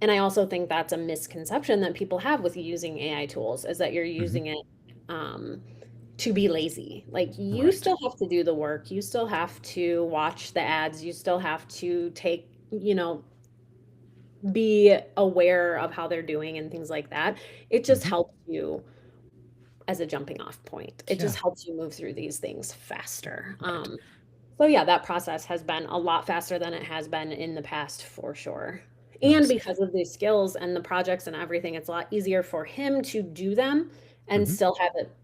And I also think that's a misconception that people have with using AI tools is that you're Hmm. using it um, to be lazy. Like you Right. still have to do the work. You still have to watch the ads. You still have to take, be aware of how they're doing and things like that. It just Hmm. helps you as a jumping off point. It just Yeah. helps you move through these things faster. Right. So yeah, that process has been a lot faster than it has been in the past for sure. And Nice. because of these skills and the projects and everything, it's a lot easier for him to do them and Hmm. still have it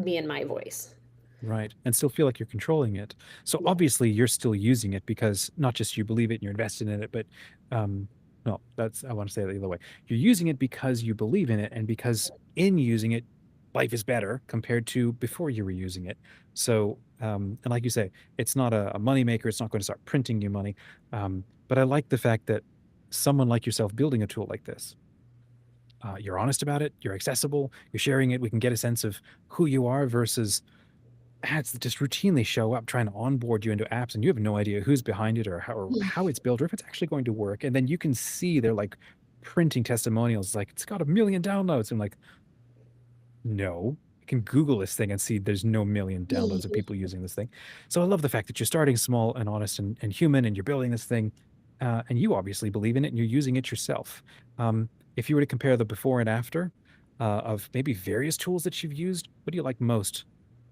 be in my voice. Right. And still feel like you're controlling it. So Yeah. obviously you're still using it because not just you believe it and you're invested in it, but um no, that's, I want to say it the other way. You're using it because you believe in it, and because in using it, life is better compared to before you were using it. So and like you say, it's not a money maker, it's not going to start printing you money. But I like the fact that someone like yourself building a tool like this, you're honest about it, you're accessible, you're sharing it, we can get a sense of who you are, versus ads that just routinely show up trying to onboard you into apps, and you have no idea who's behind it, or how it's built, or if it's actually going to work. And then you can see they're like printing testimonials like it's got 1 million downloads. I'm like, no, I can Google this thing and see there's no million downloads of people using this thing. So I love the fact that you're starting small and honest and human, and you're building this thing, and you obviously believe in it and you're using it yourself. If you were to compare the before and after of maybe various tools that you've used, what do you like most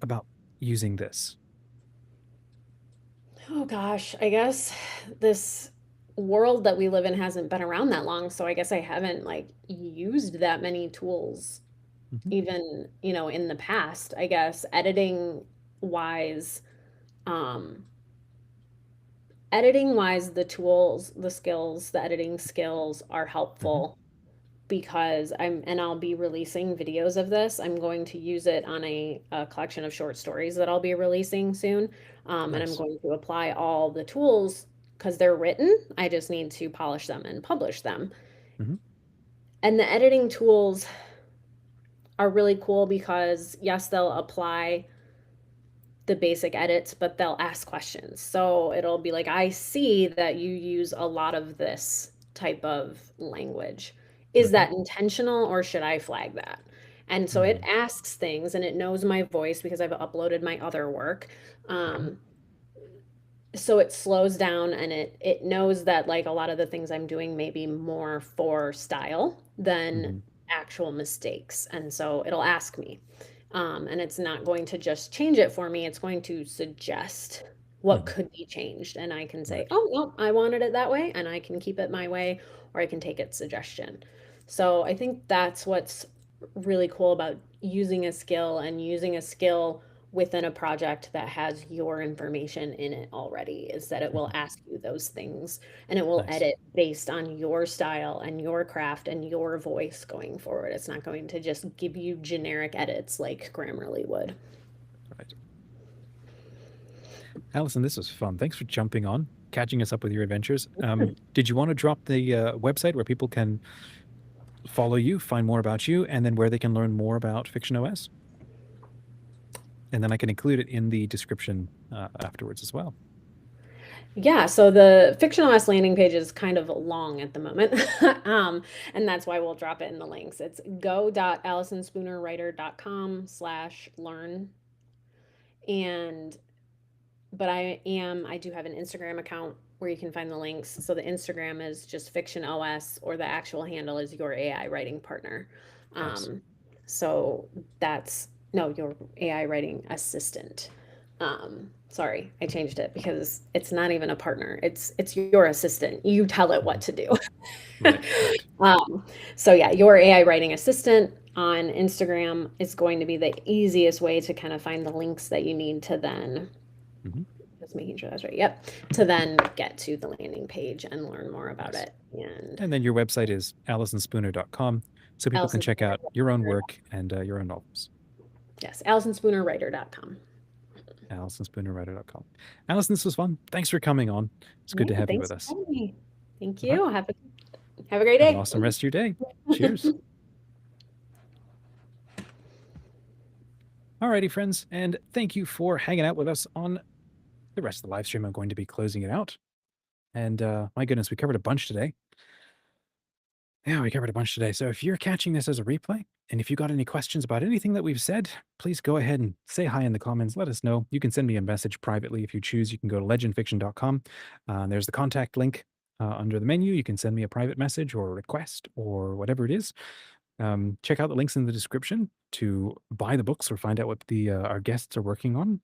about using this? Oh gosh, I guess this world that we live in hasn't been around that long, so I guess I haven't like used that many tools Mhm. even, in the past. I guess wise, um editing wise, the tools, the skills, the editing skills are Mhm. helpful because I'll be releasing videos of this. I'm going to use it on a collection of short stories that I'll be releasing soon. And I'm Nice. going to apply all the tools because they're written. I just need to polish them and publish them. Mhm. And the editing tools are really cool because, yes, they'll apply the basic edits, but they'll ask questions. So it'll be like, I see that you use a lot of this type of language. Is Mhm. that intentional or should I flag that? And so it asks things and it knows my voice because I've uploaded my other work. Mhm. So it slows down and it knows that like a lot of the things I'm doing may be more for style than Mhm. actual mistakes. And so it'll ask me. And it's not going to just change it for me, it's going to suggest what Mhm. could be changed. And I can say, Right. oh, no, I wanted it that way, and I can keep it my way, or I can take its suggestion. So I think that's what's really cool about using a skill and using a skill within a project that has your information in it already, is that it will Mhm. ask you those things and it will Nice. edit based on your style and your craft and your voice going forward. It's not going to just give you generic edits like Grammarly would. Right. Allison, this was fun. Thanks for jumping on, catching us up with your adventures. Did you want to drop the website where people can follow you, find more about you, and then where they can learn more about FictionOS? And then I can include it in the description afterwards as well. Yeah, so the FictionOS landing page is kind of long at the moment. And that's why we'll drop it in the links. It's go.allisonspoonerwriter.com/learn. And but I do have an Instagram account where you can find the links. So the Instagram is just FictionOS, or the actual handle is your AI writing partner. Nice. Um, so that's no, your AI writing assistant. Sorry, I changed it because it's not even a partner. It's your assistant. You tell it what Mhm. to do. Right. Right. Um, so yeah, your AI writing assistant on Instagram is going to be the easiest way to kind of find the links that you need to then, Mhm. just making sure that's right. Yep. To then get to the landing page and learn more about Nice. it. And And then your website is AllisonSpooner.com, so people can Allison check Spooner, out your own work and your own novels. yes, AllisonSpoonerWriter.com. AllisonSpoonerWriter.com. Allison, this was fun. Thanks for coming on. It's good Yeah, to have you thanks with for us. having me. Thank All right. you. Have a great Have an day. awesome rest of your day. Cheers. Alrighty, friends, and thank you for hanging out with us on the rest of the live stream. I'm going to be closing it out. And my goodness, we covered a bunch today. Yeah, we covered a bunch today. So if you're catching this as a replay, and if you got any questions about anything that we've said, please go ahead and say hi in the comments. Let us know. You can send me a message privately if you choose. You can go to legendfiction.com. There's the contact link under the menu. You can send me a private message or a request or whatever it is. Check out the links in the description to buy the books or find out what the our guests are working on.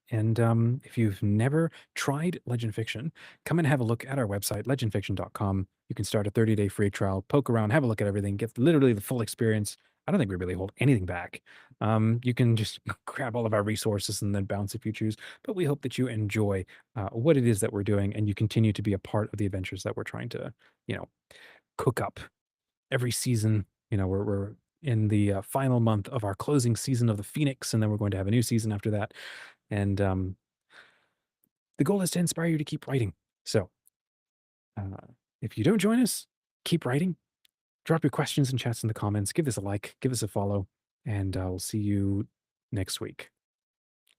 And if you've never tried Legend Fiction, come and have a look at our website, legendfiction.com. You can start a 30-day free trial, poke around, have a look at everything, get literally the full experience. I don't think we really hold anything back. You can just grab all of our resources and then bounce if you choose. But we hope that you enjoy what it is that we're doing and you continue to be a part of the adventures that we're trying to, cook up every season. We're in the final month of our closing season of the Phoenix, and then we're going to have a new season after that. And the goal is to inspire you to keep writing. So if you don't join us, keep writing. Drop your questions and chats in the comments. Give us a like, give us a follow, and we'll see you next week.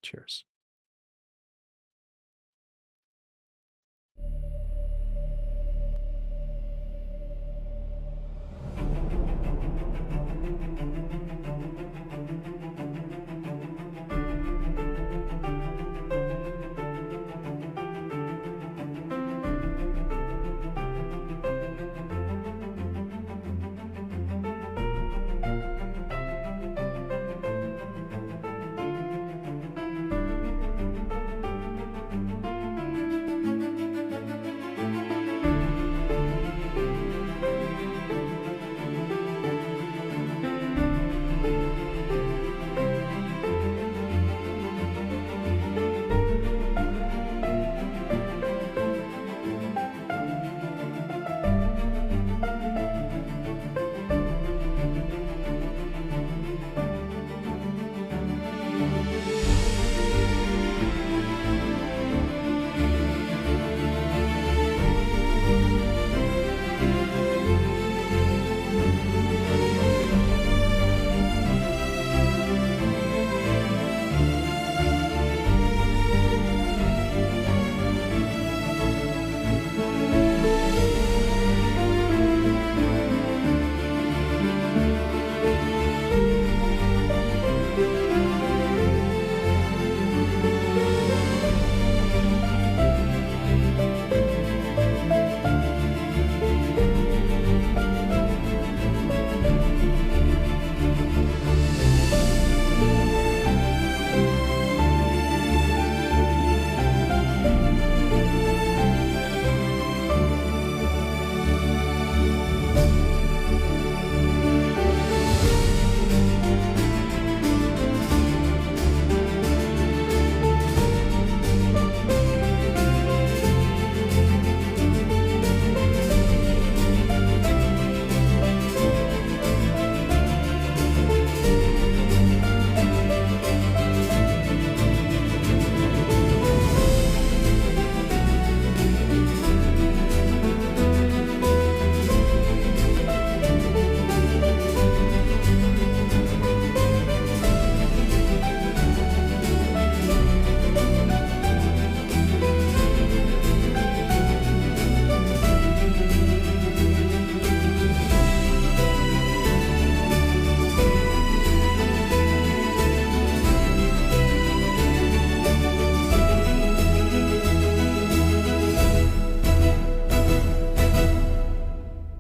Cheers.